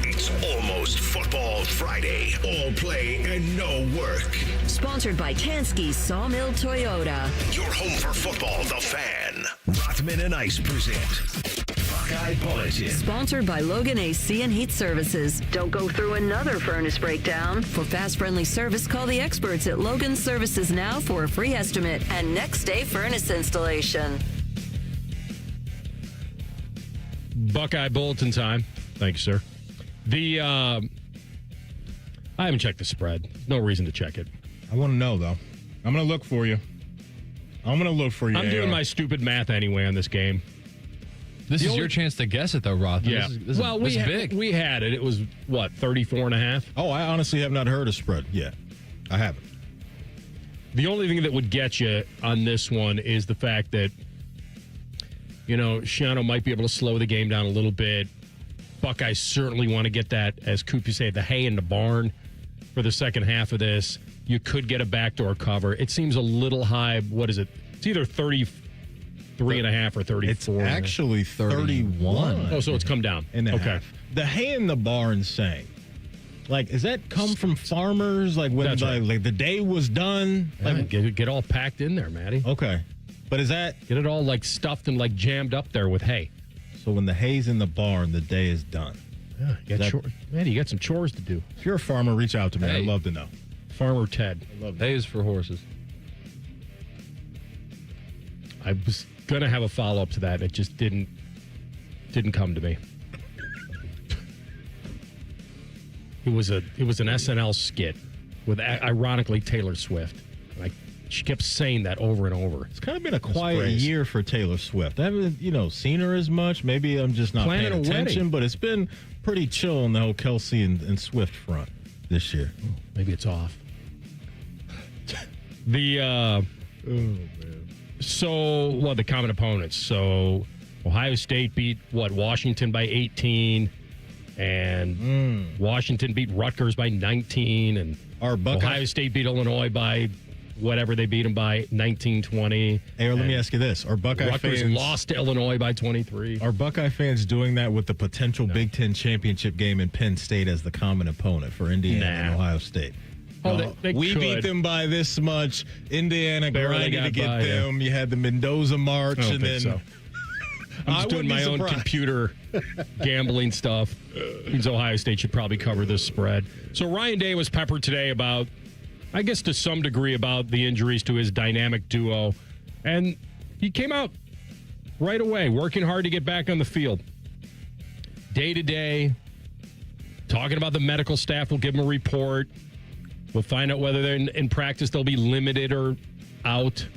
It's almost Football Friday. All play and no work. Sponsored by Tansky's Sawmill Toyota. Your home for football, the Fan. Rothman and Ice present Buckeye Bulletin. Sponsored by Logan AC and Heat Services. Don't go through another furnace breakdown. For fast, friendly service, call the experts at Logan Services now for a free estimate and next day furnace installation. Buckeye Bulletin time. Thank you, sir. I haven't checked the spread. No reason to check it. I want to know, though. I'm going to look for you. I'm doing my stupid math anyway on this game. This is your chance to guess it, though, Roth. Yeah. This is big. We had it. It was, 34.5? Oh, I honestly have not heard a spread yet. I haven't. The only thing that would get you on this one is the fact that, Shiano might be able to slow the game down a little bit. Buckeyes certainly want to get that, as Coop you say, the hay in the barn for the second half of this. You could get a backdoor cover. It seems a little high. What is it? It's either 33.5 or 34. It's actually 31. Oh, so it's come down. Okay. The hay in the barn saying, does that come from farmers? Like when the day was done? Yeah, get all packed in there, Matty. Okay. But is that... Get it all stuffed and jammed up there with hay. So when the hay's in the barn, the day is done. Yeah, you got some chores to do. If you're a farmer, reach out to me. I'd love to know. Farmer Ted. Hay is for horses. I was going to have a follow-up to that. It just didn't come to me. It was an SNL skit with, ironically, Taylor Swift. She kept saying that over and over. It's kind of been a quiet year for Taylor Swift. I haven't, seen her as much. Maybe I'm just not paying attention, but it's been pretty chill on the whole Kelsey and Swift front this year. Maybe it's off. The common opponents. So Ohio State beat Washington by 18, and Washington beat Rutgers by 19, and Ohio State beat Illinois by whatever they beat them by, 19-20. Hey, let me ask you this. Are Buckeye Rutgers fans lost to Illinois by 23. Are Buckeye fans doing that with the potential Big Ten championship game in Penn State as the common opponent for Indiana and Ohio State? Oh, they we could. beat them by this much. Indiana Barely grinded to got get by, them. You had the Mendoza March, I don't and think then so. I'm just doing my own computer gambling stuff. Means Ohio State should probably cover this spread. So Ryan Day was peppered today about, I guess to some degree, about the injuries to his dynamic duo. And he came out right away, working hard to get back on the field. Day to day, talking about the medical staff. We'll give him a report. We'll find out whether they're in practice they'll be limited or out.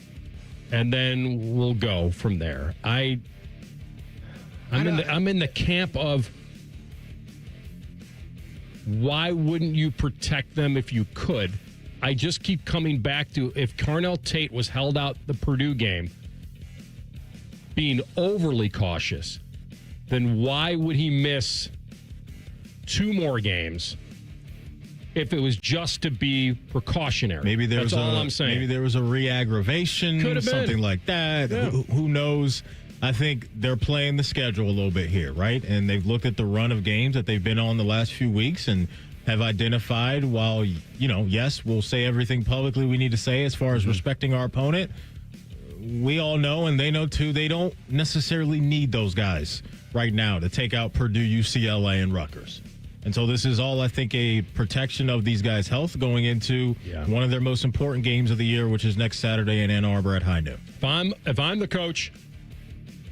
And then we'll go from there. I'm in the camp of why wouldn't you protect them if you could? I just keep coming back to if Carnell Tate was held out the Purdue game, being overly cautious, then why would he miss 2 more games if it was just to be precautionary? Maybe that's all I'm saying. Maybe there was a re-aggravation, Could have been. something like that. Yeah. Who knows? I think they're playing the schedule a little bit here, right? And they've looked at the run of games that they've been on the last few weeks and have identified, while, yes, we'll say everything publicly we need to say as far as respecting our opponent. We all know, and they know too, they don't necessarily need those guys right now to take out Purdue, UCLA, and Rutgers. And so this is all, I think, a protection of these guys' health going into one of their most important games of the year, which is next Saturday in Ann Arbor at high noon. If I'm the coach,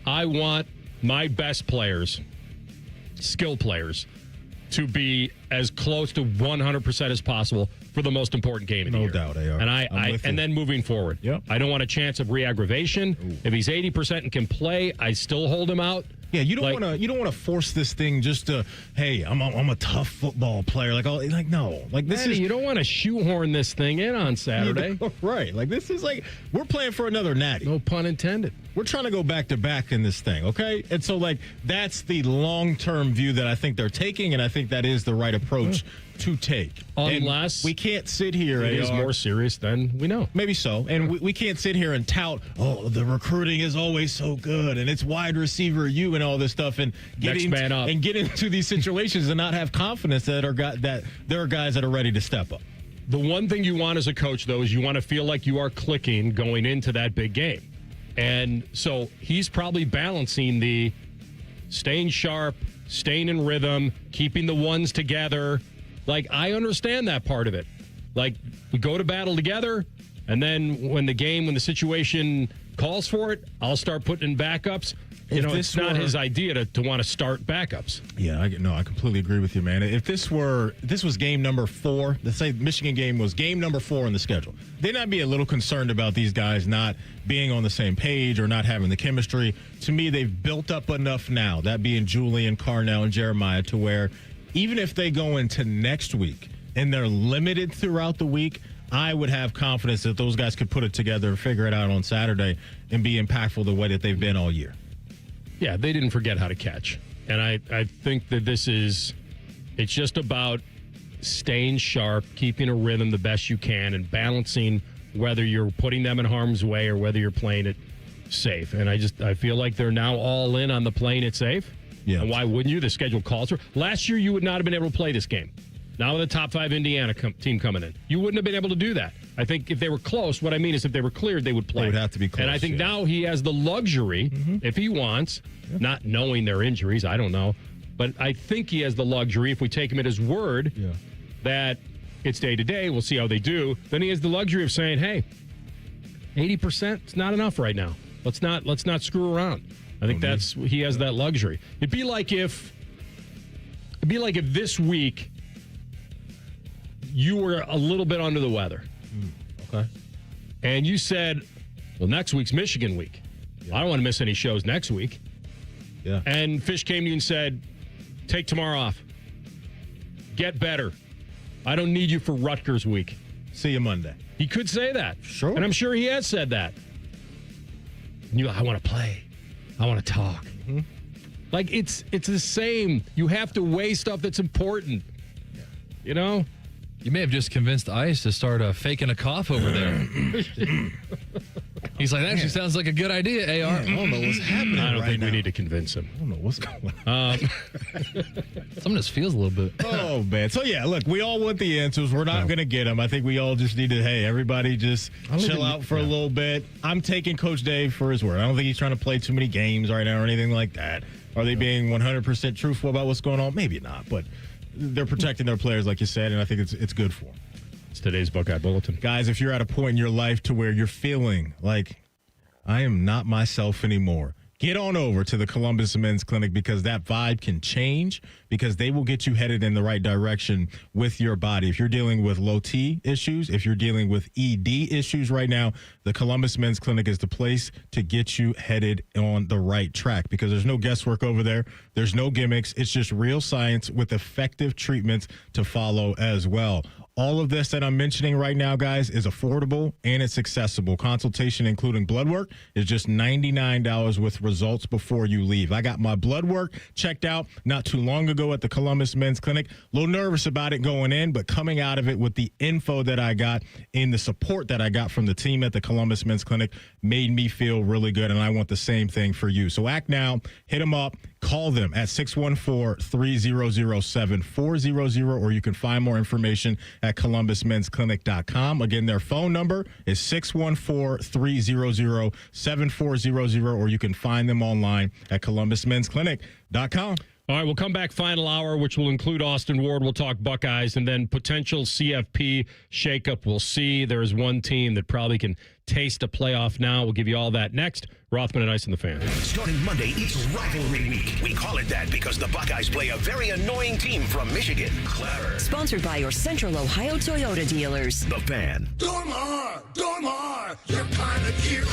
I want my best players, skilled players, to be as close to 100% as possible for the most important game of the year. No doubt, AR. And then moving forward. Yep. I don't want a chance of re-aggravation. If he's 80% and can play, I still hold him out. Yeah, you don't want to force this thing just to, hey, I'm a tough football player. No. You don't want to shoehorn this thing in on Saturday. Right. This is we're playing for another natty. No pun intended. We're trying to go back to back in this thing, okay? And so that's the long-term view that I think they're taking, and I think that is the right approach to take. Unless we can't sit here. It is more serious than we know. Maybe so. And we can't sit here and tout, the recruiting is always so good, and it's wide receiver you and all this stuff, and get into these situations and not have confidence that there are guys that are ready to step up. The one thing you want as a coach, though, is you want to feel like you are clicking going into that big game. And so he's probably balancing the staying sharp, staying in rhythm, keeping the ones together. I understand that part of it. We go to battle together, and then when the situation calls for it, I'll start putting in backups. It's not his idea to want to start backups. Yeah, I completely agree with you, man. If this was game number 4, let's say the Michigan game was game number 4 in the schedule, then I'd be a little concerned about these guys not being on the same page or not having the chemistry. To me, they've built up enough now, that being Julian, Carnell, and Jeremiah, to where even if they go into next week and they're limited throughout the week, I would have confidence that those guys could put it together and figure it out on Saturday and be impactful the way that they've been all year. Yeah, they didn't forget how to catch. And I think that it's just about staying sharp, keeping a rhythm the best you can, and balancing whether you're putting them in harm's way or whether you're playing it safe. And I feel like they're now all in on the playing it safe. Yeah. And why wouldn't you? The schedule calls for. Last year, you would not have been able to play this game. Now with the top 5 Indiana team coming in, you wouldn't have been able to do that. I think if they were close, what I mean is if they were cleared, they would play. They would have to be close. And I think now he has the luxury, if he wants, not knowing their injuries, I don't know, but I think he has the luxury, if we take him at his word, that it's day to day, we'll see how they do, then he has the luxury of saying, hey, 80% is not enough right now. Let's not screw around. I think he has that luxury. It'd be like if this week you were a little bit under the weather. Okay. And you said, well, next week's Michigan week. Yeah. I don't want to miss any shows next week. Yeah. And Fish came to you and said, take tomorrow off. Get better. I don't need you for Rutgers week. See you Monday. He could say that. Sure. And I'm sure he has said that. And I want to play. I want to talk. Mm-hmm. It's the same. You have to weigh stuff that's important. Yeah. You may have just convinced Ice to start faking a cough over there. He's like, that actually sounds like a good idea, AR. I don't know what's happening. I don't think now. we need to convince him. I don't know what's going on. Something just feels a little bit. Oh, man. So, yeah, look, we all want the answers. We're not going to get them. I think we all just need to, hey, everybody just chill out for a little bit. I'm taking Coach Dave for his word. I don't think he's trying to play too many games right now or anything like that. Are they being 100% truthful about what's going on? Maybe not, but they're protecting their players, like you said, and I think it's good for them. It's today's Buckeye Bulletin. Guys, if you're at a point in your life to where you're feeling like I am not myself anymore, get on over to the Columbus Men's Clinic because that vibe can change because they will get you headed in the right direction with your body. If you're dealing with low T issues, if you're dealing with ED issues right now, the Columbus Men's Clinic is the place to get you headed on the right track because there's no guesswork over there. There's no gimmicks. It's just real science with effective treatments to follow as well. All of this that I'm mentioning right now, guys, is affordable and it's accessible. Consultation, including blood work, is just $99 with results before you leave. I got my blood work checked out not too long ago at the Columbus Men's Clinic. A little nervous about it going in, but coming out of it with the info that I got and the support that I got from the team at the Columbus Men's Clinic made me feel really good, and I want the same thing for you. So act now. Hit them up. Call them at 614-300-7400, or you can find more information at columbusmensclinic.com. Again, their phone number is 614-300-7400, or you can find them online at columbusmensclinic.com. All right, we'll come back final hour, which will include Austin Ward. We'll talk Buckeyes and then potential CFP shakeup. We'll see. There's one team that probably can taste a playoff now. We'll give you all that next. Rothman and Ice and the Fan. Starting Monday, it's rivalry week. We call it that because the Buckeyes play a very annoying team from Michigan. Clever. Sponsored by your Central Ohio Toyota dealers. The Fan. Dormar, you're kind of hero.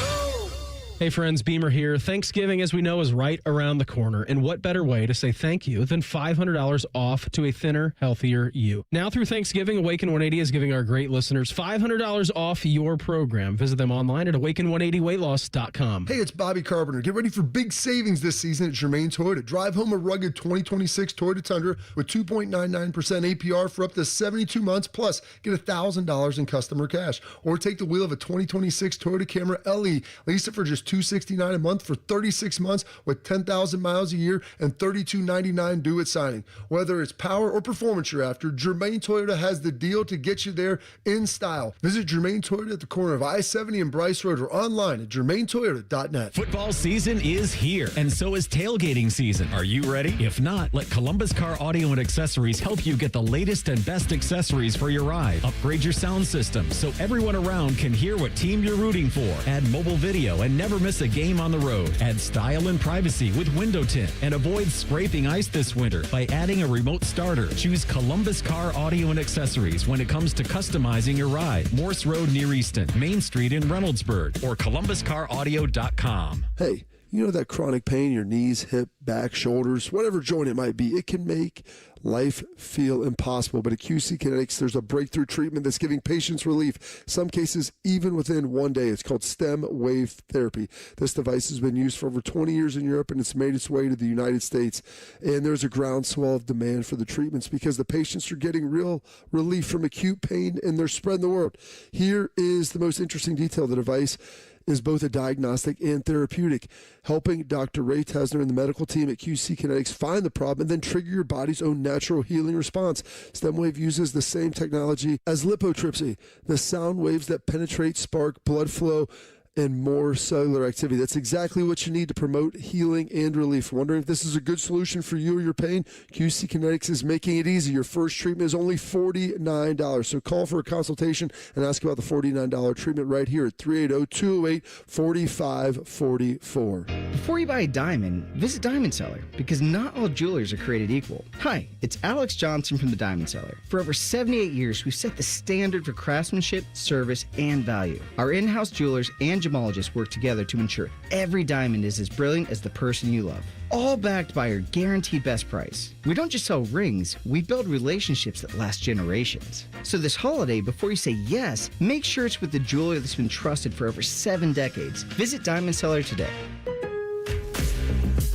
Hey friends, Beamer here. Thanksgiving, as we know, is right around the corner. And what better way to say thank you than $500 off to a thinner, healthier you? Now through Thanksgiving, Awaken 180 is giving our great listeners $500 off your program. Visit them online at awaken180weightloss.com. Hey, it's Bobby Carpenter. Get ready for big savings this season at Germain Toyota. Drive home a rugged 2026 Toyota Tundra with 2.99% APR for up to 72 months, plus get $1,000 in customer cash. Or take the wheel of a 2026 Toyota Camry LE. Lease it for just $269 a month for 36 months with 10,000 miles a year and $32.99 due at signing. Whether it's power or performance you're after, Germain Toyota has the deal to get you there in style. Visit Germain Toyota at the corner of I-70 and Bryce Road or online at germaintoyota.net. Football season is here, and so is tailgating season. Are you ready? If not, let Columbus Car Audio and Accessories help you get the latest and best accessories for your ride. Upgrade your sound system so everyone around can hear what team you're rooting for. Add mobile video and never miss a game on the road. Add style and privacy with window tint and avoid scraping ice this winter by adding a remote starter. Choose Columbus Car Audio and Accessories when it comes to customizing your ride. Morse Road near Easton, Main Street in Reynoldsburg, or columbuscaraudio.com. Hey, you know that chronic pain in your knees, hip, back, shoulders, whatever joint it might be, it can make life feel impossible. But at QC Kinetics, there's a breakthrough treatment that's giving patients relief, some cases even within 1 day. It's called stem wave therapy. This device has been used for over 20 years in Europe, and it's made its way to the United States. And there's a groundswell of demand for the treatments because the patients are getting real relief from acute pain, and they're spreading the word. Here is the most interesting detail. The device is both a diagnostic and therapeutic, helping Dr. Ray Tesner and the medical team at QC Kinetics find the problem and then trigger your body's own natural healing response. StemWave uses the same technology as lithotripsy, the sound waves that penetrate, spark blood flow, and more cellular activity. That's exactly what you need to promote healing and relief. Wondering if this is a good solution for you or your pain? QC Kinetics is making it easy. Your first treatment is only $49. So call for a consultation and ask about the $49 treatment right here at 380-208-4544. Before you buy a diamond, visit Diamond Seller, because not all jewelers are created equal. Hi, it's Alex Johnson from the Diamond Seller. For over 78 years, we've set the standard for craftsmanship, service, and value. Our in-house jewelers and gemologists work together to ensure every diamond is as brilliant as the person you love, all backed by our guaranteed best price. We don't just sell rings, we build relationships that last generations. So this holiday, before you say yes, make sure it's with the jeweler that's been trusted for over 7 decades. Visit Diamond Seller today.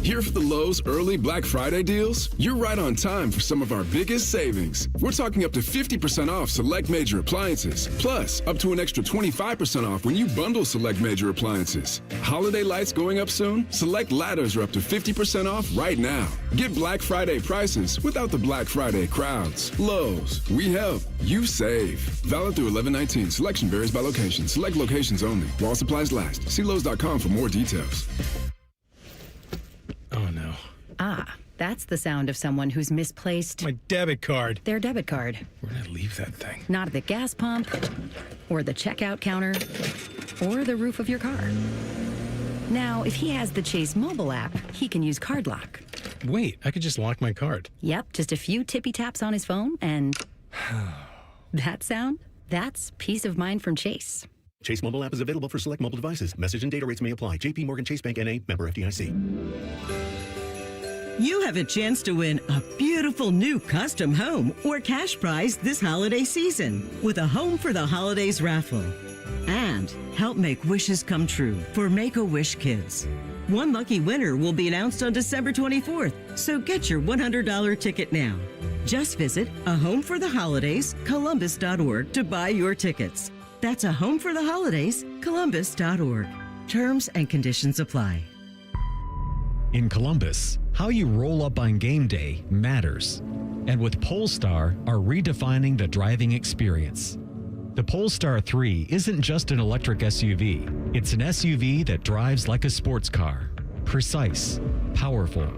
Here for the Lowe's early Black Friday deals? You're right on time for some of our biggest savings. We're talking up to 50% off select major appliances, plus up to an extra 25% off when you bundle select major appliances. Holiday lights going up soon? Select ladders are up to 50% off right now. Get Black Friday prices without the Black Friday crowds. Lowe's, we help, you save. Valid through 11/19. Selection varies by location. Select locations only. While supplies last. See Lowe's.com for more details. Oh, no. Ah, that's the sound of someone who's misplaced My debit card. their debit card. Where did I leave that thing? Not at the gas pump, or the checkout counter, or the roof of your car. Now, if he has the Chase mobile app, he can use Card Lock. Wait, I could just lock my card. Yep, just a few tippy taps on his phone, and that sound, that's peace of mind from Chase. Chase mobile app is available for select mobile devices. Message and data rates may apply. JP Morgan Chase Bank N.A. member FDIC. You have a chance to win a beautiful new custom home or cash prize this holiday season with a Home for the Holidays raffle. And help make wishes come true for Make-A-Wish Kids. One lucky winner will be announced on December 24th, so get your $100 ticket now. Just visit ahomefortheholidays.columbus.org to buy your tickets. That's a Home for the Holidays, Columbus.org. Terms and conditions apply. In Columbus, how you roll up on game day matters. And with Polestar are redefining the driving experience. The Polestar 3 isn't just an electric SUV. It's an SUV that drives like a sports car. Precise, powerful,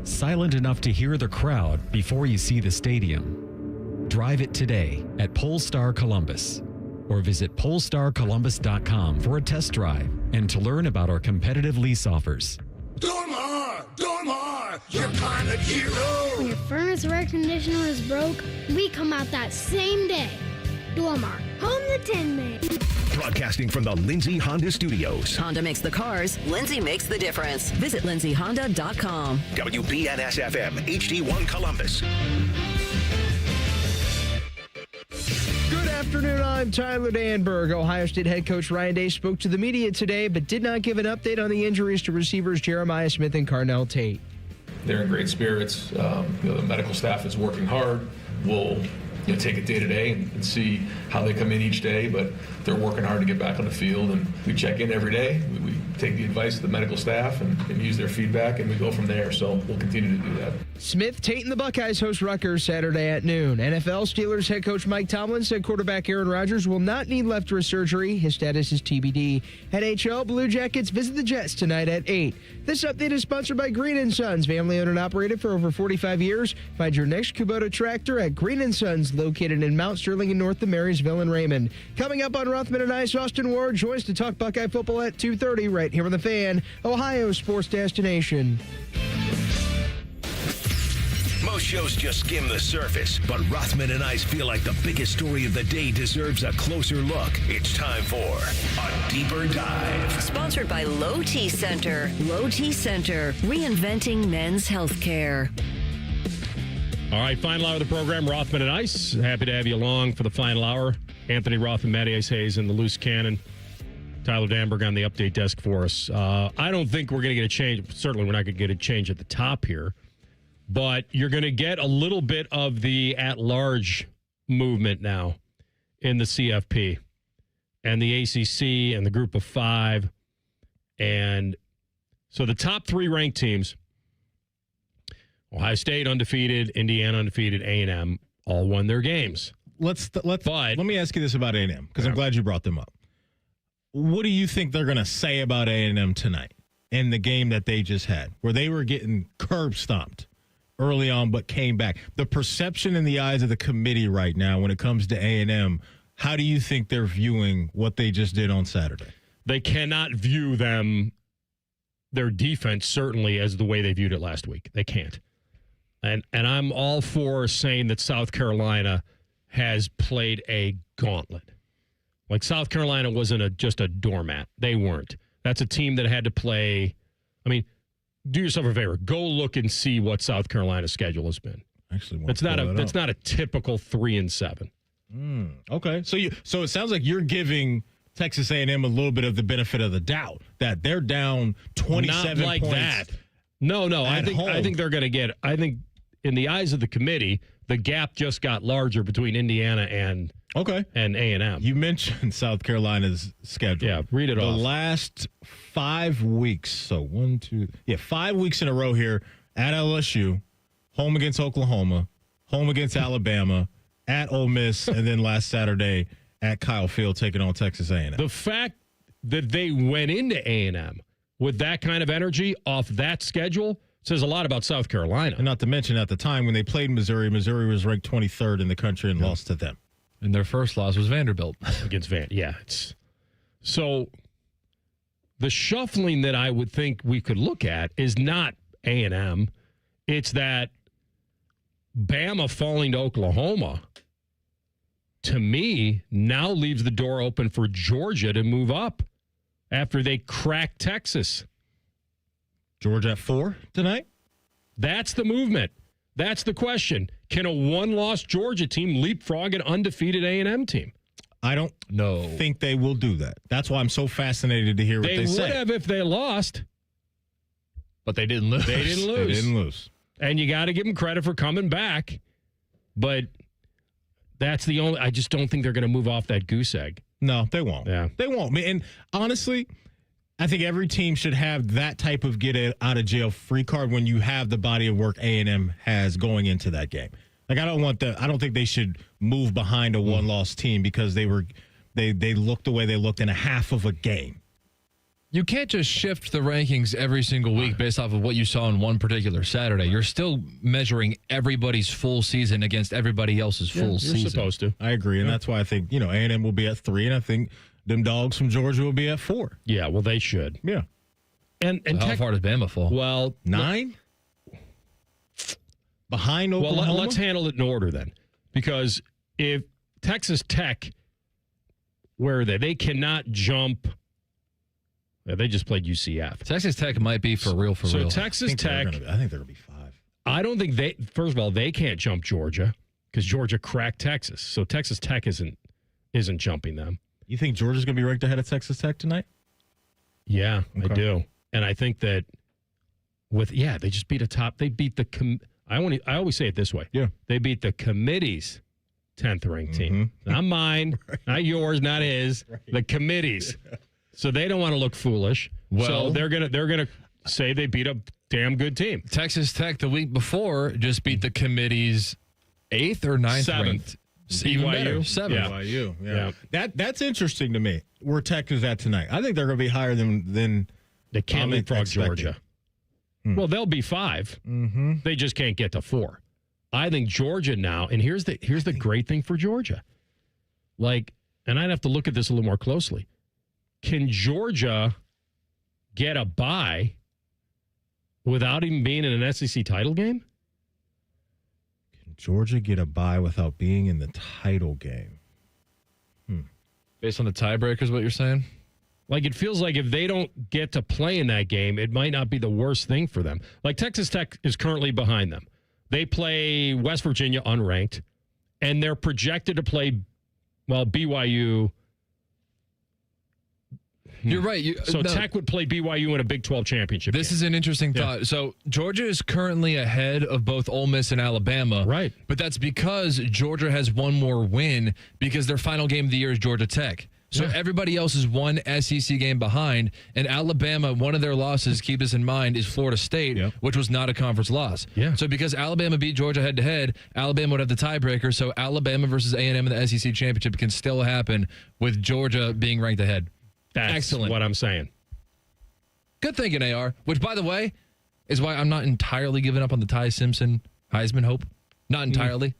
silent enough to hear the crowd before you see the stadium. Drive it today at Polestar Columbus. Or visit polestarcolumbus.com for a test drive and to learn about our competitive lease offers. Dormar, you're kind of hero. When your furnace or air conditioner is broke, we come out that same day. Dormar, home the Tin Man. Broadcasting from the Lindsay Honda Studios. Honda makes the cars. Lindsay makes the difference. Visit lindsayhonda.com. WBNS FM, HD1 Columbus. Good afternoon, I'm Tyler Danberg. Ohio State head coach Ryan Day spoke to the media today, but did not give an update on the injuries to receivers Jeremiah Smith and Carnell Tate. They're in great spirits. The medical staff is working hard. We'll take it day to day and see how they come in each day, but they're working hard to get back on the field, and we check in every day. We take the advice of the medical staff and use their feedback, and we go from there. So we'll continue to do that. Smith, Tate, and the Buckeyes host Rutgers Saturday at noon. NFL Steelers head coach Mike Tomlin said quarterback Aaron Rodgers will not need left wrist surgery. His status is TBD. NHL Blue Jackets visit the Jets tonight at 8. This update is sponsored by Green & Sons, family owned and operated for over 45 years. Find your next Kubota tractor at Green & Sons, located in Mount Sterling and north of Marysville and Raymond. Coming up on Rothman and Ice, Austin Ward joins to talk Buckeye football at 2:30 right here on The Fan, Ohio's sports destination. Most shows just skim the surface, but Rothman and I feel like the biggest story of the day deserves a closer look. It's time for a deeper dive. Sponsored by Low T Center. Low T Center, reinventing men's healthcare. All right, final hour of the program, Rothman and Ice. Happy to have you along for the final hour. Anthony Rothman, Matty Ice Hayes, and the loose cannon. Tyler Danberg on the update desk for us. I don't think we're going to get a change. Certainly, we're not going to get a change at the top here. But you're going to get a little bit of the at-large movement now in the CFP and the ACC and the Group of Five. And so the top three ranked teams, Ohio State undefeated, Indiana undefeated, A&M, all won their games. Let me ask you this about A&M, because I'm glad you brought them up. What do you think they're going to say about A&M tonight in the game that they just had, where they were getting curb stomped early on but came back? The perception in the eyes of the committee right now when it comes to A&M, how do you think they're viewing what they just did on Saturday? They cannot view their defense, certainly, as the way they viewed it last week. They can't. And I'm all for saying that South Carolina has played a gauntlet. Like, South Carolina wasn't just a doormat. They weren't. That's a team that had to play. I mean, do yourself a favor. Go look and see what South Carolina's schedule has been. Actually, that's not a typical 3-7. Okay, so it sounds like you're giving Texas A&M a little bit of the benefit of the doubt that they're down 27 not like points. That. No. I home. think they're going to get. I think in the eyes of the committee, the gap just got larger between Indiana and A&M. You mentioned South Carolina's schedule. Yeah, read it off. The last 5 weeks. So 5 weeks in a row here at LSU, home against Oklahoma, home against Alabama, at Ole Miss, and then last Saturday at Kyle Field taking on Texas A&M. The fact that they went into A&M with that kind of energy off that schedule says a lot about South Carolina. And not to mention at the time when they played Missouri was ranked 23rd in the country and lost to them. And their first loss was Vanderbilt. Against so the shuffling that I would think we could look at is not A&M. It's that Bama falling to Oklahoma, to me, now leaves the door open for Georgia to move up after they crack Texas. Georgia at 4 tonight? That's the movement. That's the question. Can a one-loss Georgia team leapfrog an undefeated A&M team? I don't think they will do that. That's why I'm so fascinated to hear what they say. They would have if they lost. But they didn't lose. They didn't lose. And you got to give them credit for coming back. But that's the only... I just don't think they're going to move off that goose egg. No, they won't. Yeah. They won't. And honestly, I think every team should have that type of get-out-of-jail-free card when you have the body of work A&M has going into that game. Like, I don't think they should move behind a one-loss team because they looked the way they looked in a half of a game. You can't just shift the rankings every single week based off of what you saw on one particular Saturday. You're still measuring everybody's full season against everybody else's full season. You're supposed to. I agree, and that's why I think, A&M will be at 3, and I think them dogs from Georgia will be at 4. Yeah, well, they should. Yeah. And how far does Bama fall? Well, 9? Behind Oklahoma? Well, let's handle it in order then. Because if Texas Tech, where are they? They cannot jump. Yeah, they just played UCF. Texas Tech might be for real. So Texas Tech. I think they're going to be 5. I don't think they, first of all, they can't jump Georgia because Georgia cracked Texas. So Texas Tech isn't jumping them. You think Georgia's going to be ranked ahead of Texas Tech tonight? Yeah, okay. I do. And I think that they just beat they beat the, I always say it this way. Yeah. They beat the committee's 10th ranked team. Not mine, not yours, not his, the committee's. So they don't want to look foolish. Well, so they're gonna say they beat a damn good team. Texas Tech the week before just beat the committee's 8th or 9th 7th. ranked. Even better, 7th. BYU. Yeah. That's interesting to me. Where Tech is at tonight. I think they're going to be higher than they can't leapfrog Georgia. Well, they'll be 5. Mm-hmm. They just can't get to 4. I think Georgia now, and here's the great thing for Georgia. And I'd have to look at this a little more closely. Can Georgia get a bye without even being in an SEC title game? Can Georgia get a bye without being in the title game? Based on the tiebreakers, what you're saying? It feels like if they don't get to play in that game, it might not be the worst thing for them. Texas Tech is currently behind them. They play West Virginia unranked, and they're projected to play, BYU. You're right. Tech would play BYU in a Big 12 championship. This is an interesting thought. So Georgia is currently ahead of both Ole Miss and Alabama. Right. But that's because Georgia has one more win because their final game of the year is Georgia Tech. So everybody else is one SEC game behind. And Alabama, one of their losses, keep this in mind, is Florida State, which was not a conference loss. Yeah. So because Alabama beat Georgia head-to-head, Alabama would have the tiebreaker. So Alabama versus A&M in the SEC championship can still happen with Georgia being ranked ahead. That's excellent. What I'm saying. Good thinking, AR, which, by the way, is why I'm not entirely giving up on the Ty Simpson Heisman hope. Not entirely.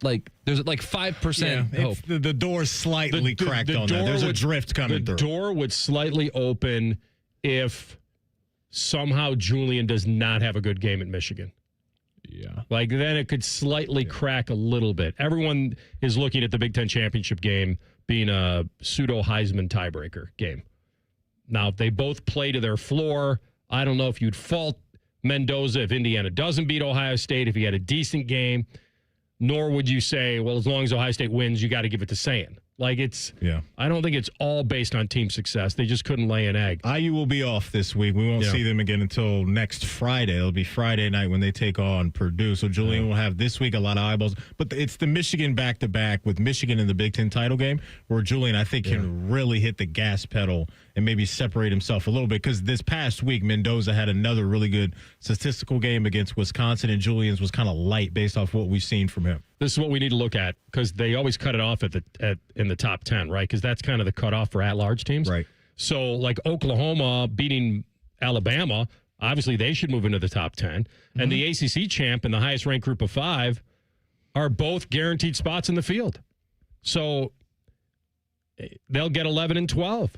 There's 5% hope. The door's slightly cracked on that. There's a drift coming through. The door would slightly open if somehow Julian does not have a good game at Michigan. Yeah. Then it could slightly crack a little bit. Everyone is looking at the Big Ten championship game being a pseudo Heisman tiebreaker game. Now, if they both play to their floor, I don't know if you'd fault Mendoza if Indiana doesn't beat Ohio State, if he had a decent game, nor would you say, well, as long as Ohio State wins, you got to give it to Sayin. Like I don't think it's all based on team success. They just couldn't lay an egg. IU will be off this week. We won't see them again until next Friday. It'll be Friday night when they take on Purdue. So Julian will have this week a lot of eyeballs. But it's the Michigan back-to-back with Michigan in the Big Ten title game where Julian, I think, can really hit the gas pedal and maybe separate himself a little bit. Because this past week, Mendoza had another really good statistical game against Wisconsin, and Julian's was kind of light based off what we've seen from him. This is what we need to look at because they always cut it off in the top 10, right? Because that's kind of the cutoff for at-large teams. Right. So, like Oklahoma beating Alabama, obviously they should move into the top 10. Mm-hmm. And the ACC champ and the highest-ranked group of 5 are both guaranteed spots in the field. So, they'll get 11 and 12.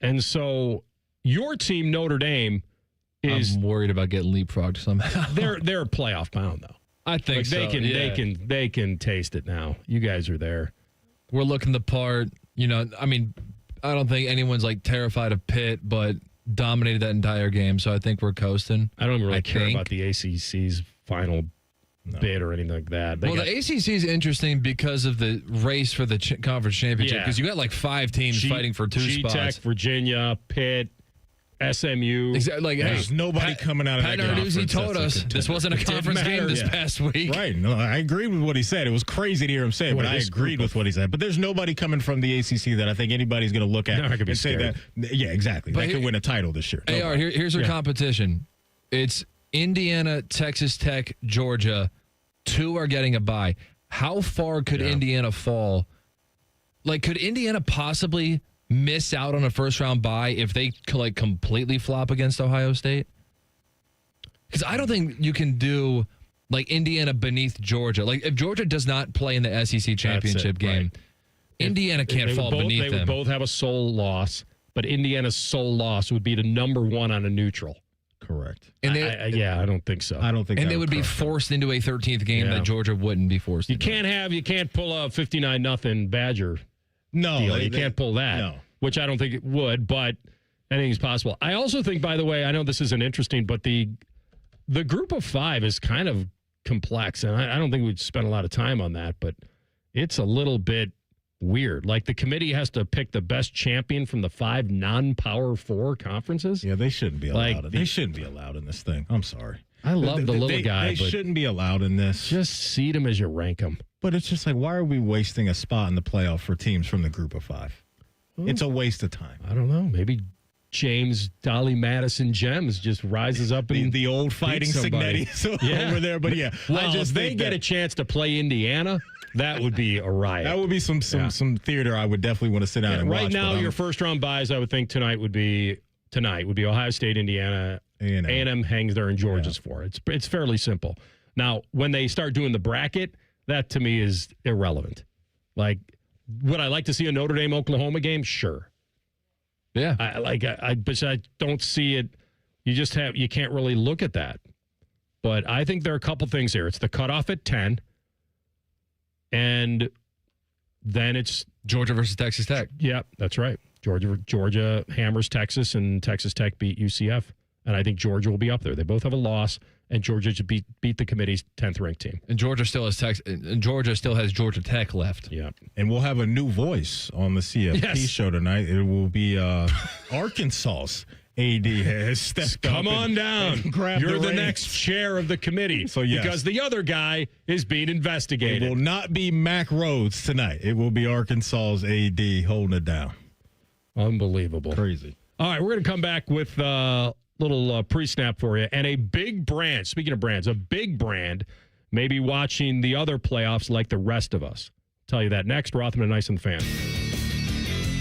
And so, your team, Notre Dame, is... I'm worried about getting leapfrogged somehow. They're playoff bound, though. I think so. They can taste it now. You guys are there. We're looking the part. I don't think anyone's like terrified of Pitt, but dominated that entire game. So I think we're coasting. I don't really care about the ACC's final bid or anything like that. The ACC is interesting because of the race for the conference championship. Because you got like 5 teams fighting for 2 spots. G-Tech, Virginia, Pitt, SMU. Exactly. Like, there's nobody coming out of that conference. He told us this wasn't a conference game this past week. Right. No, I agree with what he said. It was crazy to hear him say it, but I agreed with what he said. But there's nobody coming from the ACC that I think anybody's going to look at and say that. Yeah, exactly. They could win a title this year. AR, here's our competition. It's Indiana, Texas Tech, Georgia. 2 are getting a bye. How far could Indiana fall? Like, could Indiana possibly miss out on a first-round bye if they like completely flop against Ohio State? Because I don't think you can do like Indiana beneath Georgia. Like if Georgia does not play in the SEC championship game, Indiana can't fall beneath them. They would both have a sole loss, but Indiana's sole loss would be the number 1 on a neutral. Correct. And I don't think so. I don't think. And they would be forced into a 13th game that Georgia wouldn't be forced. You can't pull a 59-0 Badger. No, deal. You can't pull that. No. Which I don't think it would, but anything's possible. I also think, by the way, I know this isn't interesting, but the group of 5 is kind of complex, and I don't think we'd spend a lot of time on that, but it's a little bit weird. Like the committee has to pick the best champion from the 5 non-Power 4 conferences. Yeah, they shouldn't be allowed. They shouldn't be allowed in this thing. I'm sorry. I love the little guy. They shouldn't be allowed in this. Just seed them as you rank them. But it's just like, why are we wasting a spot in the playoff for teams from the group of 5? It's a waste of time. I don't know. Maybe James Dolly Madison Gems just rises up and the old fighting Cignettis over there. But well, if they get a chance to play Indiana, that would be a riot. That would be some theater I would definitely want to sit down and watch. Right now, your first round buys, I would think tonight would be Ohio State, Indiana, A&M hangs there, and Georgia's 4. It's fairly simple. Now, when they start doing the bracket, that to me is irrelevant. Like, would I like to see a Notre Dame Oklahoma game? Sure. Yeah. But I don't see it. You can't really look at that. But I think there are a couple things here. It's the cutoff at 10. And then it's Georgia versus Texas Tech. Yeah, that's right. Georgia hammers Texas, and Texas Tech beat UCF. And I think Georgia will be up there. They both have a loss, and Georgia should beat the committee's 10th ranked team. And Georgia still has Georgia Tech left. Yeah. And we'll have a new voice on the CFP show tonight. It will be Arkansas's AD has stepped up. Come on down. You're the next chair of the committee. So yes. Because the other guy is being investigated. It will not be Mac Rhodes tonight. It will be Arkansas's AD holding it down. Unbelievable. Crazy. All right, we're going to come back with little pre-snap for you. And a big brand, speaking of brands, a big brand may be watching the other playoffs like the rest of us. Tell you that next. Rothman and Nice and Fan.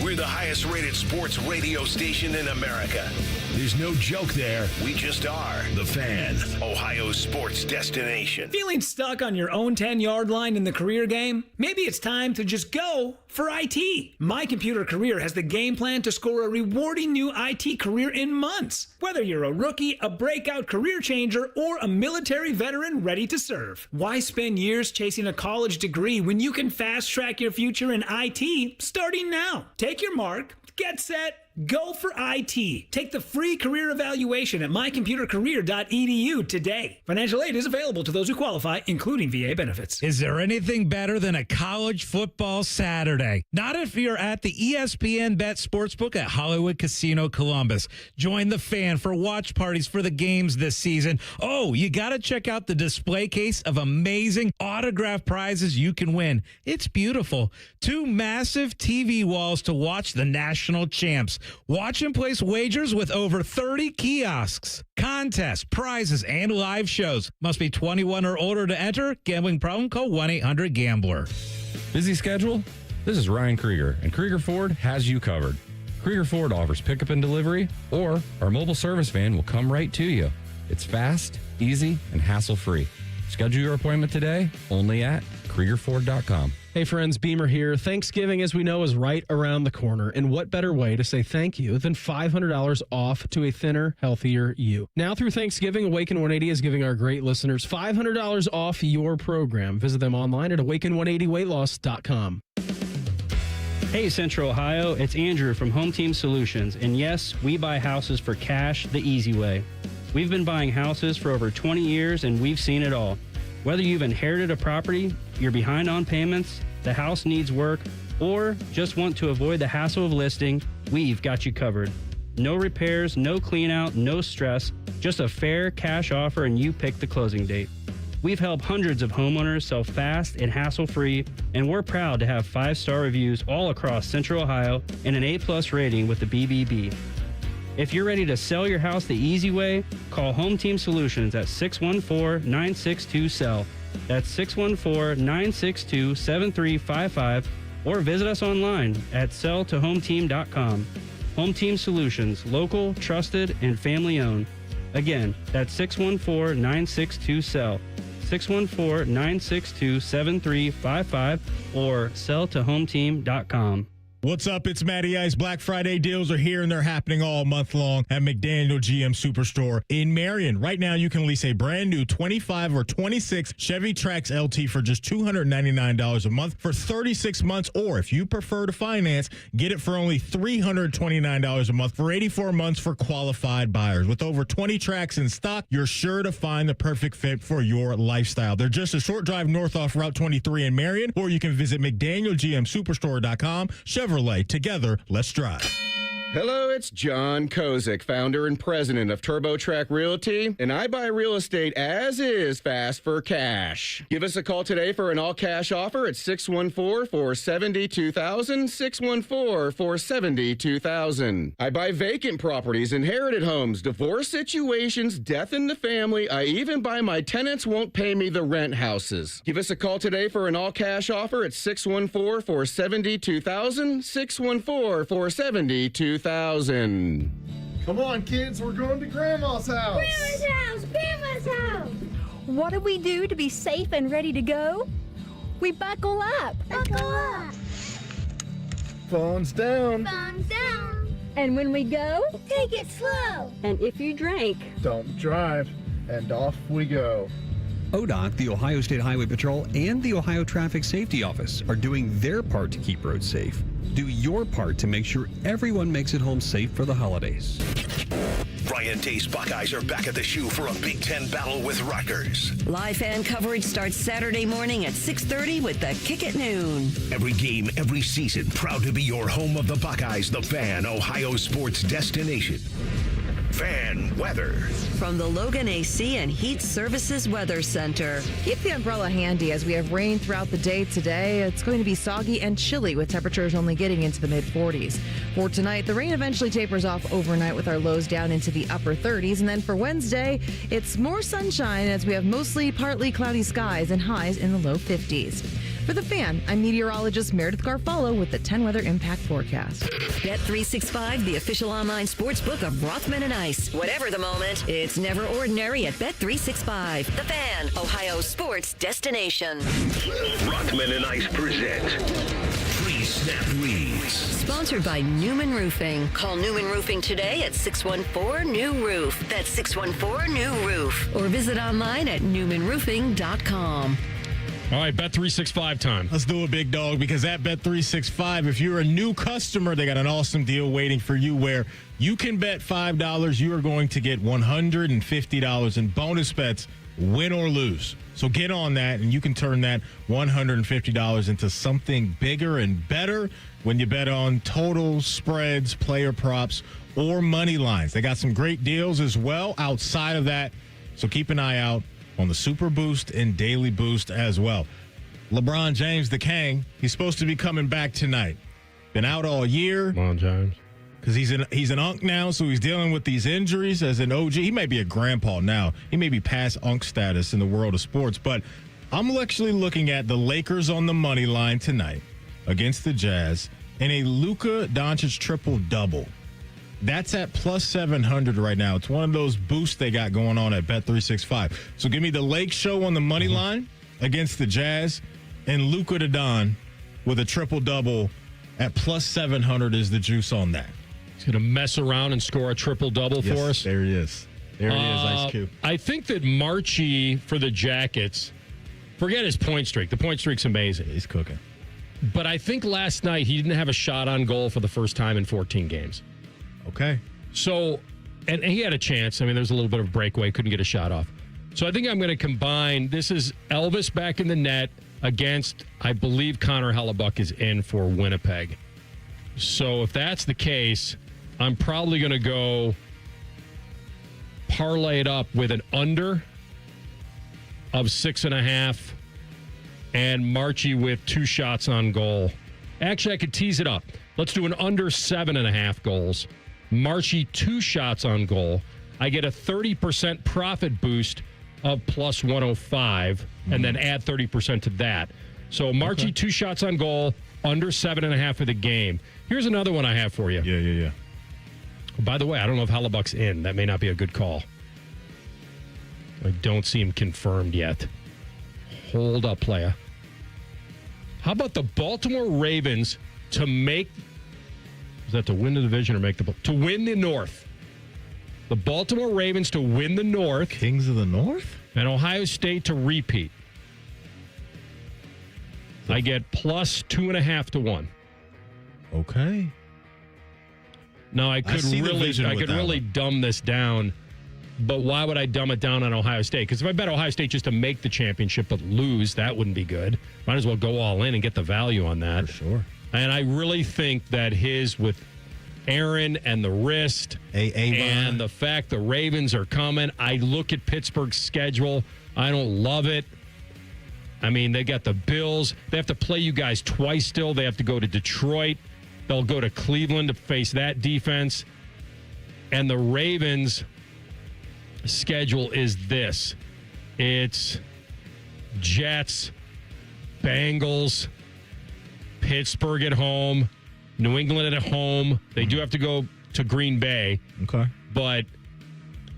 We're the highest rated sports radio station in America. There's no joke there. We just are. The Fan, Ohio's sports destination. Feeling stuck on your own 10-yard line in the career game? Maybe it's time to just go for IT. My Computer Career has the game plan to score a rewarding new IT career in months. Whether you're a rookie, a breakout career changer, or a military veteran ready to serve. Why spend years chasing a college degree when you can fast-track your future in IT starting now? Take your mark, get set, go for IT. Take the free career evaluation at mycomputercareer.edu today. Financial aid is available to those who qualify, including VA benefits. Is there anything better than a college football Saturday? way. Not if you're at the ESPN Bet Sportsbook at Hollywood Casino Columbus. Join the Fan for watch parties for the games this season. Oh, you got to check out the display case of amazing autographed prizes you can win. It's beautiful. 2 massive TV walls to watch the national champs. Watch and place wagers with over 30 kiosks, contests, prizes, and live shows. Must be 21 or older to enter. Gambling problem? Call 1-800-GAMBLER. Busy schedule? This is Ryan Krieger, and Krieger Ford has you covered. Krieger Ford offers pickup and delivery, or our mobile service van will come right to you. It's fast, easy, and hassle-free. Schedule your appointment today only at KriegerFord.com. Hey friends, Beamer here. Thanksgiving, as we know, is right around the corner. And what better way to say thank you than $500 off to a thinner, healthier you? Now through Thanksgiving, Awaken 180 is giving our great listeners $500 off your program. Visit them online at awaken180weightloss.com. Hey Central Ohio, it's Andrew from Home Team Solutions. And yes, we buy houses for cash the easy way. We've been buying houses for over 20 years and we've seen it all. Whether you've inherited a property, you're behind on payments, the house needs work, or just want to avoid the hassle of listing, we've got you covered. No repairs, no clean out, no stress, just a fair cash offer and you pick the closing date. We've helped hundreds of homeowners sell fast and hassle-free, and we're proud to have 5-star reviews all across Central Ohio and an A+ rating with the BBB. If you're ready to sell your house the easy way, call Home Team Solutions at 614-962-SELL. That's 614-962-7355, or visit us online at selltohometeam.com. Home Team Solutions, local, trusted, and family-owned. Again, that's 614-962-SELL. 614-962-7355 or selltohometeam.com. What's up? It's Matty Ice. Black Friday deals are here and they're happening all month long at McDaniel GM Superstore in Marion. Right now, you can lease a brand new 25 or 26 Chevy Trax LT for just $299 a month for 36 months. Or if you prefer to finance, get it for only $329 a month for 84 months for qualified buyers. With over 20 tracks in stock, you're sure to find the perfect fit for your lifestyle. They're just a short drive north off Route 23 in Marion, or you can visit McDanielGMSuperstore.com. Chevrolet, together, let's drive. Hello, it's John Kozik, founder and president of TurboTrack Realty, and I buy real estate as is fast for cash. Give us a call today for an all-cash offer at 614-470-2000, 614-470-2000. I buy vacant properties, inherited homes, divorce situations, death in the family. I even buy my tenants won't pay me the rent houses. Give us a call today for an all-cash offer at 614-470-2000, 614-470-2000. Come on, kids, we're going to Grandma's house. Grandma's house! Grandma's house! What do we do to be safe and ready to go? We buckle up. Buckle up. Phones down. Phones down. And when we go, take it slow. And if you drink, don't drive. And off we go. ODOT, the Ohio State Highway Patrol, and the Ohio Traffic Safety Office are doing their part to keep roads safe. Do your part to make sure everyone makes it home safe for the holidays. Ryan Day's Buckeyes are back at the shoe for a Big Ten battle with Rutgers. Live fan coverage starts Saturday morning at 6:30 with the kick at noon. Every game, every season, proud to be your home of the Buckeyes, the Fan, Ohio sports destination. Fan weather. From the Logan AC and Heat Services Weather Center. Keep the umbrella handy as we have rain throughout the day today. It's going to be soggy and chilly with temperatures only getting into the mid-40s. For tonight, the rain eventually tapers off overnight with our lows down into the upper 30s. And then for Wednesday, it's more sunshine as we have mostly partly cloudy skies and highs in the low 50s. For the Fan, I'm meteorologist Meredith Garfalo with the 10 Weather Impact Forecast. Bet365, the official online sports book of Rothman and Ice. Whatever the moment, it's never ordinary at Bet365. The Fan, Ohio sports destination. Rothman and Ice present Pre-Snap Leads. Sponsored by Newman Roofing. Call Newman Roofing today at 614-NEW-ROOF. That's 614-NEW-ROOF. Or visit online at newmanroofing.com. All right, Bet365 time. Let's do it, big dog, because at Bet365, if you're a new customer, they got an awesome deal waiting for you where you can bet $5. You are going to get $150 in bonus bets win or lose. So get on that, and you can turn that $150 into something bigger and better when you bet on totals, spreads, player props, or money lines. They got some great deals as well outside of that. So keep an eye out on the Super Boost and Daily Boost as well. LeBron James, the King, he's supposed to be coming back tonight. Been out all year. LeBron James. Because he's an unk now, so he's dealing with these injuries as an OG. He may be a grandpa now. He may be past unk status in the world of sports. But I'm actually looking at the Lakers on the money line tonight against the Jazz in a Luka Doncic triple-double. That's at plus 700 right now. It's one of those boosts they got going on at Bet365. So give me the Lake Show on the money line against the Jazz and Luka to Don with a triple-double at plus 700 is the juice on that. He's going to mess around and score a triple-double for us. There he is. There he is, Ice Cube. I think that Marchie for the Jackets, forget his point streak. The point streak's amazing. He's cooking. But I think last night he didn't have a shot on goal for the first time in 14 games. Okay. So, and he had a chance. I mean, there's a little bit of breakaway. Couldn't get a shot off. So I think I'm going to combine. This is Elvis back in the net against, I believe, Connor Hellebuck is in for Winnipeg. So if that's the case, I'm probably going to go parlay it up with an under of 6.5 and Marchie with 2 shots on goal. Actually, I could tease it up. Let's do an under 7.5 goals. Marchie 2 shots on goal. I get a 30% profit boost of plus 105 and then add 30% to that. So Marchie 2 shots on goal, under 7.5 for the game. Here's another one I have for you. Yeah. By the way, I don't know if Hellebuck's in. That may not be a good call. I don't see him confirmed yet. Hold up, playa. How about the Baltimore Ravens to make... Is that to win the division or make the... To win the North. The Baltimore Ravens to win the North. Kings of the North? And Ohio State to repeat. I get plus 2.5 to 1. Okay. Now I could really dumb this down, but why would I dumb it down on Ohio State? Because if I bet Ohio State just to make the championship but lose, that wouldn't be good. Might as well go all in and get the value on that. For sure. And I really think that his with Aaron and the wrist and the fact the Ravens are coming. I look at Pittsburgh's schedule. I don't love it. I mean, they got the Bills. They have to play you guys twice still. They have to go to Detroit. They'll go to Cleveland to face that defense. And the Ravens' schedule is this. It's Jets, Bengals, Pittsburgh at home, New England at home. They do have to go to Green Bay. Okay. But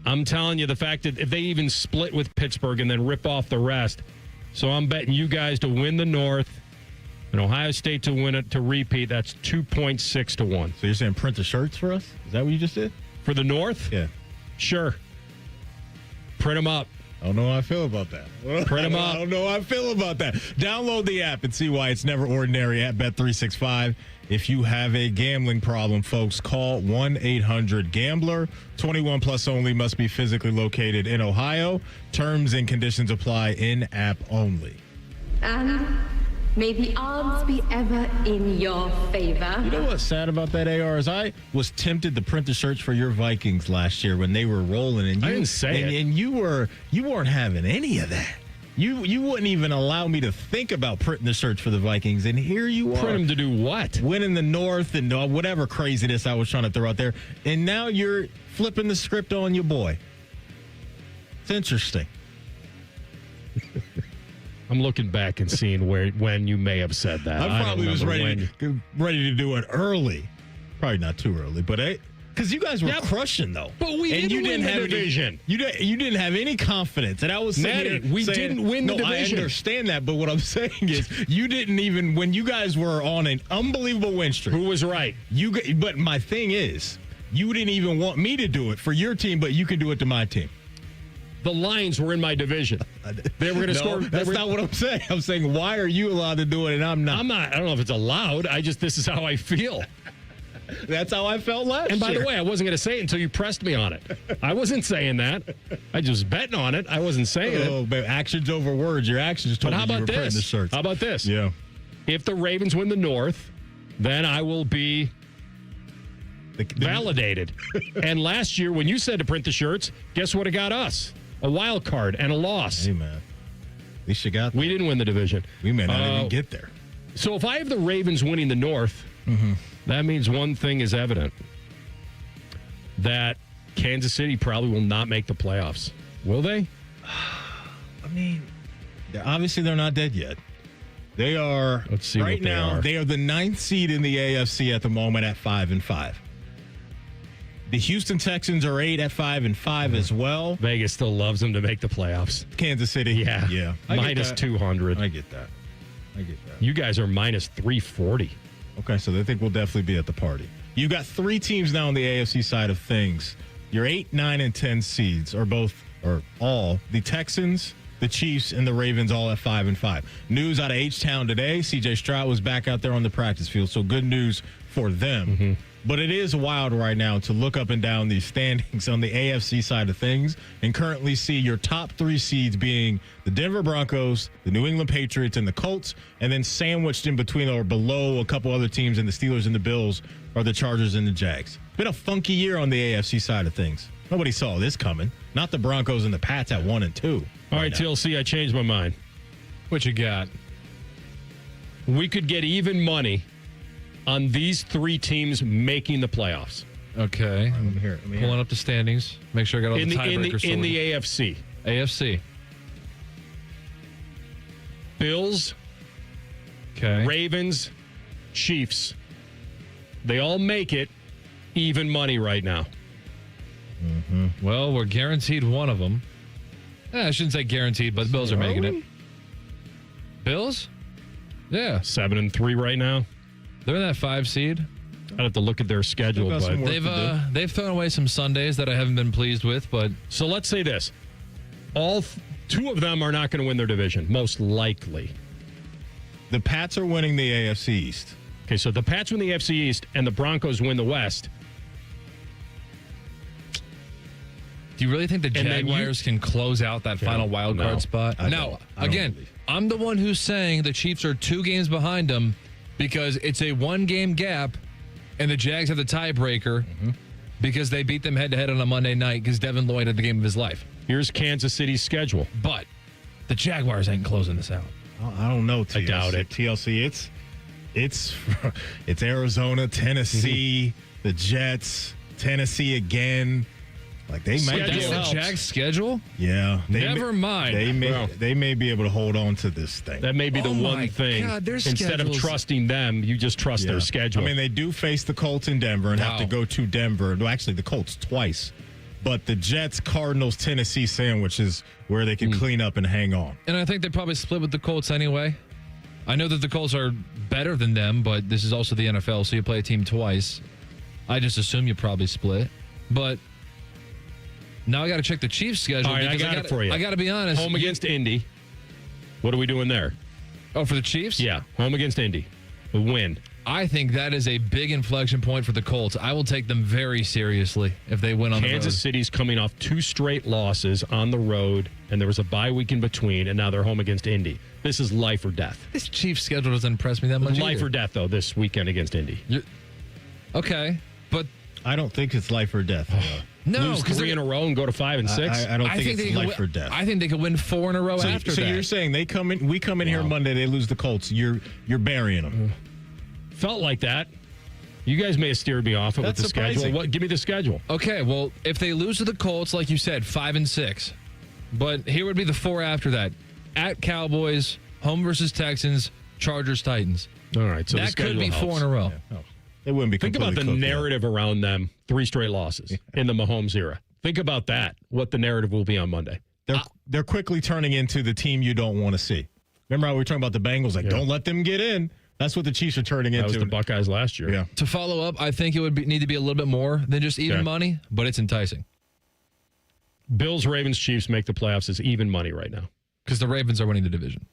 I'm telling you, the fact that if they even split with Pittsburgh and then rip off the rest. So I'm betting you guys to win the North and Ohio State to win it to repeat. That's 2.6 to 1. So you're saying print the shirts for us? Is that what you just did? For the North? Yeah. Sure. Print them up. I don't know how I feel about that. Print them up. I don't know how I feel about that. Download the app and see why it's never ordinary at Bet365. If you have a gambling problem, folks, call 1-800-GAMBLER. 21 plus only, must be physically located in Ohio. Terms and conditions apply, in-app only. And may the odds be ever in your favor. You know what's sad about that, AR, is I was tempted to print the shirts for your Vikings last year when they were rolling. And I didn't say it. And you weren't having any of that. You wouldn't even allow me to think about printing the shirts for the Vikings, and here you are. Print them to do what? Winning the North and whatever craziness I was trying to throw out there, and now you're flipping the script on your boy. It's interesting. I'm looking back and seeing when you may have said that. I probably was ready to do it early. Probably not too early, but because you guys were crushing though. But we didn't win the division. You didn't have any confidence, and I was saying we didn't win the division. I understand that, but what I'm saying is you didn't even when you guys were on an unbelievable win streak. Who was right? But my thing is, you didn't even want me to do it for your team, but you can do it to my team. The Lions were in my division. They were going to score. That's not what I'm saying. I'm saying, why are you allowed to do it and I'm not? I don't know if it's allowed. This is how I feel. That's how I felt last year. And by the way, I wasn't going to say it until you pressed me on it. I wasn't saying that. I just was betting on it. I wasn't saying it. But actions over words. Your actions told me you were printing the shirts. How about this? Yeah. If the Ravens win the North, then I will be validated. And last year, when you said to print the shirts, guess what it got us? A wild card and a loss. Hey, man. At least you got there. We didn't win the division. We may not even get there. So if I have the Ravens winning the North, that means one thing is evident. That Kansas City probably will not make the playoffs. Will they? I mean, obviously they're not dead yet. They are, Let's see right what they now, are. they are the 9th seed in the AFC at the moment at 5-5. The Houston Texans are 8 at 5-5 as well. Vegas still loves them to make the playoffs. Kansas City. Yeah. Minus 200. I get that. You guys are minus 340. Okay, so they think we'll definitely be at the party. You've got 3 teams now on the AFC side of things. Your 8, 9, and 10 seeds are all the Texans, the Chiefs, and the Ravens all at 5-5. News out of H-Town today, C.J. Stroud was back out there on the practice field, so good news for them. But it is wild right now to look up and down these standings on the AFC side of things and currently see your top 3 seeds being the Denver Broncos, the New England Patriots, and the Colts, and then sandwiched in between or below a couple other teams, and the Steelers and the Bills are the Chargers and the Jags. Been a funky year on the AFC side of things. Nobody saw this coming. Not the Broncos and the Pats at 1 and 2. All right, TLC, I changed my mind. What you got? We could get even money on these 3 teams making the playoffs. Okay. Let me hear it. Pulling up the standings. Make sure I got all the tiebreakers in the sorted. AFC. AFC. Bills, Okay. Ravens, Chiefs. They all make it even money right now. Well, we're guaranteed one of them. I shouldn't say guaranteed, but the Bills are making it. Bills? Yeah. 7-3 right now. They're in that 5 seed. I'd have to look at their schedule, but they've thrown away some Sundays that I haven't been pleased with. But so let's say this: all 2 of them are not going to win their division, most likely. The Pats are winning the AFC East. Okay, so the Pats win the AFC East and the Broncos win the West. do you really think the Jaguars can close out that final wild card spot? No. Again, I'm the one who's saying the Chiefs are 2 games behind them because it's a 1-game gap, and the Jags have the tiebreaker because they beat them head-to-head on a Monday night because Devin Lloyd had the game of his life. Here's Kansas City's schedule. But the Jaguars ain't closing this out. I don't know, TLC. I doubt it. TLC, it's Arizona, Tennessee, the Jets, Tennessee again. Like they might That's the Jags' schedule? Yeah. Never mind. They may be able to hold on to this thing. That may be the one thing. God, instead of trusting them, you just trust their schedule. I mean, they do face the Colts in Denver and have to go to Denver. No, actually, the Colts twice. But the Jets, Cardinals, Tennessee sandwich is where they can clean up and hang on. And I think they probably split with the Colts anyway. I know that the Colts are better than them, but this is also the NFL, so you play a team twice. I just assume you probably split. But now I got to check the Chiefs' schedule. All right, I got it for you. I got to be honest. Home against Indy. What are we doing there? Oh, for the Chiefs? Yeah, home against Indy. A win. I think that is a big inflection point for the Colts. I will take them very seriously if they win on the road. Kansas City's coming off 2 straight losses on the road, and there was a bye week in between, and now they're home against Indy. This is life or death. This Chiefs schedule doesn't impress me that much Life either. or death, though, this weekend against Indy. Okay, but I don't think it's life or death. No, lose 3 in a row and go to 5 and 6. I don't think it's life or death. I think they could win 4 in a row So after that. So you're saying we come in here Monday, they lose the Colts. You're burying them. Felt like that. You guys may have steered me off it with the schedule. Give me the schedule. Okay, well, if they lose to the Colts, like you said, 5 and 6. But here would be the 4 after that. At Cowboys, home versus Texans, Chargers, Titans. All right, so that could be 4 in a row. Yeah. It wouldn't be. Think about the narrative around them. 3 straight losses in the Mahomes era. Think about that. What the narrative will be on Monday. They're quickly turning into the team you don't want to see. Remember how we were talking about the Bengals? Don't let them get in. That's what the Chiefs are turning into. That was the Buckeyes last year. Yeah. To follow up, I think it would need to be a little bit more than just even money, but it's enticing. Bills, Ravens, Chiefs make the playoffs as even money right now. Because the Ravens are winning the division.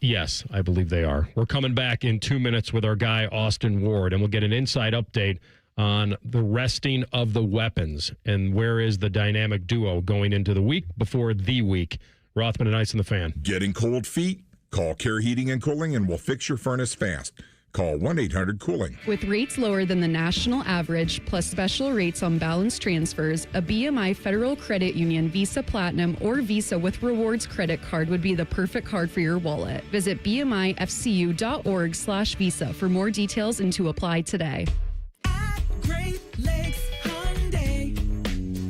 Yes, I believe they are. We're coming back in 2 minutes with our guy, Austin Ward, and we'll get an inside update on the resting of the weapons and where is the dynamic duo going into the week before the week. Rothman and Ice on the Fan. Getting cold feet? Call Care Heating and Cooling and we'll fix your furnace fast. Call 1-800-COOLING. With rates lower than the national average, plus special rates on balance transfers, a BMI Federal Credit Union Visa Platinum or Visa with Rewards credit card would be the perfect card for your wallet. Visit bmifcu.org/visa for more details and to apply today. Great Lakes Hyundai.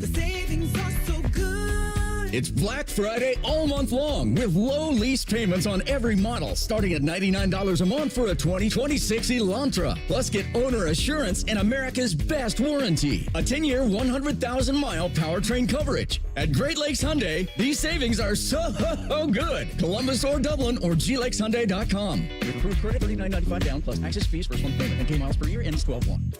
The savings are so good. It's Black Friday all month long with low lease payments on every model starting at $99 a month for a 2026 Elantra. Plus get owner assurance and America's best warranty. A 10-year, 100,000-mile powertrain coverage. At Great Lakes Hyundai, these savings are so good. Columbus or Dublin or glakeshyundai.com. With approved credit, $39.95 down plus access fees, first one payment, and K miles per year ends 12/1.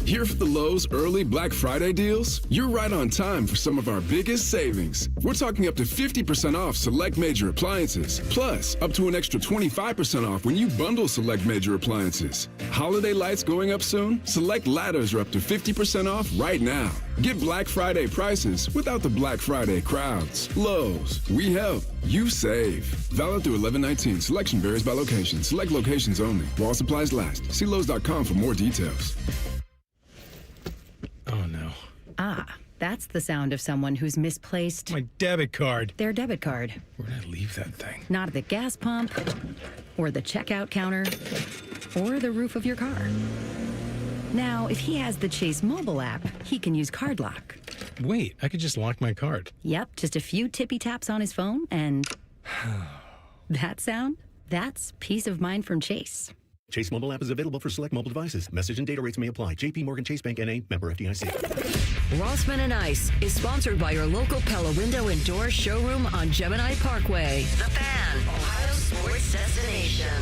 Here for the Lowe's early Black Friday deals? You're right on time for some of our biggest savings. We're talking up to 50% off select major appliances. Plus, up to an extra 25% off when you bundle select major appliances. Holiday lights going up soon? Select ladders are up to 50% off right now. Get Black Friday prices without the Black Friday crowds. Lowe's, we help, you save. Valid through 11/19. Selection varies by location. Select locations only. While supplies last. See Lowe's.com for more details. Oh, no. Ah, that's the sound of someone who's misplaced My debit card. their debit card. Where did I leave that thing? Not at the gas pump, or the checkout counter, or the roof of your car. Now, if he has the Chase mobile app, he can use Card Lock. Wait, I could just lock my card. Yep, just a few tippy taps on his phone, and that sound? That's peace of mind from Chase. Chase mobile app is available for select mobile devices. Message and data rates may apply. JP Morgan Chase Bank N.A. member FDIC. Rossman and Ice is sponsored by your local Pella Window and Door showroom on Gemini Parkway. The Fan, Ohio sports destination.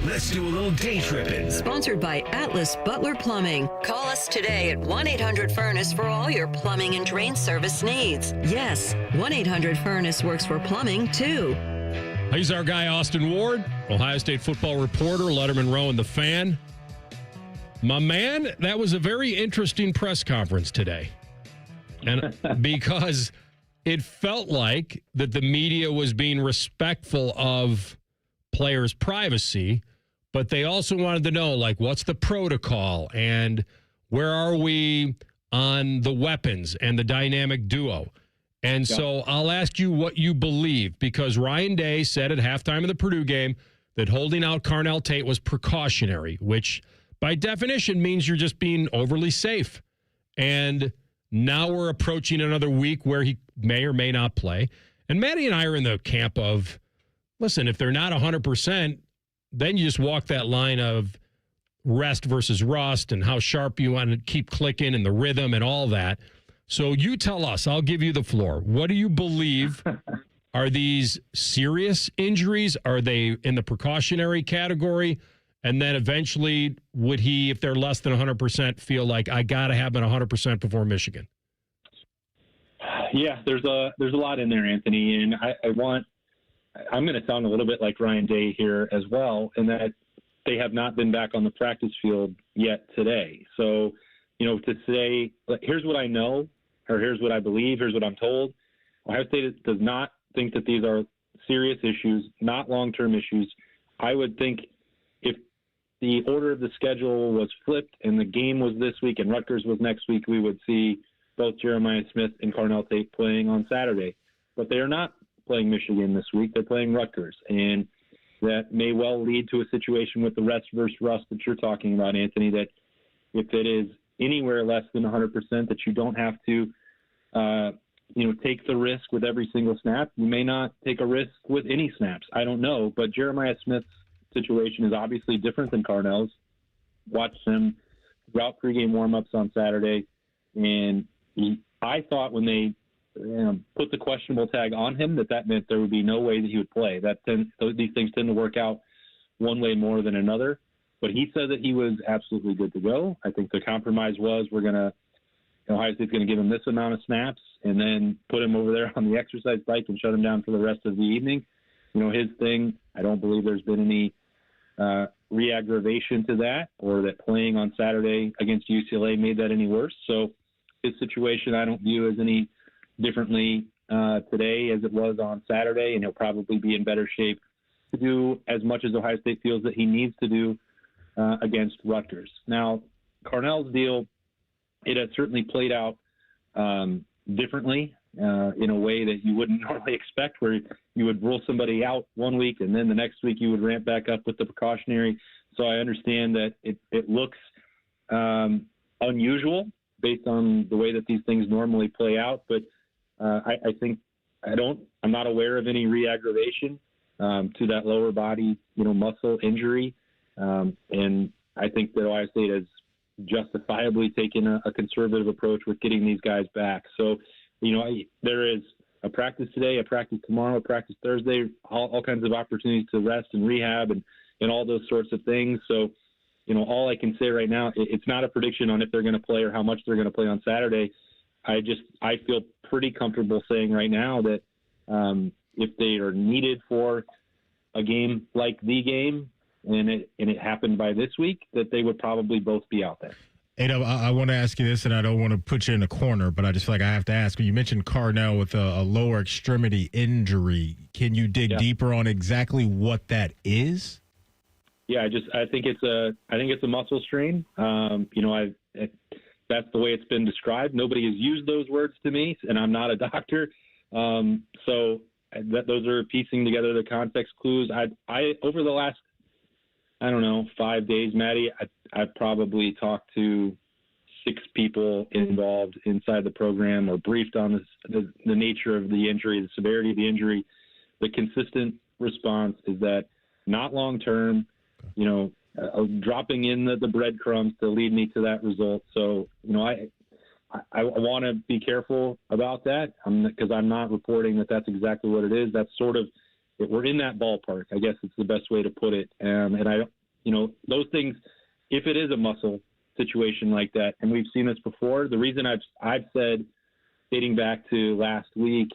Let's do a little day tripping. Sponsored by Atlas Butler Plumbing. Call us today at 1-800-FURNACE for all your plumbing and drain service needs. Yes, 1-800-FURNACE works for plumbing, too. He's our guy, Austin Ward, Ohio State football reporter, Letterman Row and the Fan. My man, that was a very interesting press conference today. And because it felt like that the media was being respectful of players' privacy, but they also wanted to know, like, what's the protocol and where are we on the weapons and the dynamic duo? And so I'll ask you what you believe, because Ryan Day said at halftime of the Purdue game that holding out Carnell Tate was precautionary, which by definition means you're just being overly safe. And now we're approaching another week where he may or may not play. And Maddie and I are in the camp of, listen, if they're not 100%, then you just walk that line of rest versus rust and how sharp you want to keep clicking and the rhythm and all that. So you tell us, I'll give you the floor. What do you believe? Are these serious injuries? Are they in the precautionary category? And then eventually, would he, if they're less than 100%, feel like I got to have been 100% before Michigan? Yeah, there's a lot in there, Anthony. And I'm going to sound a little bit like Ryan Day here as well, in that they have not been back on the practice field yet today. So, to say, here's what I know, or here's what I believe, here's what I'm told. Ohio State does not think that these are serious issues, not long-term issues. I would think if the order of the schedule was flipped and the game was this week and Rutgers was next week, we would see both Jeremiah Smith and Carnell Tate playing on Saturday. But they are not playing Michigan this week. They're playing Rutgers. And that may well lead to a situation with the rest versus rust that you're talking about, Anthony, that if it is anywhere less than 100%, that you don't have to take the risk with every single snap. You may not take a risk with any snaps. I don't know. But Jeremiah Smith's situation is obviously different than Carnell's. Watched him throughout pregame warmups on Saturday, and I thought when they put the questionable tag on him that meant there would be no way that he would play. These things tend to work out one way more than another. But he said that he was absolutely good to go. I think the compromise was Ohio State's going to give him this amount of snaps and then put him over there on the exercise bike and shut him down for the rest of the evening. His thing, I don't believe there's been any re-aggravation to that, or that playing on Saturday against UCLA made that any worse. So his situation I don't view as any differently today as it was on Saturday, and he'll probably be in better shape to do as much as Ohio State feels that he needs to do against Rutgers. Now, Carnell's deal, it has certainly played out differently in a way that you wouldn't normally expect, where you would rule somebody out one week and then the next week you would ramp back up with the precautionary. So I understand that it looks unusual based on the way that these things normally play out, but I think I'm not aware of any re-aggravation to that lower body, muscle injury. And I think that Ohio State has justifiably taken a conservative approach with getting these guys back. So, there is a practice today, a practice tomorrow, a practice Thursday, all kinds of opportunities to rest and rehab and all those sorts of things. So, all I can say right now, it's not a prediction on if they're going to play or how much they're going to play on Saturday. I feel pretty comfortable saying right now that if they are needed for a game like the game, and it happened by this week, that they would probably both be out there. I want to ask you this, and I don't want to put you in a corner, but I just feel like I have to ask. You mentioned Carnell with a lower extremity injury. Can you dig deeper on exactly what that is? Yeah, I think it's a muscle strain. That's the way it's been described. Nobody has used those words to me, and I'm not a doctor. So those are piecing together the context clues. I over the last 5 days, Maddie, I've probably talked to 6 people involved inside the program or briefed on the nature of the injury, the severity of the injury. The consistent response is that not long-term, dropping in the breadcrumbs to lead me to that result. So, I want to be careful about that because I'm not reporting that that's exactly what it is. That's sort of, we're in that ballpark, I guess it's the best way to put it. And those things, if it is a muscle situation like that, and we've seen this before, the reason I've said, dating back to last week,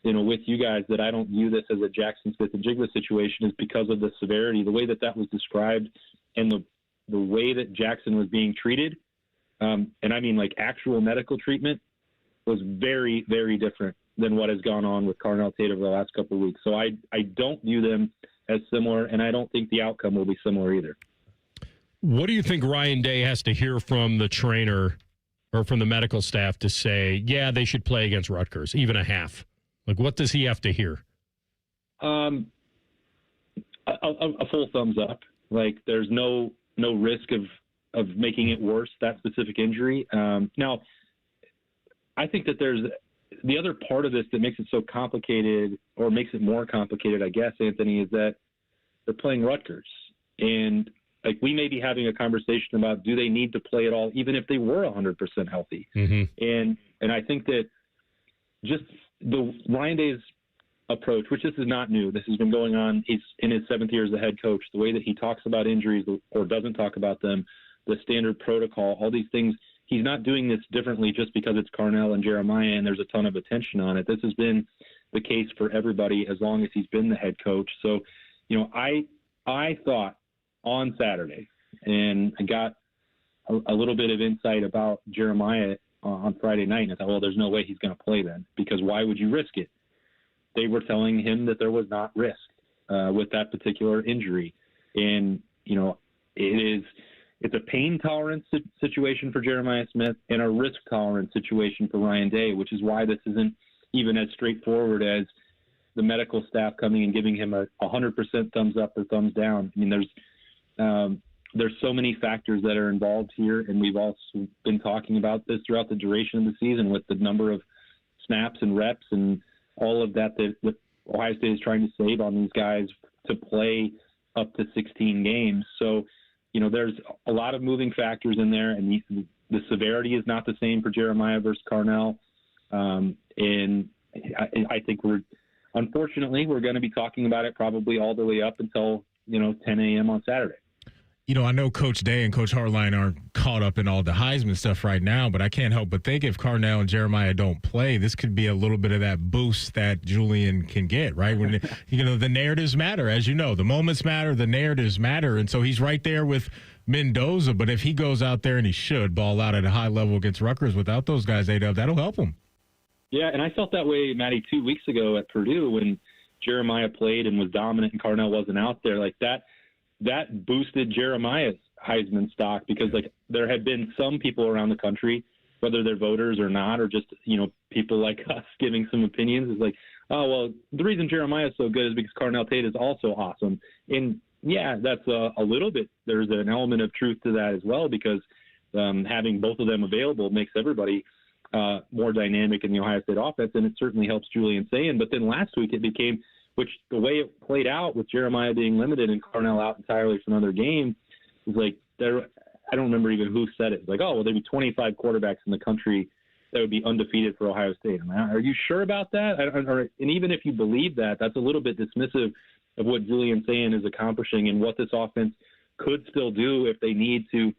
with you guys, that I don't view this as a Jackson Smith-Njigba situation is because of the severity, the way that was described, and the way that Jackson was being treated. And I mean, like, actual medical treatment was very, very different than what has gone on with Carnell Tate over the last couple of weeks. So I don't view them as similar, and I don't think the outcome will be similar either. What do you think Ryan Day has to hear from the trainer or from the medical staff to say, yeah, they should play against Rutgers, even a half? Like, what does he have to hear? A full thumbs up. Like, there's no risk of making it worse, that specific injury. Now, I think that there's the other part of this that makes it so complicated, or makes it more complicated, I guess, Anthony, is that they're playing Rutgers. And, like, we may be having a conversation about, do they need to play at all, even if they were 100% healthy? Mm-hmm. And I think that just the Ryan Day's approach, which this is not new, this has been going on. He's in his 7th year as the head coach. The way that he talks about injuries or doesn't talk about them, the standard protocol, all these things, he's not doing this differently just because it's Carnell and Jeremiah and there's a ton of attention on it. This has been the case for everybody as long as he's been the head coach. So, I thought on Saturday, and I got a little bit of insight about Jeremiah on Friday night, and I thought, well, there's no way he's going to play then, because why would you risk it? They were telling him that there was not risk with that particular injury. And, it's a pain tolerance situation for Jeremiah Smith and a risk tolerance situation for Ryan Day, which is why this isn't even as straightforward as the medical staff coming and giving him a 100% thumbs up or thumbs down. I mean, there's so many factors that are involved here, and we've also been talking about this throughout the duration of the season with the number of snaps and reps and all of that Ohio State is trying to save on these guys to play up to 16 games. So, there's a lot of moving factors in there, and the severity is not the same for Jeremiah versus Carnell. And I think unfortunately, we're going to be talking about it probably all the way up until, 10 a.m. on Saturday. I know Coach Day and Coach Hartline aren't caught up in all the Heisman stuff right now, but I can't help but think if Carnell and Jeremiah don't play, this could be a little bit of that boost that Julian can get, right? When the narratives matter, as you know, the moments matter, the narratives matter, and so he's right there with Mendoza. But if he goes out there, and he should ball out at a high level against Rutgers without those guys, that'll help him. Yeah, and I felt that way, Matty, 2 weeks ago at Purdue when Jeremiah played and was dominant and Carnell wasn't out there. Like that boosted Jeremiah's Heisman stock because there had been some people around the country, whether they're voters or not, or just, people like us giving some opinions, is like, oh, well, the reason Jeremiah is so good is because Carnell Tate is also awesome. And yeah, that's a little bit, there's an element of truth to that as well, because having both of them available makes everybody more dynamic in the Ohio State offense, and it certainly helps Julian Sayin. But then last week it became, which the way it played out with Jeremiah being limited and Carnell out entirely for another game, was like I don't remember even who said it. It was like, oh, well, there'd be 25 quarterbacks in the country that would be undefeated for Ohio State. I'm like, are you sure about that? And even if you believe that, that's a little bit dismissive of what Julian Sayin is accomplishing and what this offense could still do if they need to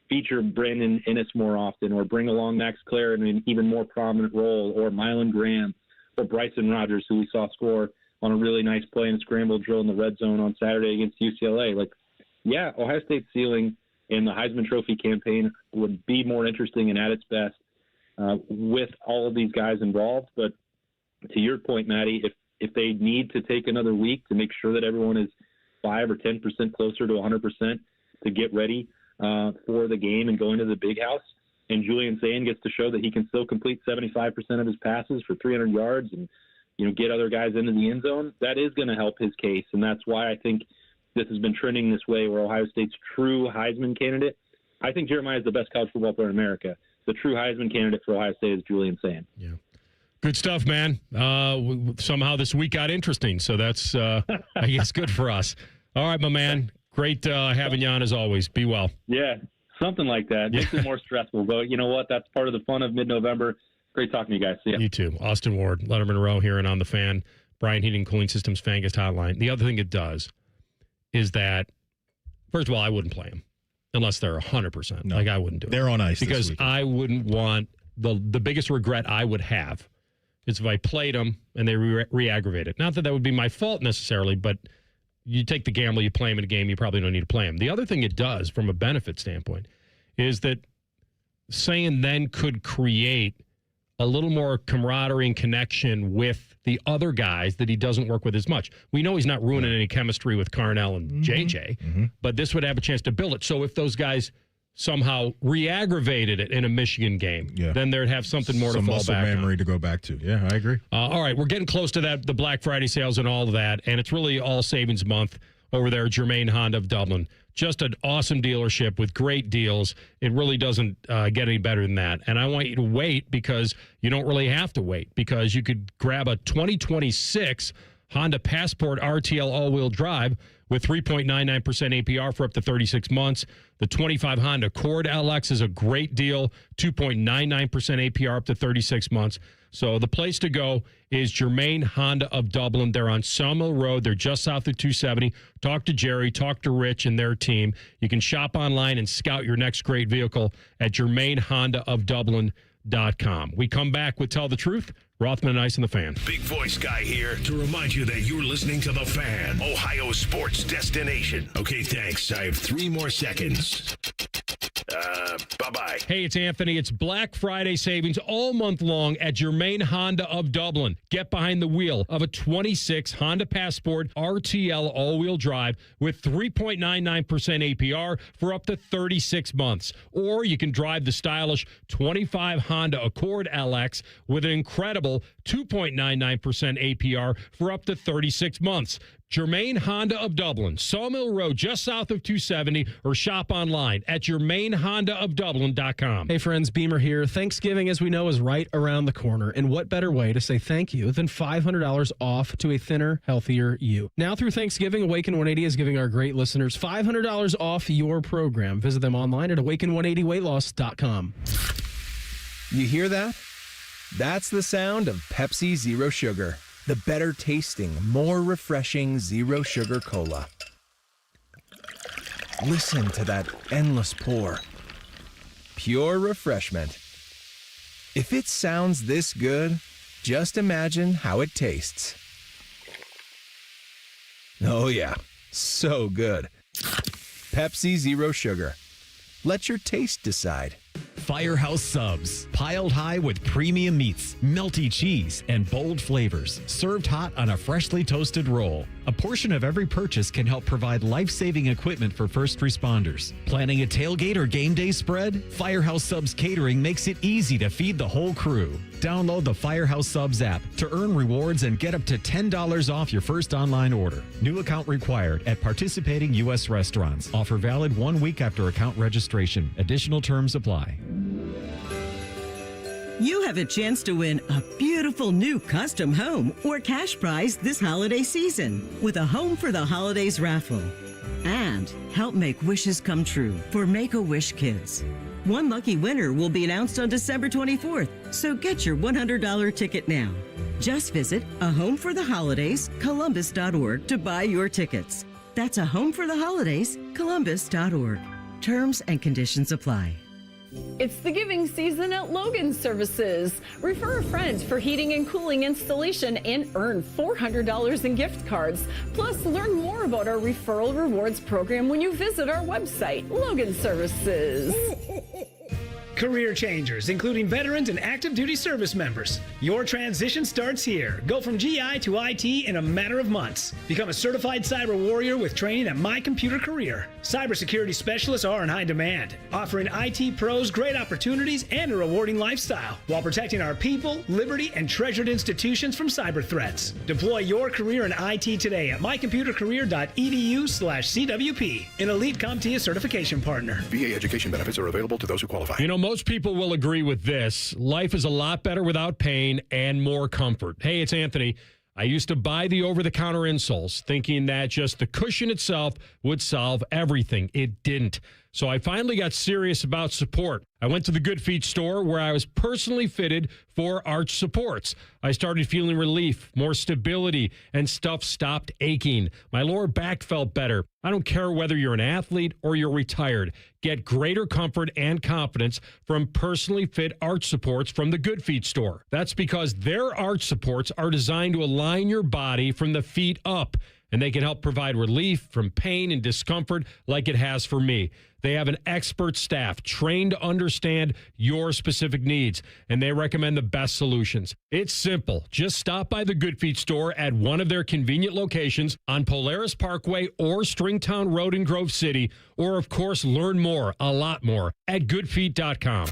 feature Brandon Inniss more often, or bring along Max Clare in an even more prominent role, or Mylan Graham, or Bryson Rogers, who we saw score on a really nice play in a scramble drill in the red zone on Saturday against UCLA. Ohio State's ceiling in the Heisman Trophy campaign would be more interesting and at its best with all of these guys involved. But to your point, Maddie, if they need to take another week to make sure that everyone is 5 or 10% closer to 100% to get ready for the game and going to the big house, and Julian Sayin gets to show that he can still complete 75% of his passes for 300 yards and get other guys into the end zone, that is going to help his case. And that's why I think this has been trending this way, where Ohio State's true Heisman candidate, I think Jeremiah is the best college football player in America. The true Heisman candidate for Ohio State is Julian Sayin. Yeah. Good stuff, man. Somehow this week got interesting, so that's, I guess, good for us. All right, my man. Great having you on as always. Be well. Yeah, something like that. Makes it more stressful. But you know what? That's part of the fun of mid-November. Great talking to you guys. See ya. You too. Austin Ward, Letterman Row here and on the Fan, Brian Heating Cooling Systems Fan Guest Hotline. The other thing it does is that, first of all, I wouldn't play them unless they're 100%. No, I wouldn't do it. They're on ice because this I wouldn't want the biggest regret I would have is if I played them and they re-aggravated. Not that would be my fault necessarily, but you take the gamble, you play them in a game, you probably don't need to play them. The other thing it does from a benefit standpoint is that Sayin then could create a little more camaraderie and connection with the other guys that he doesn't work with as much. We know he's not ruining any chemistry with Carnell and JJ, but this would have a chance to build it. So if those guys somehow re-aggravated it in a Michigan game, then they'd have something more to fall back on. Memory to go back to. Yeah, I agree. All right, we're getting close to the Black Friday sales and all of that, and it's really all savings month over there at Germain Honda of Dublin. Just an awesome dealership with great deals. It really doesn't get any better than that. And I want you to wait, because you don't really have to wait, because you could grab a 2026 Honda Passport RTL all-wheel drive with 3.99% APR for up to 36 months. The 25 Honda Accord LX is a great deal, 2.99% APR up to 36 months. So the place to go is Germain Honda of Dublin. They're on Sawmill Road. They're just south of 270. Talk to Jerry, talk to Rich and their team. You can shop online and scout your next great vehicle at GermainHondaofDublin.com. We come back with Tell the Truth. Rothman and Ice and the Fan. Big voice guy here to remind you that you're listening to the Fan, Ohio sports destination. Okay, thanks. I have 3 more seconds. Bye-bye. Hey, it's Anthony. It's Black Friday savings all month long at Germain Honda of Dublin. Get behind the wheel of a 26 Honda Passport RTL all-wheel drive with 3.99% APR for up to 36 months. Or you can drive the stylish 25 Honda Accord LX with an incredible 2.99% APR for up to 36 months. Germain Honda of Dublin, Sawmill Road, just south of 270, or shop online at GermainHondaofDublin.com. Hey friends, Beamer here. Thanksgiving, as we know, is right around the corner. And what better way to say thank you than $500 off to a thinner, healthier you? Now through Thanksgiving, Awaken 180 is giving our great listeners $500 off your program. Visit them online at awaken180weightloss.com. You hear that? That's the sound of Pepsi Zero Sugar. The better tasting, more refreshing Zero Sugar Cola. Listen to that endless pour. Pure refreshment. If it sounds this good, just imagine how it tastes. Oh yeah, so good. Pepsi Zero Sugar. Let your taste decide. Firehouse Subs, piled high with premium meats, melty cheese, and bold flavors, served hot on a freshly toasted roll. A portion of every purchase can help provide life-saving equipment for first responders. Planning a tailgate or game day spread? Firehouse Subs Catering makes it easy to feed the whole crew. Download the Firehouse Subs app to earn rewards and get up to $10 off your first online order. New account required at participating U.S. restaurants. Offer valid 1 week after account registration. Additional terms apply. You have a chance to win a beautiful new custom home or cash prize this holiday season with a Home for the Holidays raffle. And help make wishes come true for Make-A-Wish Kids. One lucky winner will be announced on December 24th, so get your $100 ticket now. Just visit A Home for the Holidays, Columbus.org to buy your tickets. That's A Home for the Holidays, Columbus.org. Terms and conditions apply. It's the giving season at Logan Services. Refer a friend for heating and cooling installation and earn $400 in gift cards. Plus, learn more about our referral rewards program when you visit our website, Logan Services. Career changers, including veterans and active duty service members. Your transition starts here. Go from GI to IT in a matter of months. Become a certified cyber warrior with training at My Computer Career. Cybersecurity specialists are in high demand, offering IT pros great opportunities and a rewarding lifestyle while protecting our people, liberty, and treasured institutions from cyber threats. Deploy your career in IT today at mycomputercareer.edu/CWP, an elite CompTIA certification partner. VA education benefits are available to those who qualify. You know, most people will agree with this. Life is a lot better without pain and more comfort. Hey, it's Anthony. I used to buy the over-the-counter insoles thinking that just the cushion itself would solve everything. It didn't. So I finally got serious about support. I went to the Good Feet store where I was personally fitted for arch supports. I started feeling relief, more stability, and stuff stopped aching. My lower back felt better. I don't care whether you're an athlete or you're retired. Get greater comfort and confidence from personally fit arch supports from the Good Feet store. That's because their arch supports are designed to align your body from the feet up, and they can help provide relief from pain and discomfort like it has for me. They have an expert staff trained to understand your specific needs, and they recommend the best solutions. It's simple. Just stop by the Good Feet store at one of their convenient locations on Polaris Parkway or Stringtown Road in Grove City, or, of course, learn more, a lot more, at goodfeet.com.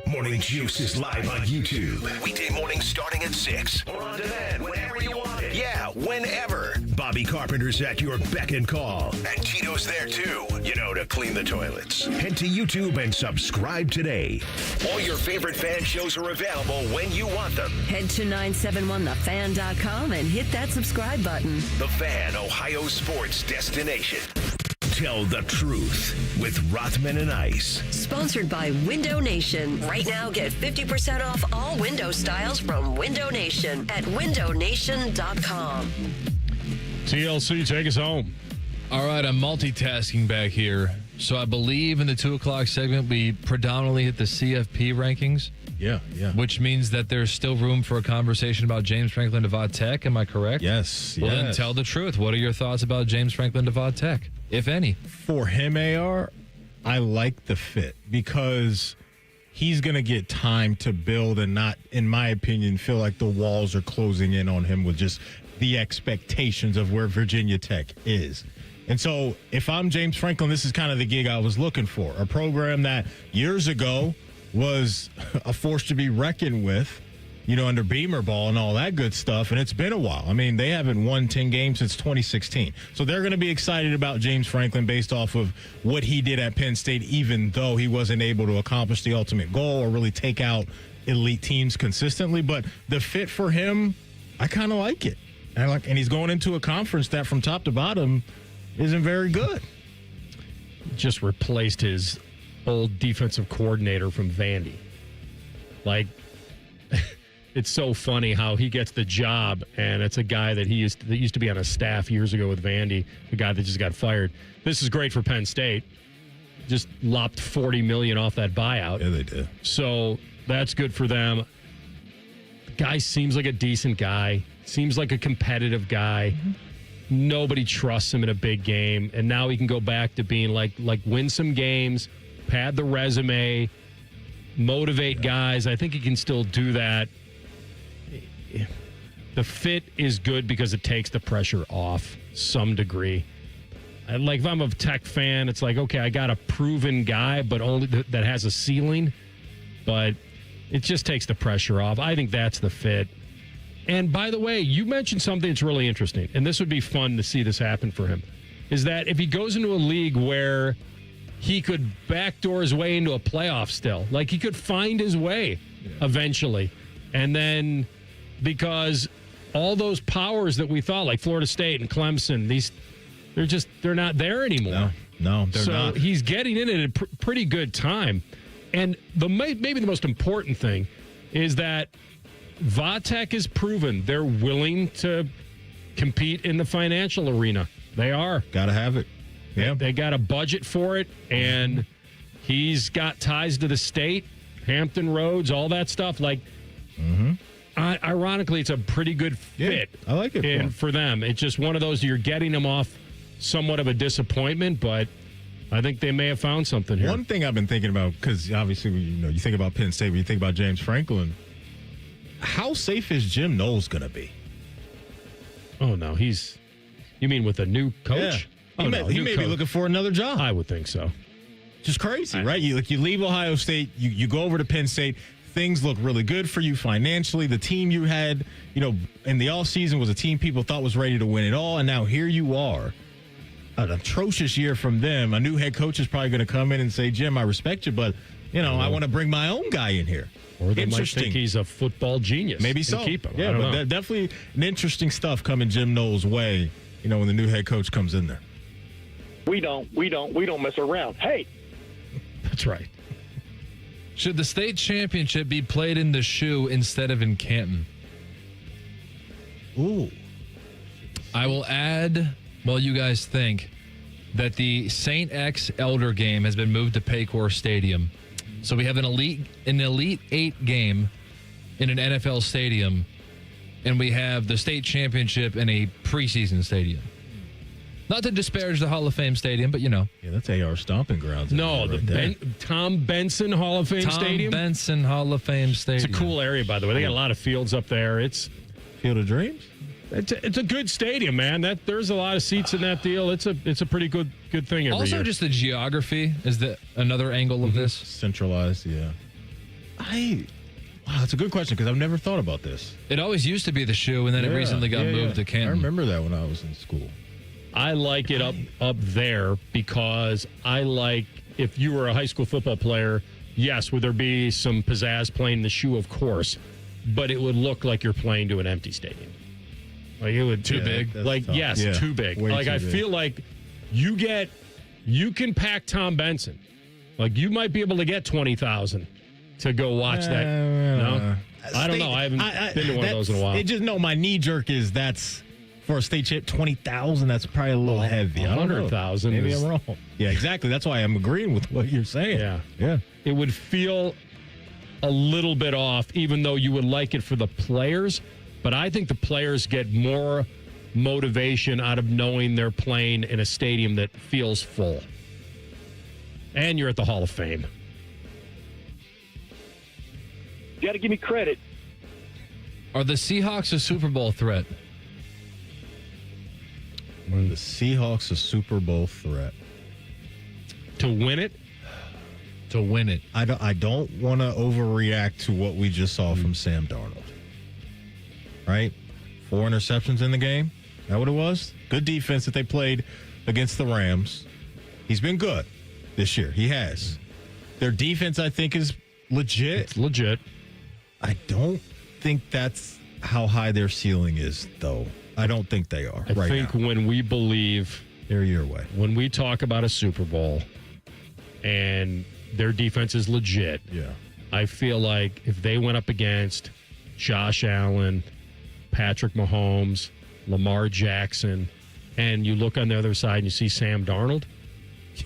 Morning Juice is live on YouTube. Weekday morning starting at 6. Or on demand whenever you want it. Yeah, whenever. Bobby Carpenter's at your beck and call. And Tito's there too, you know, to clean the toilets. Head to YouTube and subscribe today. All your favorite fan shows are available when you want them. Head to 971thefan.com and hit that subscribe button. The Fan, Ohio sports destination. Tell the truth with Rothman and Ice. Sponsored by Window Nation. Right now, get 50% off all window styles from Window Nation at windownation.com. TLC, take us home. All right, I'm multitasking back here. So I believe in the 2 o'clock segment, we predominantly hit the CFP rankings. Yeah. Which means that there's still room for a conversation about James Franklin Devad Tech. Am I correct? Yes. Well, then tell the truth. What are your thoughts about James Franklin Devad Tech, if any? For him, AR, I like the fit because he's going to get time to build and not, in my opinion, feel like the walls are closing in on him with just the expectations of where Virginia Tech is. And so if I'm James Franklin, this is kind of the gig I was looking for. A program that years ago was a force to be reckoned with, you know, under Beamer ball and all that good stuff. And it's been a while. I mean, they haven't won 10 games since 2016. So they're going to be excited about James Franklin based off of what he did at Penn State, even though he wasn't able to accomplish the ultimate goal or really take out elite teams consistently. But the fit for him, I kind of like it. And he's going into a conference that from top to bottom isn't very good. Just replaced his old defensive coordinator from Vandy. Like, it's so funny how he gets the job, and it's a guy that used to be on a staff years ago with Vandy, the guy that just got fired. This is great for Penn State. Just lopped $40 million off that buyout. Yeah, they did. So that's good for them. The guy seems like a decent guy. Seems like a competitive guy. Mm-hmm. Nobody trusts him in a big game, and now he can go back to being like win some games, pad the resume, motivate guys. I think he can still do that. The fit is good because it takes the pressure off some degree. Like if I'm a Tech fan, it's like, okay, I got a proven guy, but only that has a ceiling, but it just takes the pressure off. I think that's the fit. And by the way, you mentioned something that's really interesting, and this would be fun to see this happen for him, is that if he goes into a league where he could backdoor his way into a playoff still, like he could find his way eventually. And then because all those powers that we thought, like Florida State and Clemson, they're not there anymore. No, they're not. So he's getting in at a pretty good time. And maybe the most important thing is that Vatek has proven they're willing to compete in the financial arena. They are. Got to have it. Yeah. They got a budget for it, and he's got ties to the state, Hampton Roads, all that stuff. Like, ironically, it's a pretty good fit. I like it for them. It's just one of those you're getting them off somewhat of a disappointment, but I think they may have found something here. One thing I've been thinking about, because obviously, you think about Penn State, when you think about James Franklin, how safe is Jim Knowles going to be? Oh, no. You mean with a new coach? Yeah. He may be looking for another job. I would think so. Just crazy, right? You leave Ohio State, you go over to Penn State, things look really good for you financially. The team you had, in the offseason was a team people thought was ready to win it all, and now here you are. An atrocious year from them. A new head coach is probably going to come in and say, Jim, I respect you, but, I want to bring my own guy in here. Or they might think he's a football genius. Maybe so. Keep him. Yeah, but definitely an interesting stuff coming Jim Knowles' way, when the new head coach comes in there. We don't mess around. Hey. That's right. Should the state championship be played in the Shoe instead of in Canton? Ooh. I will add, while you guys think, that the St. X Elder game has been moved to Paycor Stadium. So we have an Elite 8 game in an NFL stadium, and we have the state championship in a preseason stadium. Not to disparage the Hall of Fame stadium, but Yeah, that's AR stomping grounds. No, the Tom Benson Hall of Fame Stadium. Tom Benson Hall of Fame Stadium. It's a cool area, by the way. They got a lot of fields up there. It's Field of Dreams. It's a good stadium, man. There's a lot of seats in that deal. It's a pretty good thing every year. Also, just the geography is another angle of this. Centralized, yeah. Wow, that's a good question because I've never thought about this. It always used to be the Shoe, and then it recently got moved to Canton. I remember that when I was in school. I like it up there because I like, if you were a high school football player, yes, would there be some pizzazz playing the Shoe? Of course. But it would look like you're playing to an empty stadium. Like it would too big. Like tough. yes, Yeah. too big. Way Like too I big. feel like you can pack Tom Benson. Like you might be able to get 20,000 to go watch that. No, I don't know. I haven't been to one of those in a while. My knee jerk is that's for a state chip 20,000. That's probably a little heavy. 100,000. Maybe I'm wrong. Yeah, exactly. That's why I'm agreeing with what you're saying. Yeah. It would feel a little bit off, even though you would like it for the players. But I think the players get more motivation out of knowing they're playing in a stadium that feels full. And you're at the Hall of Fame. You got to give me credit. Are the Seahawks a Super Bowl threat? Are the Seahawks a Super Bowl threat? To win it? To win it. I don't want to overreact to what we just saw from Sam Darnold. Right? 4 interceptions in the game. Is that what it was? Good defense that they played against the Rams. He's been good this year. He has. Their defense, I think, is legit. It's legit. I don't think that's how high their ceiling is, though. I don't think they are. I think when we believe they're your way, when we talk about a Super Bowl and their defense is legit, yeah, I feel like if they went up against Josh Allen, Patrick Mahomes, Lamar Jackson, and you look on the other side and you see Sam Darnold,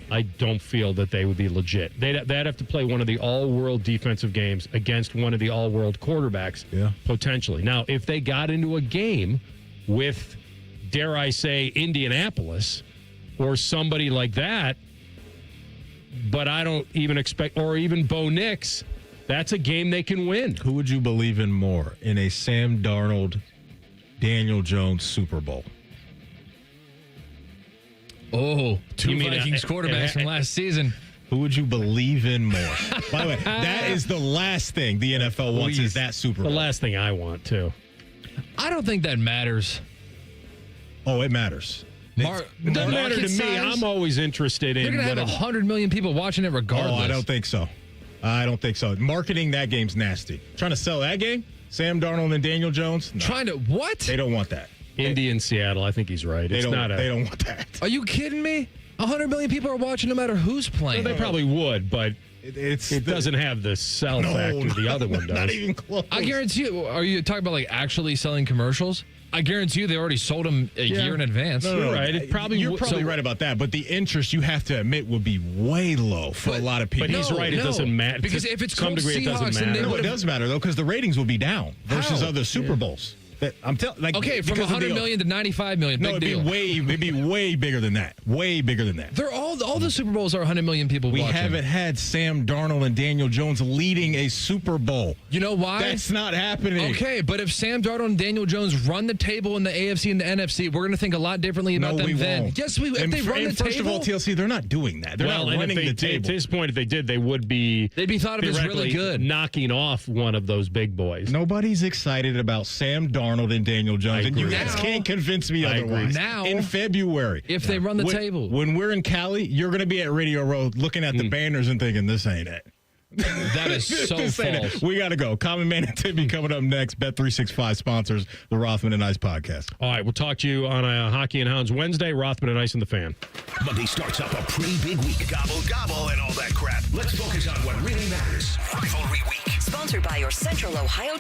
I don't feel that they would be legit. They'd have to play one of the all-world defensive games against one of the all-world quarterbacks, potentially. Now, if they got into a game with, dare I say, Indianapolis or somebody like that, but I don't even expect, or even Bo Nix, that's a game they can win. Who would you believe in more in a Sam Darnold, Daniel Jones Super Bowl? Oh, two Vikings quarterbacks from last season. Who would you believe in more? By the way, that is the last thing the NFL wants is that Super Bowl. The last thing I want, too. I don't think that matters. Oh, it matters. It doesn't matter to me. I'm always interested in. They're going to have 100 million people watching it regardless. Oh, I don't think so. Marketing that game's nasty. Trying to sell that game? Sam Darnold and Daniel Jones? No. Trying to what? They don't want that. Indy and Seattle, I think he's right. They don't want that. Are you kidding me? 100 million people are watching no matter who's playing. Well, they probably would, but it doesn't have the sell factor the other one does. Not even close. I guarantee you, are you talking about like actually selling commercials? I guarantee you they already sold them a year in advance. No, right. You're probably right about that, but the interest, you have to admit, would be way low for a lot of people. But he's right. It doesn't matter. Because if it's some degree, it doesn't matter. No, it does matter, though, because the ratings will be down versus other Super Bowls. I'm telling. Okay, from 100 million to 95 million. No, it'd be way bigger than that. Way bigger than that. They're all the Super Bowls are 100 million people we watching. We haven't had Sam Darnold and Daniel Jones leading a Super Bowl. You know why? That's not happening. Okay, but if Sam Darnold and Daniel Jones run the table in the AFC and the NFC, we're going to think a lot differently about them then. Won't. Yes, if they run the table. First of all, TLC, they're not doing that. They're not running the table. To his point, if they did, they'd be thought of as really good, knocking off one of those big boys. Nobody's excited about Sam Darnold and Daniel Jones. And you guys can't convince me otherwise. Now, in February, if they run the table. When we're in Cali, you're going to be at Radio Row looking at the banners and thinking, this ain't it. That is so false. We got to go. Common Man and Timmy coming up next. Bet365 sponsors the Rothman and Ice podcast. All right, we'll talk to you on a Hockey and Hounds Wednesday. Rothman and Ice and the Fan. Monday starts up a pretty big week. Gobble, gobble, and all that crap. Let's focus on what really matters. Rivalry Week. Sponsored by your Central Ohio